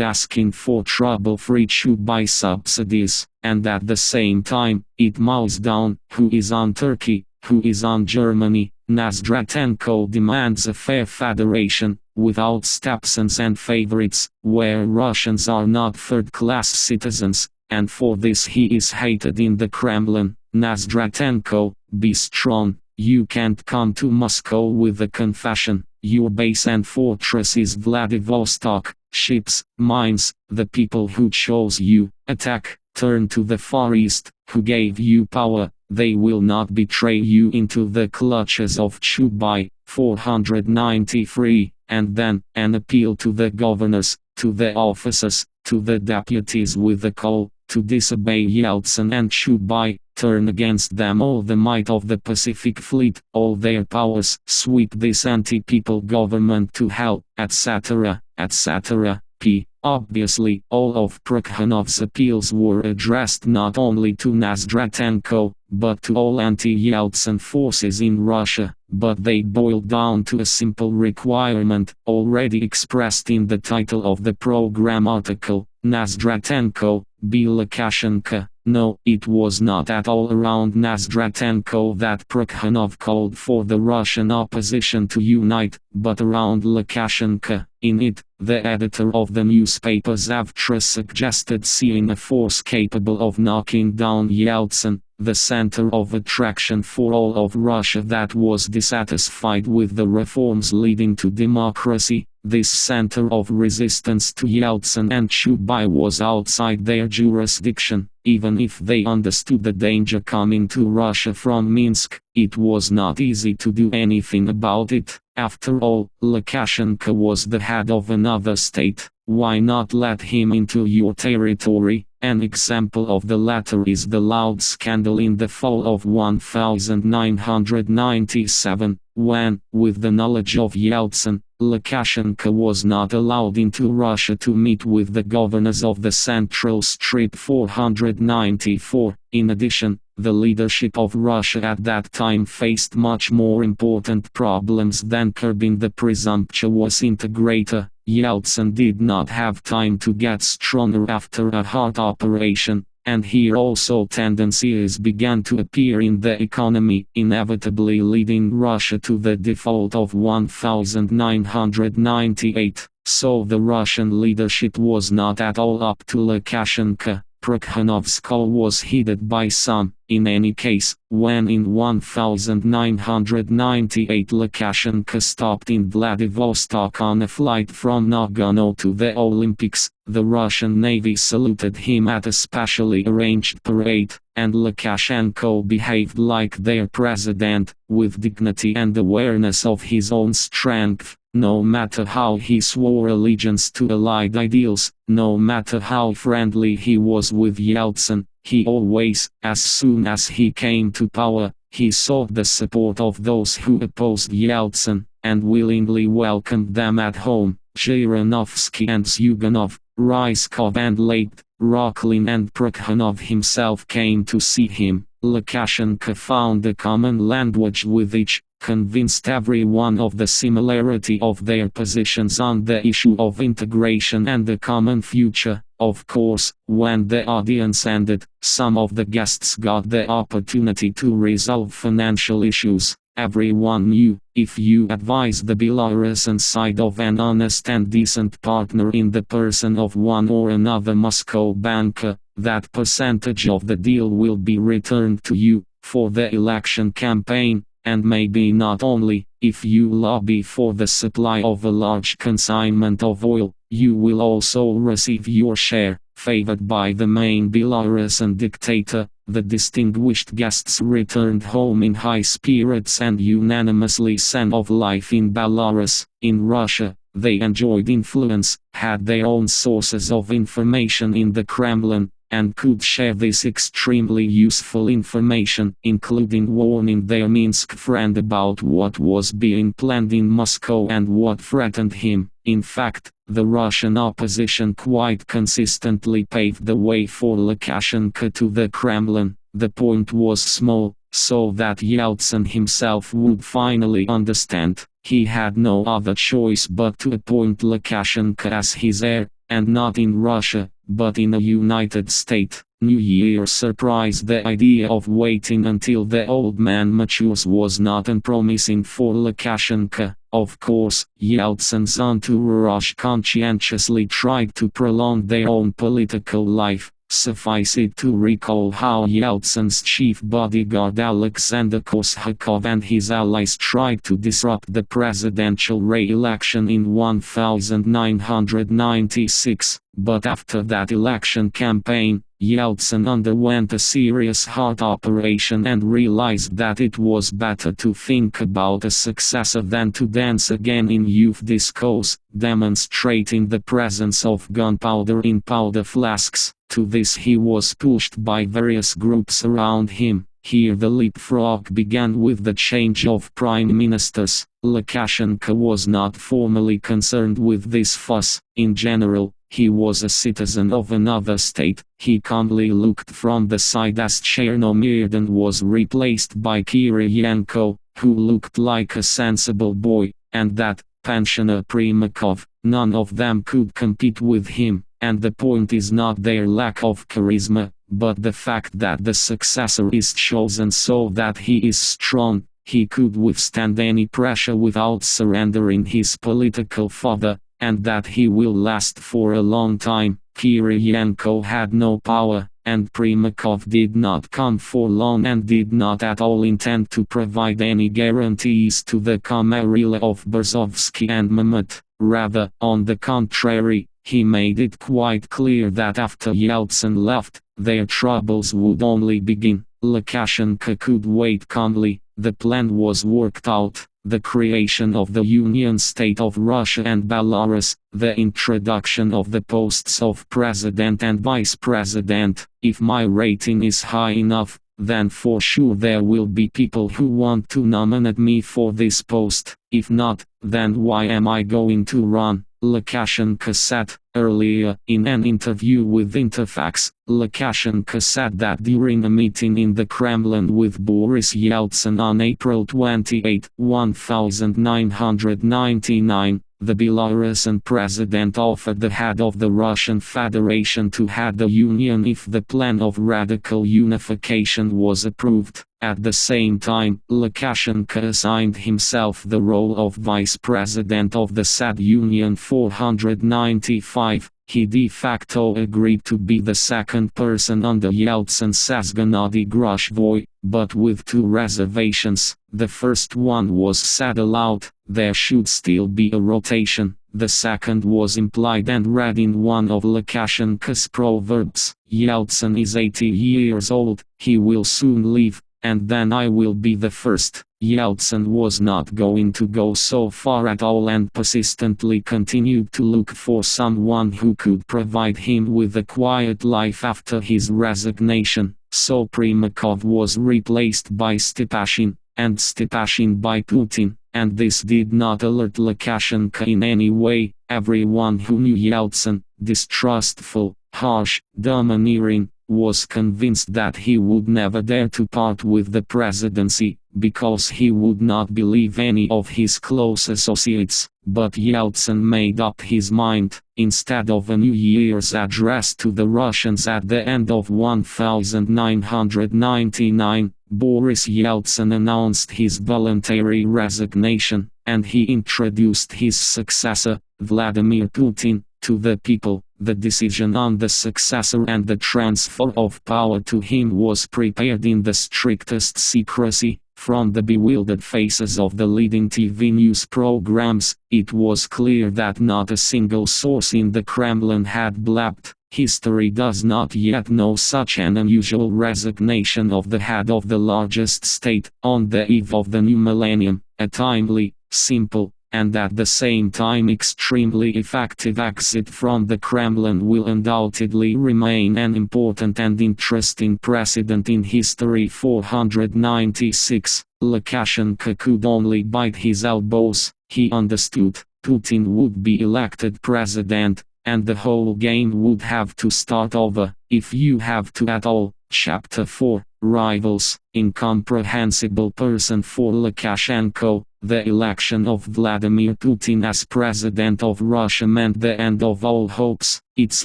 asking for trouble-free Chubai subsidies, and at the same time, it mows down, who is on Turkey, who is on Germany. Nazdratenko demands a fair federation, without stepsons and favorites, where Russians are not third-class citizens, and for this he is hated in the Kremlin. Nazdratenko, be strong, you can't come to Moscow with a confession. Your base and fortress is Vladivostok. Ships, mines, the people who chose you, attack, turn to the Far East, who gave you power, they will not betray you into the clutches of Chubai. 493, and then, an appeal to the governors, to the officers, to the deputies with the call, to disobey Yeltsin and Chubai, turn against them all the might of the Pacific Fleet, all their powers, sweep this anti-people government to hell, etc., etc. p. Obviously, all of Prokhonov's appeals were addressed not only to Nazdratenko, but to all anti-Yeltsin forces in Russia, but they boiled down to a simple requirement, already expressed in the title of the program article: Nazdratenko, be Lukashenko. No, it was not at all around Nazdratenko that Prokhonov called for the Russian opposition to unite, but around Lukashenko. In it, the editor of the newspaper Zavtra suggested seeing a force capable of knocking down Yeltsin, the center of attraction for all of Russia that was dissatisfied with the reforms leading to democracy. This center of resistance to Yeltsin and Chubai was outside their jurisdiction. Even if they understood the danger coming to Russia from Minsk, it was not easy to do anything about it. After all, Lukashenko was the head of another state. Why not let him into your territory? An example of the latter is the loud scandal in the fall of 1997, when, with the knowledge of Yeltsin, Lukashenko was not allowed into Russia to meet with the governors of the Central Street. 494. In addition, the leadership of Russia at that time faced much more important problems than curbing the presumptuous integrator. Yeltsin did not have time to get stronger after a heart operation, and here also tendencies began to appear in the economy, inevitably leading Russia to the default of 1998. So the Russian leadership was not at all up to Lukashenko. Prokhonov's call was heeded by some. In any case, when in 1998 Lukashenko stopped in Vladivostok on a flight from Nagano to the Olympics, the Russian Navy saluted him at a specially arranged parade, and Lukashenko behaved like their president, with dignity and awareness of his own strength. No matter how he swore allegiance to Allied ideals, no matter how friendly he was with Yeltsin, he always, as soon as he came to power, he sought the support of those who opposed Yeltsin, and willingly welcomed them at home. Zhirinovsky and Zyuganov, Ryzhkov and Late, Rokhlin and Prokhonov himself came to see him. Lukashenko found a common language with each, convinced everyone of the similarity of their positions on the issue of integration and the common future. Of course, when the audience ended, some of the guests got the opportunity to resolve financial issues. Everyone knew, if you advise the Belarusian side of an honest and decent partner in the person of one or another Moscow banker, that percentage of the deal will be returned to you, for the election campaign. And maybe not only, if you lobby for the supply of a large consignment of oil, you will also receive your share. Favored by the main Belarusian dictator, the distinguished guests returned home in high spirits and unanimously sang of life in Belarus. In Russia, they enjoyed influence, had their own sources of information in the Kremlin, and could share this extremely useful information, including warning their Minsk friend about what was being planned in Moscow and what threatened him. In fact, the Russian opposition quite consistently paved the way for Lukashenko to the Kremlin. The point was small, so that Yeltsin himself would finally understand. He had no other choice but to appoint Lukashenko as his heir, and not in Russia, but in a United States, New Year surprise, the idea of waiting until the old man matures was not unpromising for Lukashenko. Of course, Yeltsin's entourage conscientiously tried to prolong their own political life. Suffice it to recall how Yeltsin's chief bodyguard Alexander Koshakov and his allies tried to disrupt the presidential re-election in 1996, but after that election campaign, Yeltsin underwent a serious heart operation and realized that it was better to think about a successor than to dance again in youth discos, demonstrating the presence of gunpowder in powder flasks. To this he was pushed by various groups around him. Here the leapfrog began with the change of prime ministers. Lukashenko was not formally concerned with this fuss. In general, he was a citizen of another state. He calmly looked from the side as Chernomyrdin was replaced by Kiriyenko, who looked like a sensible boy, and that pensioner Primakov. None of them could compete with him, and the point is not their lack of charisma, but the fact that the successor is chosen so that he is strong, he could withstand any pressure without surrendering his political fodder, and that he will last for a long time. Kiriyenko had no power, and Primakov did not come for long and did not at all intend to provide any guarantees to the camarilla of Berezovsky and Mamet. Rather, on the contrary, he made it quite clear that after Yeltsin left, their troubles would only begin. Lukashenko could wait calmly. The plan was worked out: the creation of the Union State of Russia and Belarus, the introduction of the posts of president and vice president. If my rating is high enough, then for sure there will be people who want to nominate me for this post. If not, then why am I going to run? Lukashenko said. Earlier, in an interview with Interfax, Lukashenko said that during a meeting in the Kremlin with Boris Yeltsin on April 28, 1999, the Belarusian president offered the head of the Russian Federation to head the union if the plan of radical unification was approved. At the same time, Lukashenko assigned himself the role of vice president of the said union 495. He de facto agreed to be the second person under Yeltsin, says Gennady Grushvoy, but with two reservations. The first one was said aloud: there should still be a rotation. The second was implied and read in one of Lukashenko's proverbs: Yeltsin is 80 years old, he will soon leave, and then I will be the first. Yeltsin was not going to go so far at all and persistently continued to look for someone who could provide him with a quiet life after his resignation. So Primakov was replaced by Stepashin, and Stepashin by Putin, and this did not alert Lukashenko in any way. Everyone who knew Yeltsin, distrustful, harsh, domineering, was convinced that he would never dare to part with the presidency, because he would not believe any of his close associates. But Yeltsin made up his mind. Instead of a New Year's address to the Russians at the end of 1999, Boris Yeltsin announced his voluntary resignation, and he introduced his successor, Vladimir Putin, to the people. The decision on the successor and the transfer of power to him was prepared in the strictest secrecy. From the bewildered faces of the leading TV news programs, it was clear that not a single source in the Kremlin had blabbed. History does not yet know such an unusual resignation of the head of the largest state, on the eve of the new millennium. A timely, simple, and at the same time extremely effective exit from the Kremlin will undoubtedly remain an important and interesting precedent in history. 496. Lukashenko could only bite his elbows. He understood Putin would be elected president, and the whole game would have to start over, if you have to at all. Chapter 4. Rivals. Incomprehensible person for Lukashenko. The election of Vladimir Putin as president of Russia meant the end of all hopes. It's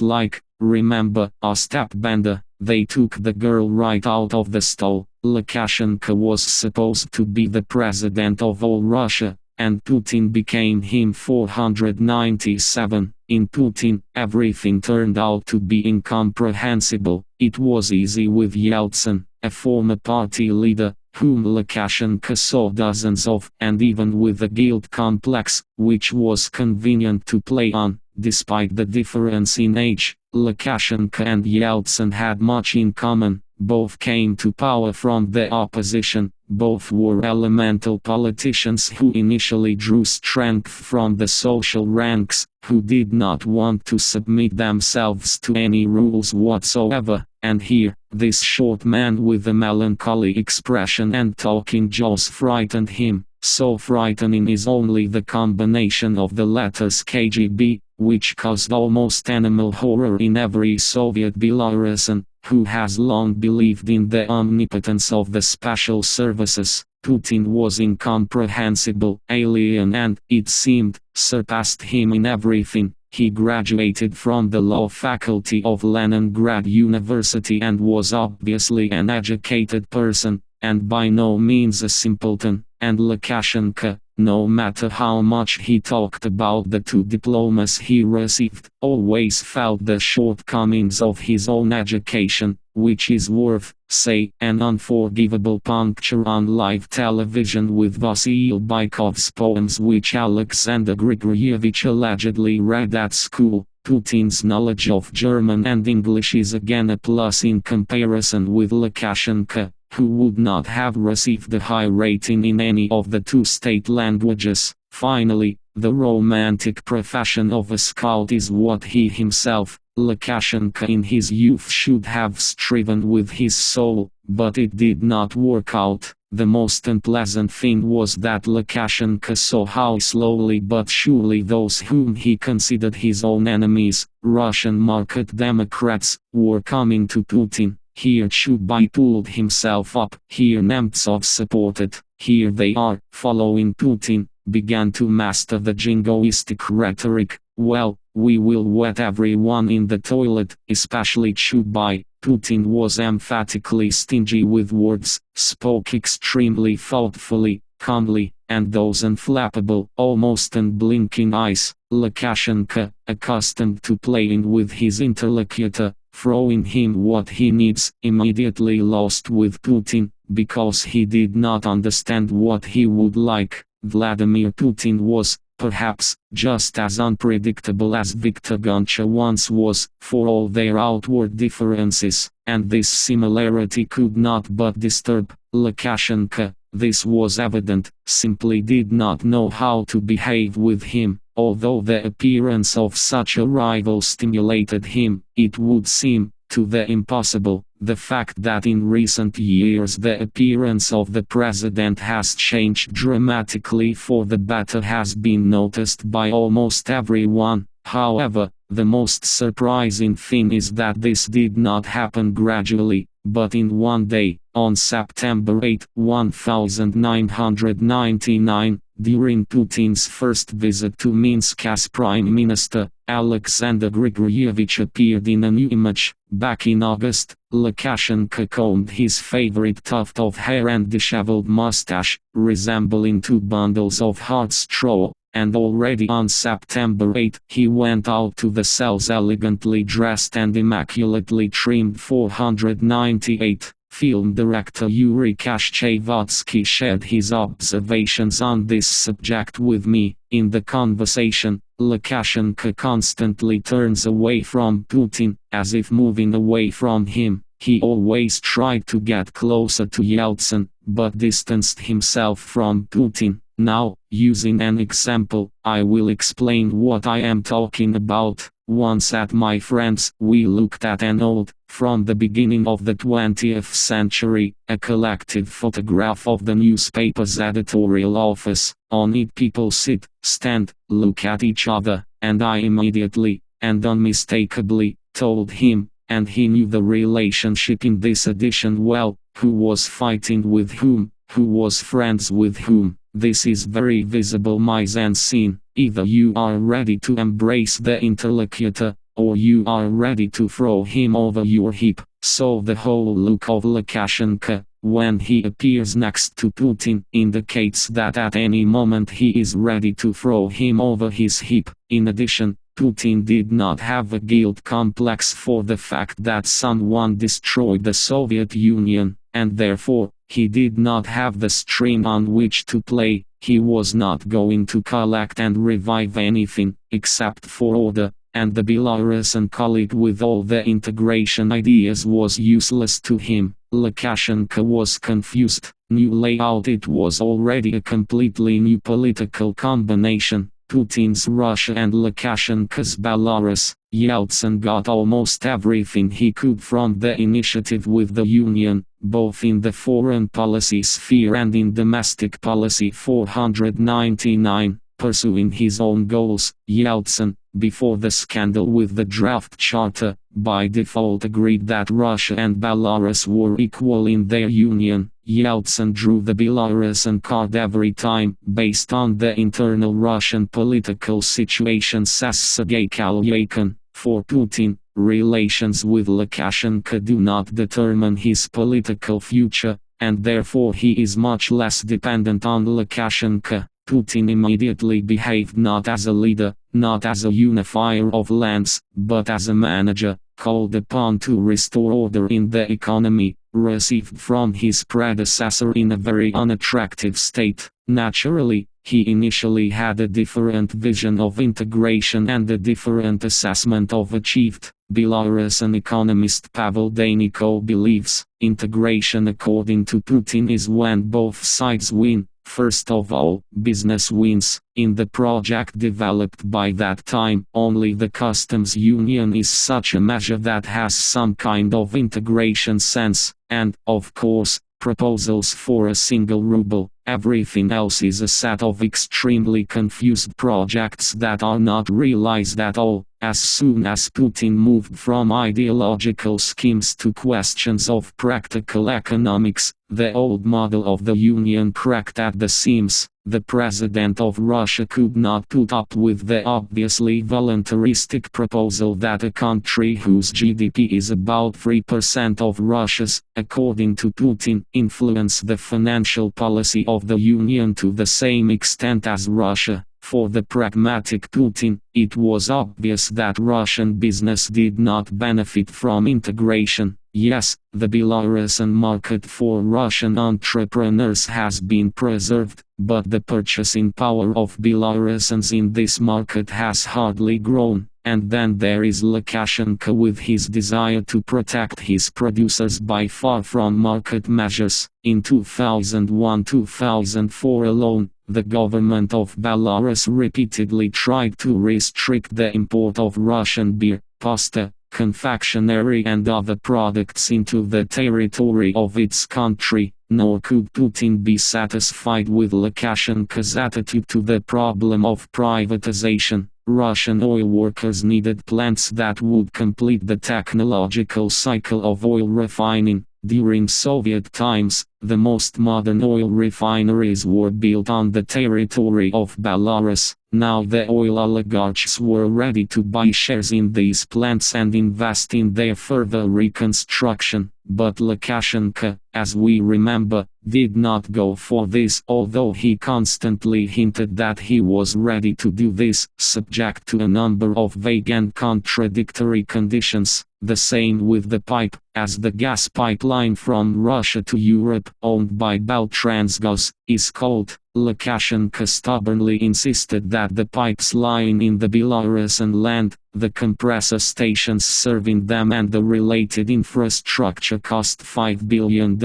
like, remember, Ostap Bender, they took the girl right out of the stall. Lukashenko was supposed to be the president of all Russia, and Putin became him 497. In Putin, everything turned out to be incomprehensible. It was easy with Yeltsin, a former party leader, whom Lukashenko saw dozens of, and even with the guilt complex, which was convenient to play on. Despite the difference in age, Lukashenko and Yeltsin had much in common. Both came to power from the opposition. Both were elemental politicians who initially drew strength from the social ranks, who did not want to submit themselves to any rules whatsoever. And here, this short man with a melancholy expression and talking jaws frightened him. So frightening is only the combination of the letters KGB, which caused almost animal horror in every Soviet Belarusian, who has long believed in the omnipotence of the special services. Putin was incomprehensible, alien and, it seemed, surpassed him in everything. He graduated from the law faculty of Leningrad University and was obviously an educated person, and by no means a simpleton. And Lukashenko, no matter how much he talked about the two diplomas he received, always felt the shortcomings of his own education, which is worth, say, an unforgivable puncture on live television with Vasil Bykov's poems which Alexander Grigorievich allegedly read at school. Putin's knowledge of German and English is again a plus in comparison with Lukashenko, who would not have received a high rating in any of the two state languages. Finally, the romantic profession of a scout is what he himself, Lukashenko in his youth, should have striven with his soul, but it did not work out. The most unpleasant thing was that Lukashenko saw how slowly but surely those whom he considered his own enemies, Russian market Democrats, were coming to Putin. Here Chubais pulled himself up, here Nemtsov supported, here they are, following Putin, began to master the jingoistic rhetoric. Well, we will wet everyone in the toilet, especially Chubais. Putin was emphatically stingy with words, spoke extremely thoughtfully, calmly, and those unflappable, almost unblinking eyes. Lukashenko, accustomed to playing with his interlocutor, throwing him what he needs, immediately lost with Putin, because he did not understand what he would like. Vladimir Putin was, perhaps, just as unpredictable as Viktor Goncha once was, for all their outward differences, and this similarity could not but disturb Lukashenko. This was evident, simply did not know how to behave with him. Although the appearance of such a rival stimulated him, it would seem, to the impossible. The fact that in recent years the appearance of the president has changed dramatically for the better has been noticed by almost everyone. However, the most surprising thing is that this did not happen gradually, but in one day, on September 8, 1999, during Putin's first visit to Minsk as prime minister, Alexander Grigorievich appeared in a new image. Back in August, Lukashenko combed his favorite tuft of hair and disheveled mustache, resembling two bundles of hard straw, and already on September 8 he went out to the cells elegantly dressed and immaculately trimmed. 498. Film director Yuri Kashchevatsky shared his observations on this subject with me. In the conversation, Lukashenko constantly turns away from Putin, as if moving away from him. He always tried to get closer to Yeltsin, but distanced himself from Putin. Now, using an example, I will explain what I am talking about. Once at my friend's, we looked at an old, from the beginning of the 20th century, a collected photograph of the newspaper's editorial office. On it people sit, stand, look at each other, and I immediately, and unmistakably, told him, and he knew the relationship in this edition well, who was fighting with whom, who was friends with whom. this is very visible mise-en-scene. Either you are ready to embrace the interlocutor, or you are ready to throw him over your heap. So the whole look of Lukashenko, when he appears next to Putin, indicates that at any moment he is ready to throw him over his heap. In addition, Putin did not have a guilt complex for the fact that someone destroyed the Soviet Union, and therefore, he did not have the string on which to play. He was not going to collect and revive anything, except for order, and the Belarusian colleague with all the integration ideas was useless to him. Lukashenko was confused. New layout. It was already a completely new political combination. Putin's Russia and Lukashenko's Belarus. Yeltsin got almost everything he could from the initiative with the Union, both in the foreign policy sphere and in domestic policy. 499. Pursuing his own goals, Yeltsin, before the scandal with the draft charter, by default agreed that Russia and Belarus were equal in their union. Yeltsin drew the Belarusian card every time, based on the internal Russian political situation, says Sergei Kalyakin. For Putin, relations with Lukashenko do not determine his political future, and therefore he is much less dependent on Lukashenko. Putin immediately behaved not as a leader, not as a unifier of lands, but as a manager, called upon to restore order in the economy, received from his predecessor in a very unattractive state. Naturally, he initially had a different vision of integration and a different assessment of achieved. Belarusian economist Pavel Deiniko believes, integration according to Putin is when both sides win. First of all, business wins. In the project developed by that time, only the customs union is such a measure that has some kind of integration sense, and, of course, proposals for a single ruble. Everything else is a set of extremely confused projects that are not realized at all. As soon as Putin moved from ideological schemes to questions of practical economics, the old model of the Union cracked at the seams. The President of Russia could not put up with the obviously voluntaristic proposal that a country whose GDP is about 3% of Russia's, according to Putin, influence the financial policy of the Union to the same extent as Russia. For the pragmatic Putin, it was obvious that Russian business did not benefit from integration. Yes, the Belarusian market for Russian entrepreneurs has been preserved, but the purchasing power of Belarusians in this market has hardly grown. And then there is Lukashenko with his desire to protect his producers by far from market measures. In 2001-2004 alone, the government of Belarus repeatedly tried to restrict the import of Russian beer, pasta, confectionery and other products into the territory of its country, nor could Putin be satisfied with Lukashenko's attitude to the problem of privatization. Russian oil workers needed plants that would complete the technological cycle of oil refining. During Soviet times, the most modern oil refineries were built on the territory of Belarus. Now the oil oligarchs were ready to buy shares in these plants and invest in their further reconstruction. But Lukashenko, as we remember, did not go for this, although he constantly hinted that he was ready to do this, subject to a number of vague and contradictory conditions. The same with the pipe, as the gas pipeline from Russia to Europe, owned by Beltransgaz, is called. Lukashenko stubbornly insisted that the pipes lying in the Belarusian land, the compressor stations serving them and the related infrastructure cost $5 billion,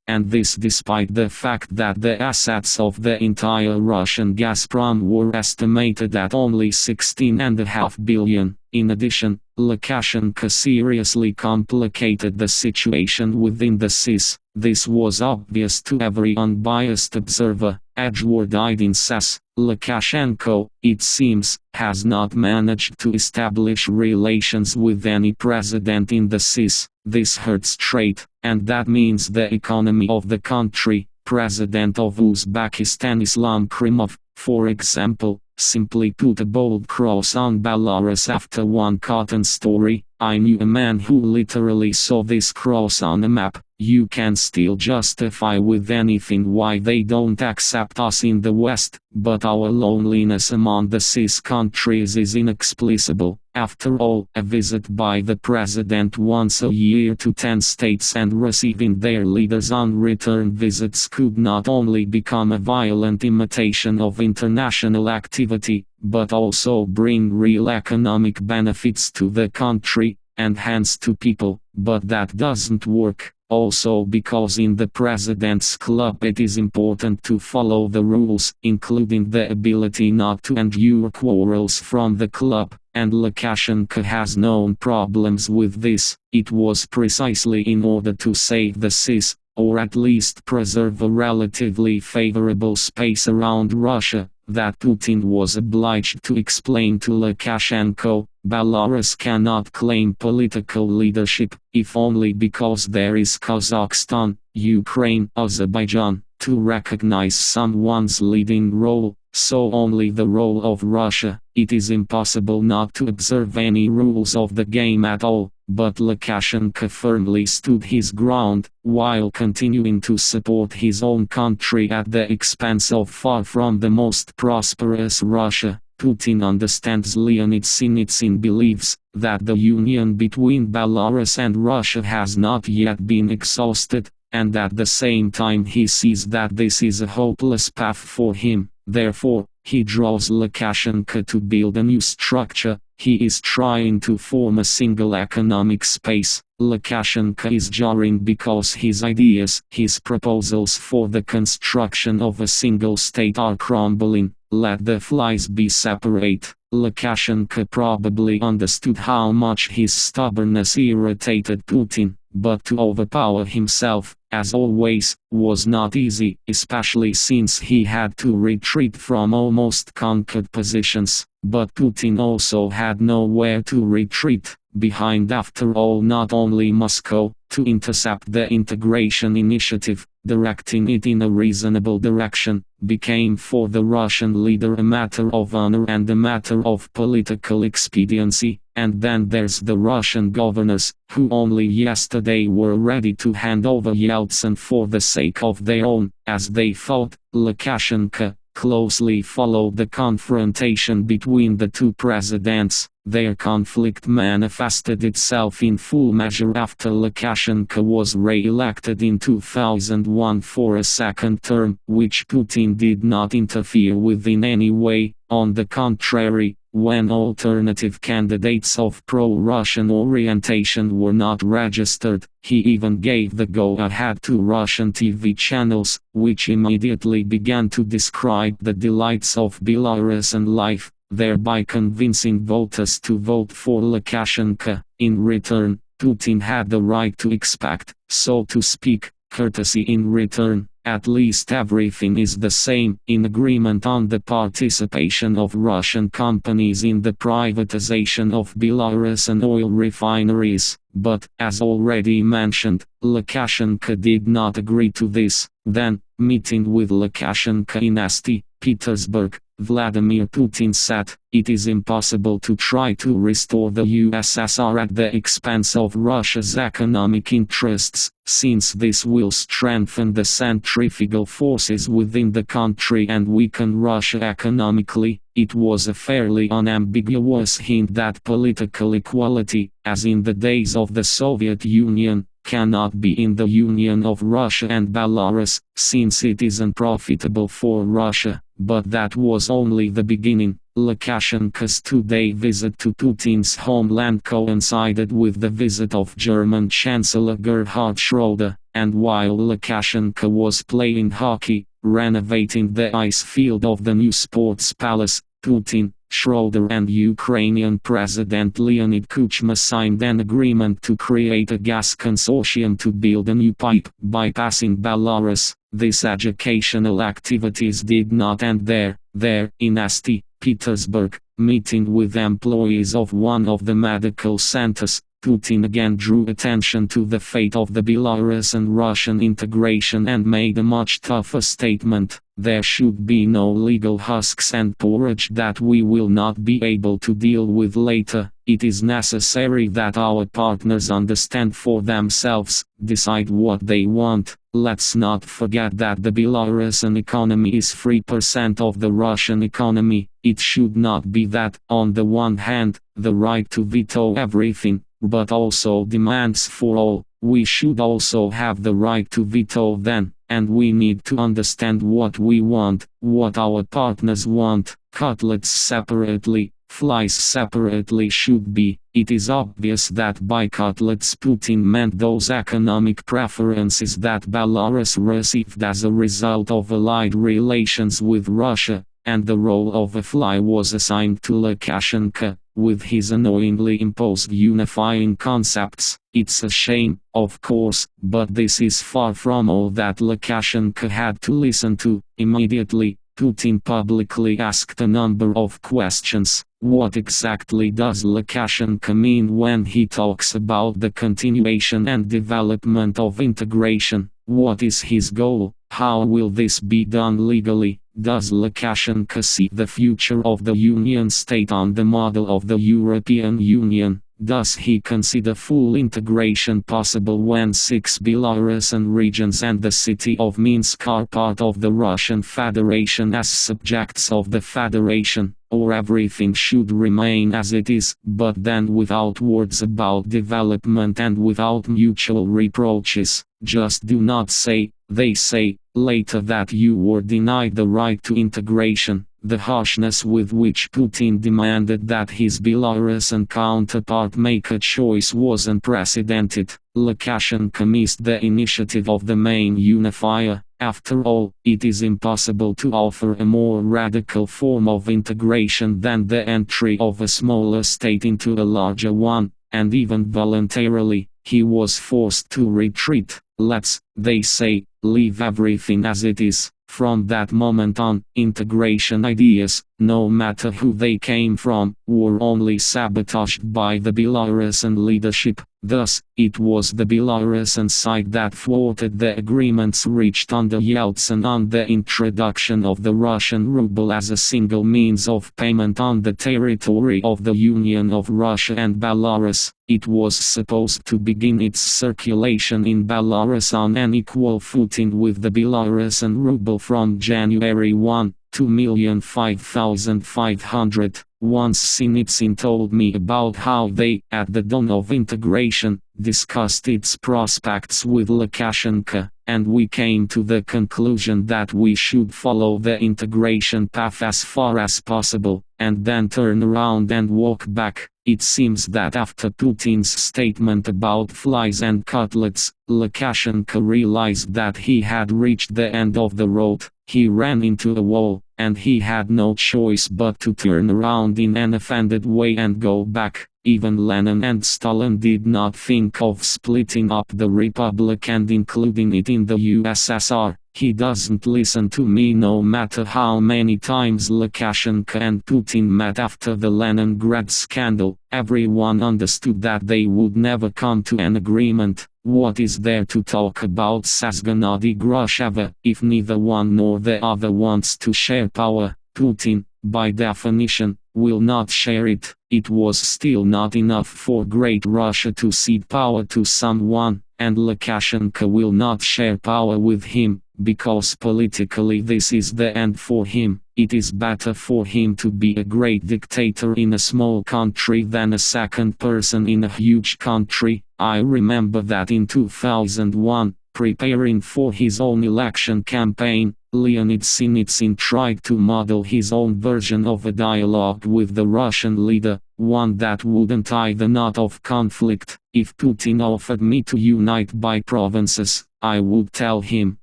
and this despite the fact that the assets of the entire Russian Gazprom were estimated at only $16.5 billion. In addition, Lukashenko seriously complicated the situation within the SIS. This was obvious to every unbiased observer. Edward Aydin says, Lukashenko, it seems, has not managed to establish relations with any president in the SIS. This hurts trade, and that means the economy of the country, President of Uzbekistan Islam Karimov, for example, simply put a bold cross on Belarus after one cotton story. I knew a man who literally saw this cross on a map. You can still justify with anything why they don't accept us in the West, but our loneliness among the CIS countries is inexplicable. After all, a visit by the president once a year to 10 states and receiving their leaders on return visits could not only become a violent imitation of international activity, but also bring real economic benefits to the country, and hence to people. But that doesn't work. Also because in the president's club it is important to follow the rules, including the ability not to endure quarrels from the club, and Lukashenko has known problems with this. It was precisely in order to save the CIS, or at least preserve a relatively favorable space around Russia, that Putin was obliged to explain to Lukashenko, Belarus cannot claim political leadership, if only because there is Kazakhstan, Ukraine, Azerbaijan, to recognize someone's leading role, so only the role of Russia. It is impossible not to observe any rules of the game at all. But Lukashenko firmly stood his ground, while continuing to support his own country at the expense of far from the most prosperous Russia. Putin understands Leonid Sinitsyn believes that the union between Belarus and Russia has not yet been exhausted, and at the same time he sees that this is a hopeless path for him. Therefore, he draws Lukashenko to build a new structure. He is trying to form a single economic space. Lukashenko is jarring because his ideas, his proposals for the construction of a single state are crumbling. Let the flies be separate. Lukashenko probably understood how much his stubbornness irritated Putin, but to overpower himself, as always, was not easy, especially since he had to retreat from almost conquered positions. But Putin also had nowhere to retreat behind, after all, not only Moscow. To intercept the integration initiative, directing it in a reasonable direction, became for the Russian leader a matter of honor and a matter of political expediency. And then there's the Russian governors, who only yesterday were ready to hand over Yeltsin for the sake of their own, as they thought. Lukashenko closely followed the confrontation between the two presidents. Their conflict manifested itself in full measure after Lukashenko was re-elected in 2001 for a second term, which Putin did not interfere with in any way. On the contrary, when alternative candidates of pro-Russian orientation were not registered, he even gave the go-ahead to Russian TV channels, which immediately began to describe the delights of Belarusian life, thereby convincing voters to vote for Lukashenko. In return, Putin had the right to expect, so to speak, courtesy in return. At least everything is the same, in agreement on the participation of Russian companies in the privatization of Belarusian oil refineries. But, as already mentioned, Lukashenko did not agree to this. Then, meeting with Lukashenko in St. Petersburg, Vladimir Putin said, "It is impossible to try to restore the USSR at the expense of Russia's economic interests, since this will strengthen the centrifugal forces within the country and weaken Russia economically." It was a fairly unambiguous hint that political equality, as in the days of the Soviet Union, cannot be in the union of Russia and Belarus, since it is unprofitable for Russia. But that was only the beginning. Lukashenko's two-day visit to Putin's homeland coincided with the visit of German Chancellor Gerhard Schroeder, and while Lukashenko was playing hockey, renovating the ice field of the new sports palace, Putin, Schroeder and Ukrainian President Leonid Kuchma signed an agreement to create a gas consortium to build a new pipe bypassing Belarus. These educational activities did not end there. There, in St. Petersburg, meeting with employees of one of the medical centers, Putin again drew attention to the fate of the Belarus and Russian integration and made a much tougher statement: there should be no legal husks and porridge that we will not be able to deal with later. It is necessary that our partners understand for themselves, decide what they want. Let's not forget that the Belarusian economy is 3% of the Russian economy. It should not be that, on the one hand, the right to veto everything, but also demands for all. We should also have the right to veto then, and we need to understand what we want, what our partners want. Cutlets separately, flies separately should be. It is obvious that by cutlets Putin meant those economic preferences that Belarus received as a result of allied relations with Russia, and the role of a fly was assigned to Lukashenko, with his annoyingly imposed unifying concepts. It's a shame, of course, but this is far from all that Lukashenko had to listen to. Immediately, Putin publicly asked a number of questions. What exactly does Lukashenko mean when he talks about the continuation and development of integration? What is his goal? How will this be done legally? Does Lukashenko see the future of the Union state on the model of the European Union? Does he consider full integration possible when 6 Belarusian regions and the city of Minsk are part of the Russian Federation as subjects of the Federation, or everything should remain as it is, but then without words about development and without mutual reproaches? Just do not say, they say, later that you were denied the right to integration. The harshness with which Putin demanded that his Belarusian counterpart make a choice was unprecedented. Lukashenko missed the initiative of the main unifier. After all, it is impossible to offer a more radical form of integration than the entry of a smaller state into a larger one, and even voluntarily, he was forced to retreat. Let's, they say, leave everything as it is. From that moment on, integration ideas, no matter who they came from, were only sabotaged by the Belarusian leadership. Thus, it was the Belarusian side that thwarted the agreements reached under Yeltsin on the introduction of the Russian ruble as a single means of payment on the territory of the Union of Russia and Belarus. It was supposed to begin its circulation in Belarus on an equal footing with the Belarusian ruble from January 1, 2,005,500. Once Sinitsyn told me about how they, at the dawn of integration, discussed its prospects with Lukashenko, and we came to the conclusion that we should follow the integration path as far as possible, and then turn around and walk back. It seems that after Putin's statement about flies and cutlets, Lukashenko realized that he had reached the end of the road. He ran into a wall, and he had no choice but to turn around in an offended way and go back. Even Lenin and Stalin did not think of splitting up the republic and including it in the USSR. He doesn't listen to me no matter how many times Lukashenko and Putin met after the Leningrad scandal. Everyone understood that they would never come to an agreement. What is there to talk about, says Gennady Grusheva, if neither one nor the other wants to share power? Putin, by definition, will not share it. It was still not enough for Great Russia to cede power to someone, and Lukashenko will not share power with him, because politically this is the end for him. It is better for him to be a great dictator in a small country than a second person in a huge country. I remember that in 2001, preparing for his own election campaign, Leonid Sinitsyn tried to model his own version of a dialogue with the Russian leader, one that wouldn't tie the knot of conflict. If Putin offered me to unite by provinces, I would tell him,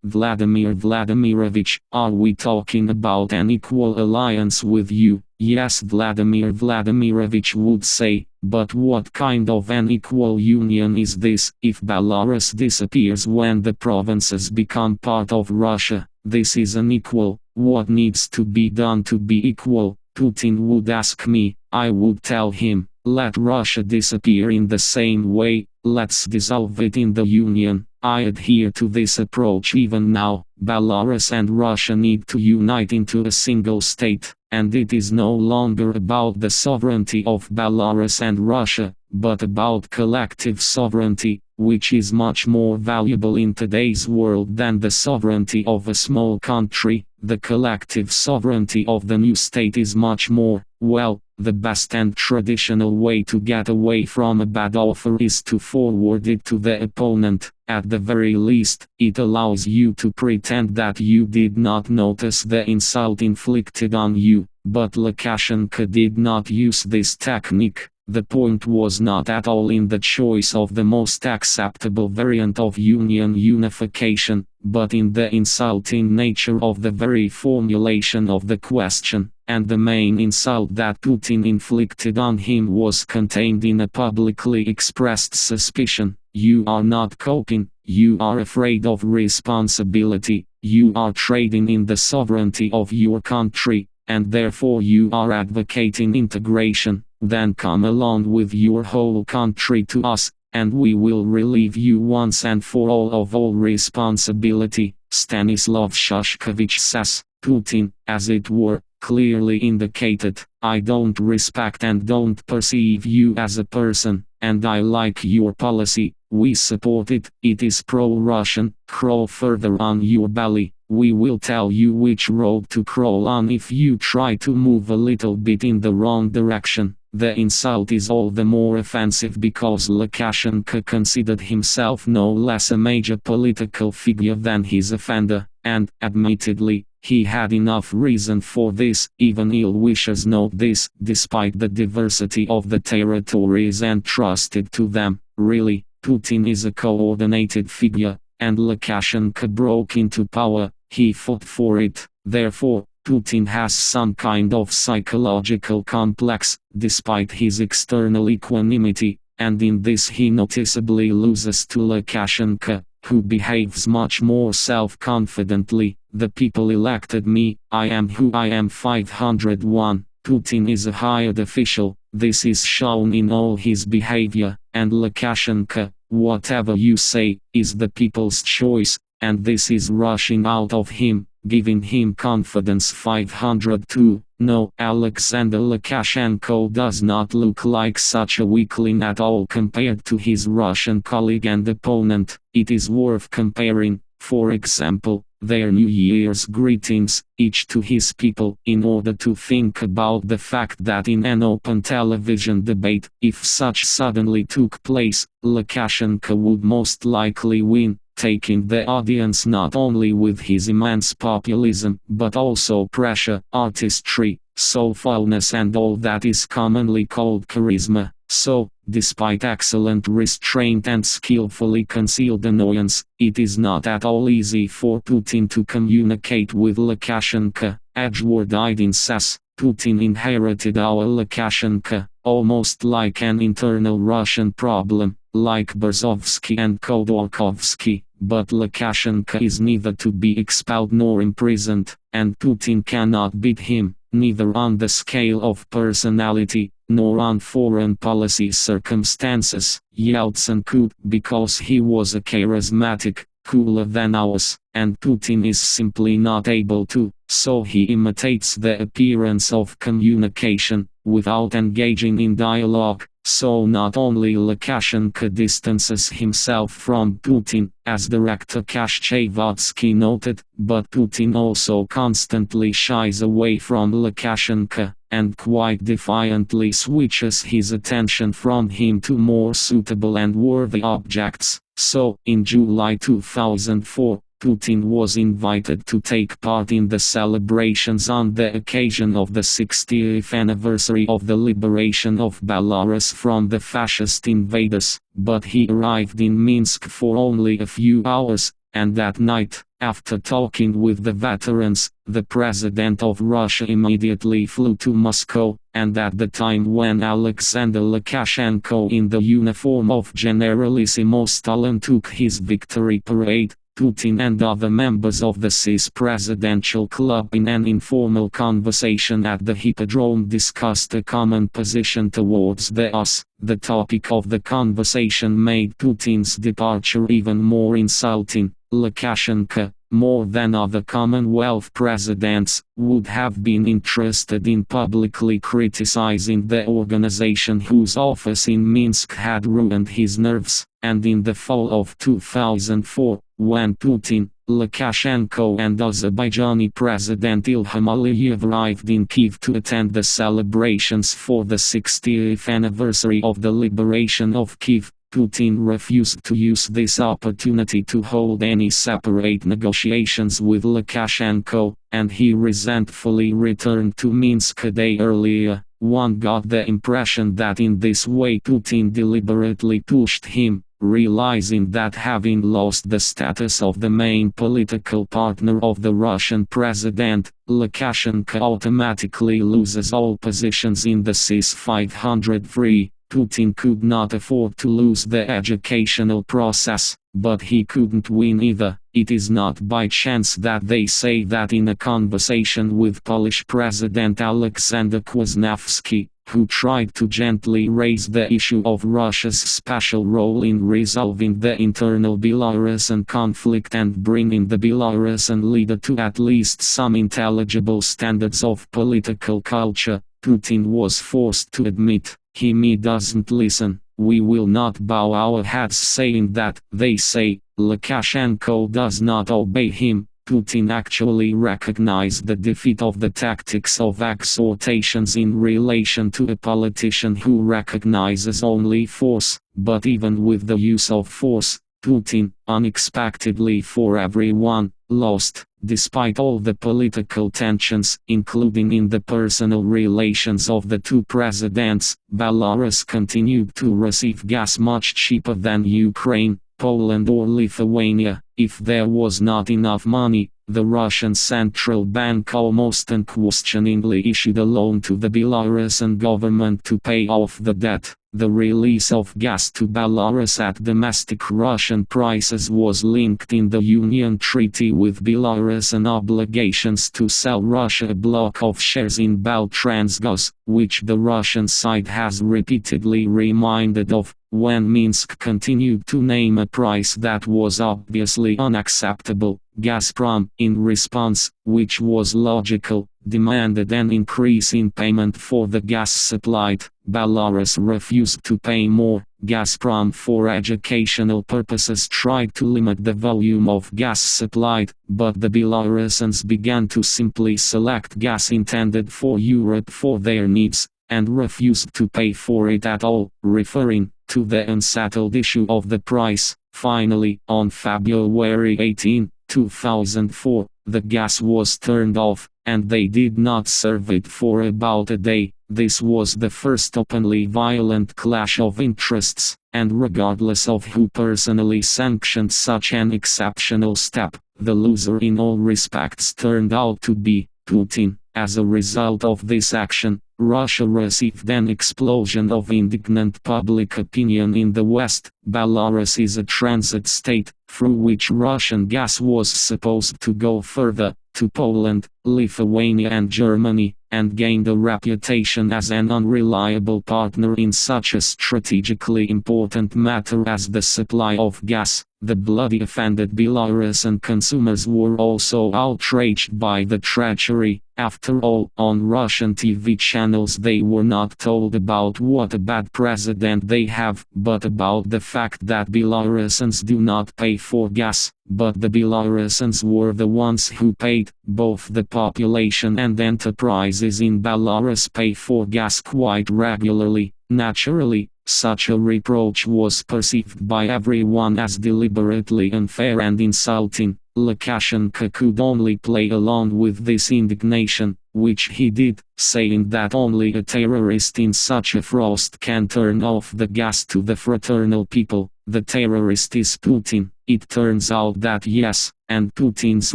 Vladimir Vladimirovich, are we talking about an equal alliance with you? Yes, Vladimir Vladimirovich would say, but what kind of an equal union is this? If Belarus disappears when the provinces become part of Russia, this is unequal. What needs to be done to be equal? Putin would ask me, I would tell him, let Russia disappear in the same way, let's dissolve it in the Union. I adhere to this approach even now. Belarus and Russia need to unite into a single state, and it is no longer about the sovereignty of Belarus and Russia, but about collective sovereignty, which is much more valuable in today's world than the sovereignty of a small country. The collective sovereignty of the new state is much more, well, the best and traditional way to get away from a bad offer is to forward it to the opponent. At the very least, it allows you to pretend that you did not notice the insult inflicted on you, but Lukashenko did not use this technique. The point was not at all in the choice of the most acceptable variant of Union unification, but in the insulting nature of the very formulation of the question, and the main insult that Putin inflicted on him was contained in a publicly expressed suspicion: you are not coping, you are afraid of responsibility, you are trading in the sovereignty of your country, and therefore you are advocating integration. Then come along with your whole country to us, and we will relieve you once and for all of all responsibility. Stanislav Shostakovich says. Putin, as it were, clearly indicated, I don't respect and don't perceive you as a person, and I like your policy, we support it, it is pro-Russian, crawl further on your belly. We will tell you which road to crawl on if you try to move a little bit in the wrong direction. The insult is all the more offensive because Lukashenko considered himself no less a major political figure than his offender, and, admittedly, he had enough reason for this. Even ill-wishers note this. Despite the diversity of the territories entrusted to them, really, Putin is a coordinated figure, and Lukashenko broke into power, he fought for it. Therefore, Putin has some kind of psychological complex, despite his external equanimity, and in this he noticeably loses to Lukashenko, who behaves much more self-confidently. The people elected me, I am who I am. 501. Putin is a hired official, this is shown in all his behavior, and Lukashenko, whatever you say, is the people's choice, and this is rushing out of him, giving him confidence. 502. No, Alexander Lukashenko does not look like such a weakling at all compared to his Russian colleague and opponent. It is worth comparing, for example, their New Year's greetings, each to his people, in order to think about the fact that in an open television debate, if such suddenly took place, Lukashenko would most likely win, taking the audience not only with his immense populism, but also pressure, artistry, soulfulness and all that is commonly called charisma. So, despite excellent restraint and skillfully concealed annoyance, it is not at all easy for Putin to communicate with Lukashenko. Edward Idin says, Putin inherited our Lukashenko, almost like an internal Russian problem, like Berezovsky and Khodorkovsky, but Lukashenko is neither to be expelled nor imprisoned, and Putin cannot beat him, neither on the scale of personality, nor on foreign policy circumstances. Yeltsin could, because he was a charismatic, cooler than ours, and Putin is simply not able to, so he imitates the appearance of communication, without engaging in dialogue. So not only Lukashenko distances himself from Putin, as director Kashchevatsky noted, but Putin also constantly shies away from Lukashenko, and quite defiantly switches his attention from him to more suitable and worthy objects. So, in July 2004, Putin was invited to take part in the celebrations on the occasion of the 60th anniversary of the liberation of Belarus from the fascist invaders, but he arrived in Minsk for only a few hours, and that night, after talking with the veterans, the president of Russia immediately flew to Moscow, and at the time when Alexander Lukashenko in the uniform of Generalissimo Stalin took his victory parade, Putin and other members of the CIS presidential club in an informal conversation at the Hippodrome discussed a common position towards the US. The topic of the conversation made Putin's departure even more insulting. Lukashenko, more than other Commonwealth presidents, would have been interested in publicly criticizing the organization whose office in Minsk had ruined his nerves, and in the fall of 2004, when Putin, Lukashenko and Azerbaijani President Ilham Aliyev arrived in Kiev to attend the celebrations for the 60th anniversary of the liberation of Kiev, Putin refused to use this opportunity to hold any separate negotiations with Lukashenko, and he resentfully returned to Minsk a day earlier. One got the impression that in this way Putin deliberately pushed him, realizing that having lost the status of the main political partner of the Russian president, Lukashenko automatically loses all positions in the CIS 503. Putin could not afford to lose the educational process, but he couldn't win either. It is not by chance that they say that in a conversation with Polish President Alexander Kwasniewski, who tried to gently raise the issue of Russia's special role in resolving the internal Belarusian conflict and bringing the Belarusian leader to at least some intelligible standards of political culture, Putin was forced to admit, "He doesn't listen, we will not bow our heads," saying that, they say, Lukashenko does not obey him. Putin actually recognized the defeat of the tactics of exhortations in relation to a politician who recognizes only force, but even with the use of force, Putin, unexpectedly for everyone, lost. Despite all the political tensions, including in the personal relations of the two presidents, Belarus continued to receive gas much cheaper than Ukraine, Poland or Lithuania. If there was not enough money, the Russian central bank almost unquestioningly issued a loan to the Belarusian government to pay off the debt. The release of gas to Belarus at domestic Russian prices was linked in the Union Treaty with Belarusian obligations to sell Russia a block of shares in Beltransgaz, which the Russian side has repeatedly reminded of, when Minsk continued to name a price that was obviously unacceptable. Gazprom, in response, which was logical, demanded an increase in payment for the gas supplied. Belarus refused to pay more. Gazprom, for educational purposes, tried to limit the volume of gas supplied, but the Belarusians began to simply select gas intended for Europe for their needs, and refused to pay for it at all, referring to the unsettled issue of the price. Finally, on February 18, 2004, the gas was turned off, and they did not serve it for about a day. This was the first openly violent clash of interests, and regardless of who personally sanctioned such an exceptional step, the loser in all respects turned out to be Putin. As a result of this action, Russia received an explosion of indignant public opinion in the West. Belarus is a transit state, through which Russian gas was supposed to go further, to Poland, Lithuania and Germany, and gained a reputation as an unreliable partner in such a strategically important matter as the supply of gas. The bloody offended Belarusian consumers were also outraged by the treachery. After all, on Russian TV channels they were not told about what a bad president they have, but about the fact that Belarusians do not pay for gas. But the Belarusians were the ones who paid. Both the population and enterprises in Belarus pay for gas quite regularly. Naturally, such a reproach was perceived by everyone as deliberately unfair and insulting. Lukashenko could only play along with this indignation, which he did, saying that only a terrorist in such a frost can turn off the gas to the fraternal people. The terrorist is Putin. It turns out that yes, and Putin's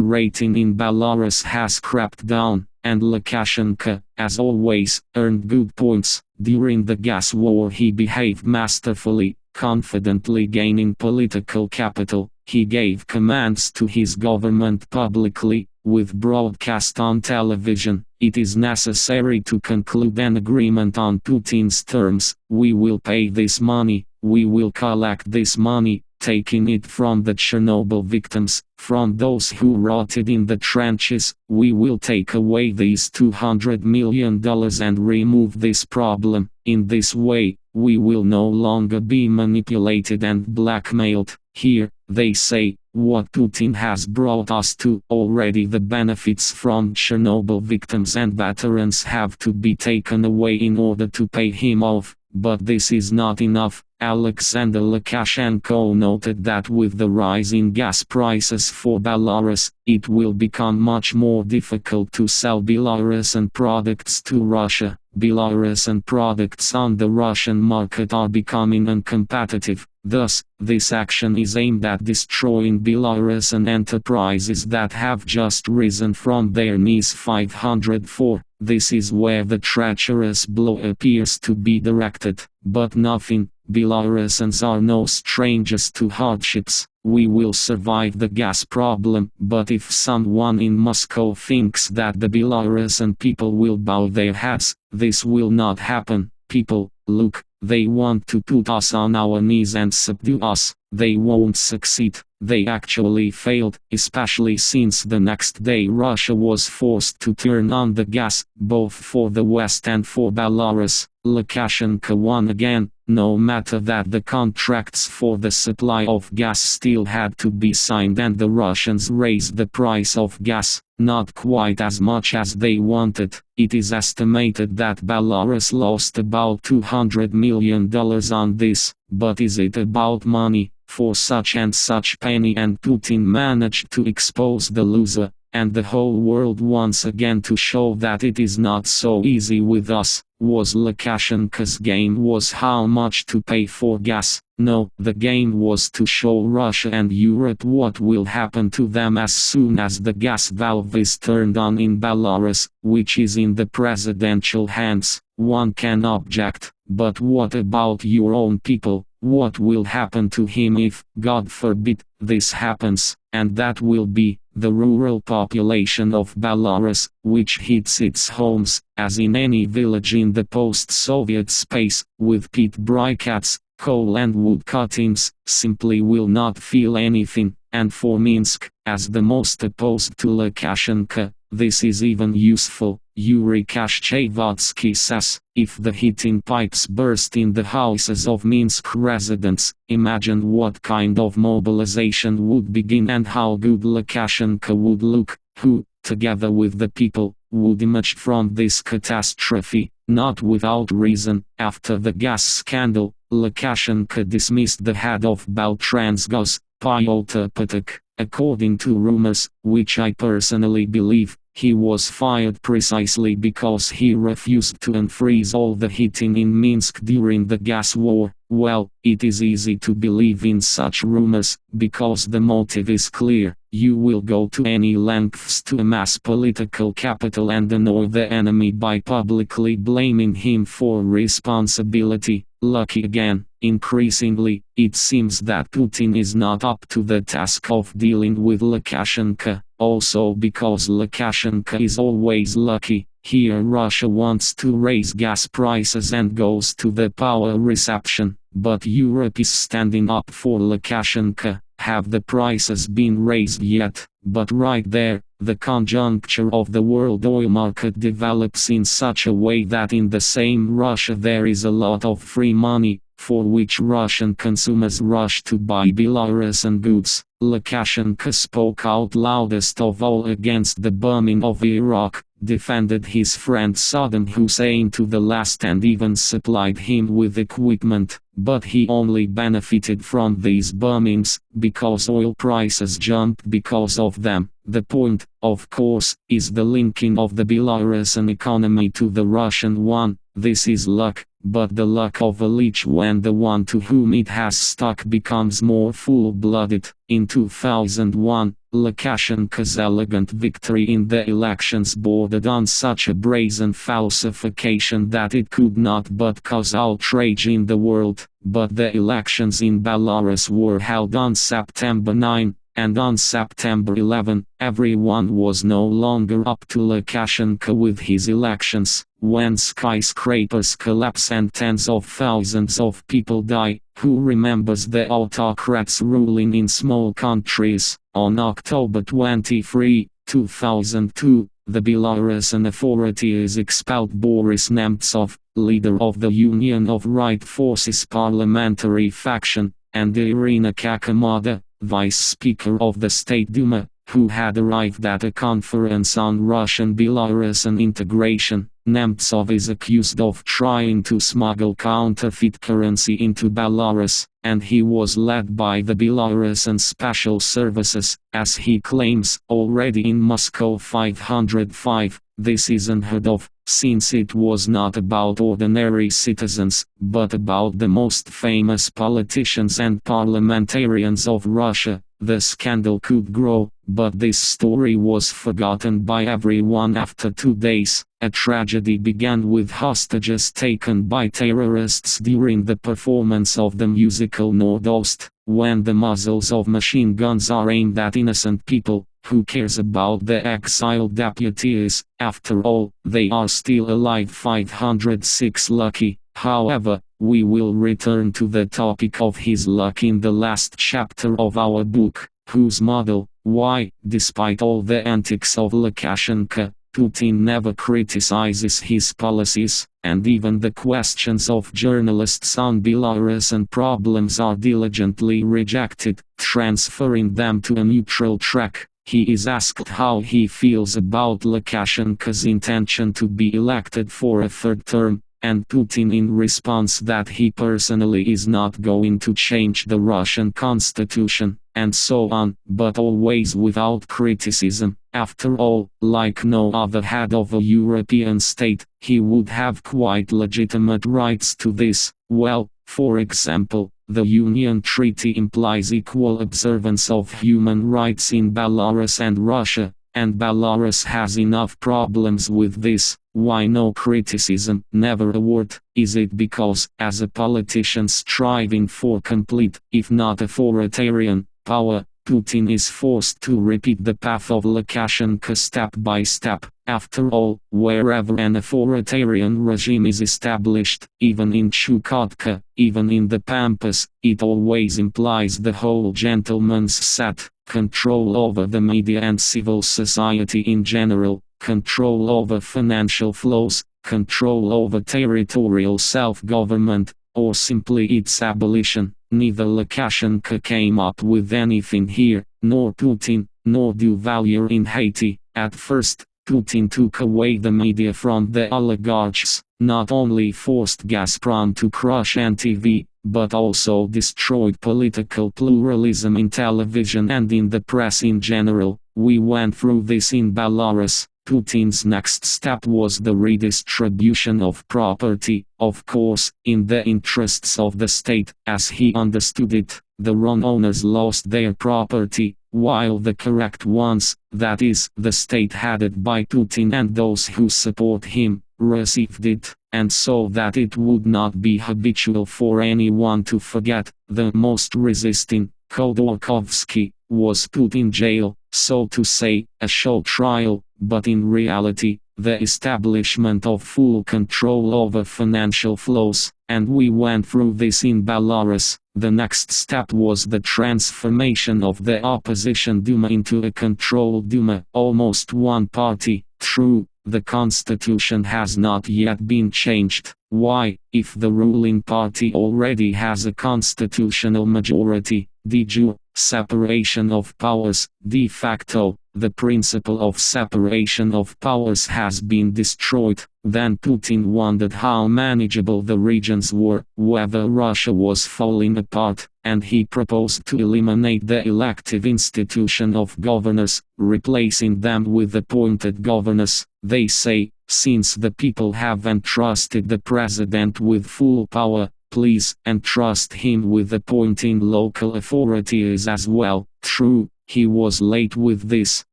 rating in Belarus has crept down, and Lukashenko, as always, earned good points. During the gas war he behaved masterfully, confidently gaining political capital. He gave commands to his government publicly, with broadcast on television. It is necessary to conclude an agreement on Putin's terms. We will pay this money, we will collect this money, taking it from the Chernobyl victims, from those who rotted in the trenches. We will take away these $200 million and remove this problem. In this way, we will no longer be manipulated and blackmailed. Here, they say, what Putin has brought us to. Already the benefits from Chernobyl victims and veterans have to be taken away in order to pay him off. But this is not enough. Alexander Lukashenko noted that with the rise in gas prices for Belarus, it will become much more difficult to sell Belarusian products to Russia. Belarusian products on the Russian market are becoming uncompetitive. Thus, this action is aimed at destroying Belarusian enterprises that have just risen from their knees. 504. This is where the treacherous blow appears to be directed, but nothing. Belarusians are no strangers to hardships. We will survive the gas problem, but if someone in Moscow thinks that the Belarusian people will bow their heads, this will not happen. People, look, they want to put us on our knees and subdue us. They won't succeed. They actually failed, especially since the next day Russia was forced to turn on the gas, both for the West and for Belarus. Lukashenko won again, no matter that the contracts for the supply of gas still had to be signed and the Russians raised the price of gas, not quite as much as they wanted. It is estimated that Belarus lost about $200 million on this, but is it about money? For such and such penny, and Putin managed to expose the loser, and the whole world once again to show that it is not so easy with us. Was Lukashenko's game was how much to pay for gas? No, the game was to show Russia and Europe what will happen to them as soon as the gas valve is turned on in Belarus, which is in the presidential hands. One can object, but what about your own people? What will happen to him if, God forbid, this happens? And that will be the rural population of Belarus, which hits its homes, as in any village in the post-Soviet space, with pit briquettes, coal and wood cuttings, simply will not feel anything. And for Minsk, as the most opposed to Lukashenko, this is even useful. Yuri Kashchevatsky says, if the heating pipes burst in the houses of Minsk residents, imagine what kind of mobilization would begin and how good Lukashenko would look, who, together with the people, would emerge from this catastrophe. Not without reason. After the gas scandal, Lukashenko dismissed the head of Beltransgaz, Pyotr Patak. According to rumors, which I personally believe, he was fired precisely because he refused to unfreeze all the heating in Minsk during the gas war. Well, it is easy to believe in such rumors, because the motive is clear. You will go to any lengths to amass political capital and annoy the enemy by publicly blaming him for responsibility. Lucky again. Increasingly, it seems that Putin is not up to the task of dealing with Lukashenko, also because Lukashenko is always lucky. Here Russia wants to raise gas prices and goes to the power reception, but Europe is standing up for Lukashenko. Have the prices been raised yet? But right there, the conjuncture of the world oil market develops in such a way that in the same Russia there is a lot of free money, for which Russian consumers rush to buy Belarusian goods. Lukashenko spoke out loudest of all against the bombing of Iraq, defended his friend Saddam Hussein to the last and even supplied him with equipment, but he only benefited from these bombings, because oil prices jumped because of them. The point, of course, is the linking of the Belarusian economy to the Russian one. This is luck, but the luck of a leech when the one to whom it has stuck becomes more full-blooded. In 2001, Lukashenko's elegant victory in the elections bordered on such a brazen falsification that it could not but cause outrage in the world. But the elections in Belarus were held on September 9, and on September 11, everyone was no longer up to Lukashenko with his elections. When skyscrapers collapse and tens of thousands of people die, who remembers the autocrats ruling in small countries? On October 23, 2002, the Belarusian authorities expelled Boris Nemtsov, leader of the Union of Right Forces parliamentary faction, and Irina Kakamada, vice speaker of the State Duma, who had arrived at a conference on Russian-Belarusian integration. Nemtsov is accused of trying to smuggle counterfeit currency into Belarus, and he was led by the Belarusian special services, as he claims, already in Moscow 505. This is unheard of, since it was not about ordinary citizens, but about the most famous politicians and parliamentarians of Russia. The scandal could grow, but this story was forgotten by everyone after 2 days. A tragedy began with hostages taken by terrorists during the performance of the musical Nordost. When the muzzles of machine guns are aimed at innocent people, who cares about the exiled deputies? After all, they are still alive. 506 lucky. However, we will return to the topic of his luck in the last chapter of our book, whose model, why, despite all the antics of Lukashenko, Putin never criticizes his policies, and even the questions of journalists on Belarusian problems are diligently rejected, transferring them to a neutral track. He is asked how he feels about Lukashenko's intention to be elected for a third term, and Putin in response that he personally is not going to change the Russian constitution, and so on, but always without criticism. After all, like no other head of a European state, he would have quite legitimate rights to this. Well, for example, the Union Treaty implies equal observance of human rights in Belarus and Russia, and Belarus has enough problems with this. Why no criticism, never a word? Is it because, as a politician striving for complete, if not authoritarian, power, Putin is forced to repeat the path of Lukashenko step by step? After all, wherever an authoritarian regime is established, even in Chukotka, even in the Pampas, it always implies the whole gentleman's set, control over the media and civil society in general, control over financial flows, control over territorial self-government, or simply its abolition. Neither Lukashenko came up with anything here, nor Putin, nor Duvalier in Haiti. At first, Putin took away the media from the oligarchs, not only forced Gazprom to crush NTV, but also destroyed political pluralism in television and in the press in general. We went through this in Belarus. Putin's next step was the redistribution of property, of course, in the interests of the state. As he understood it, the wrong owners lost their property, while the correct ones, that is, the state headed by Putin and those who support him, received it. And so that it would not be habitual for anyone to forget, the most resisting, Khodorkovsky, was put in jail, so to say, a show trial, but in reality, the establishment of full control over financial flows, and we went through this in Belarus. The next step was the transformation of the opposition Duma into a controlled Duma, almost one party. True, the constitution has not yet been changed. Why, if the ruling party already has a constitutional majority? De jure, separation of powers. De facto, the principle of separation of powers has been destroyed. Then Putin wondered how manageable the regions were, whether Russia was falling apart, and he proposed to eliminate the elective institution of governors, replacing them with appointed governors. They say, since the people have entrusted the president with full power, please entrust him with appointing local authorities as well. True, He was late with this.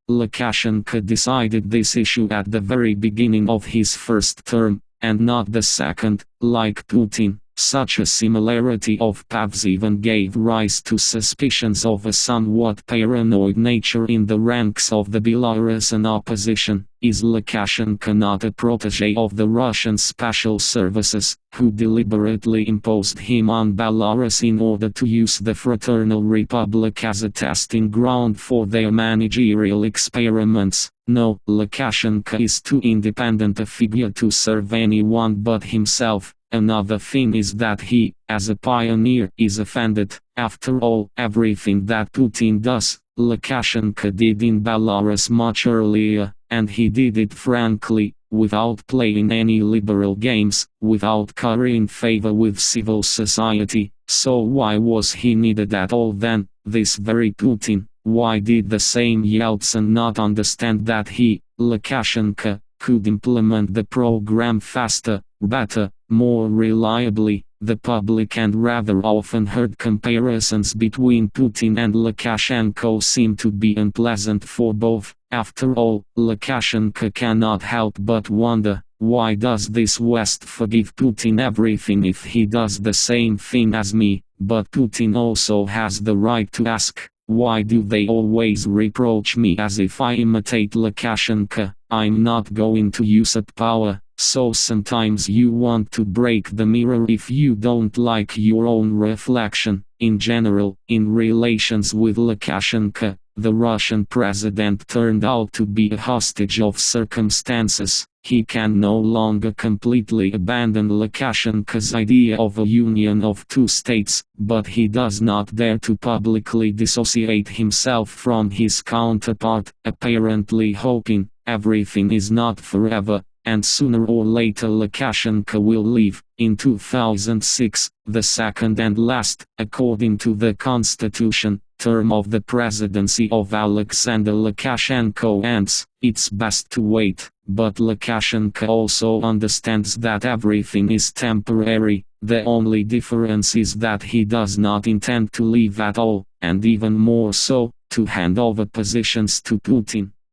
Lukashenko decided this issue at the very beginning of his first term, and not the second, like Putin. Such a similarity of paths even gave rise to suspicions of a somewhat paranoid nature in the ranks of the Belarusian opposition. Is Lukashenko not a protege of the Russian special services, who deliberately imposed him on Belarus in order to use the Fraternal Republic as a testing ground for their managerial experiments? No, Lukashenko is too independent a figure to serve anyone but himself. Another thing is that he, as a pioneer, is offended. After all, everything that Putin does, Lukashenko did in Belarus much earlier, and he did it frankly, without playing any liberal games, without currying favor with civil society. So why was he needed at all then, this very Putin? Why did the same Yeltsin not understand that he, Lukashenko, could implement the program faster, better, more reliably? The public and rather often heard comparisons between Putin and Lukashenko seem to be unpleasant for both. After all, Lukashenko cannot help but wonder, why does this West forgive Putin everything if he does the same thing as me? But Putin also has the right to ask, why do they always reproach me as if I imitate Lukashenko? I'm not going to use up power. So sometimes you want to break the mirror if you don't like your own reflection. In general, in relations with Lukashenko, the Russian president turned out to be a hostage of circumstances. He can no longer completely abandon Lukashenko's idea of a union of two states, but he does not dare to publicly dissociate himself from his counterpart, apparently hoping everything is not forever, and sooner or later Lukashenko will leave. In 2006, the second and last, according to the constitution, term of the presidency of Alexander Lukashenko ends. It's best to wait, but Lukashenko also understands that everything is temporary. The only difference is that he does not intend to leave at all, and even more so, to hand over positions to Putin.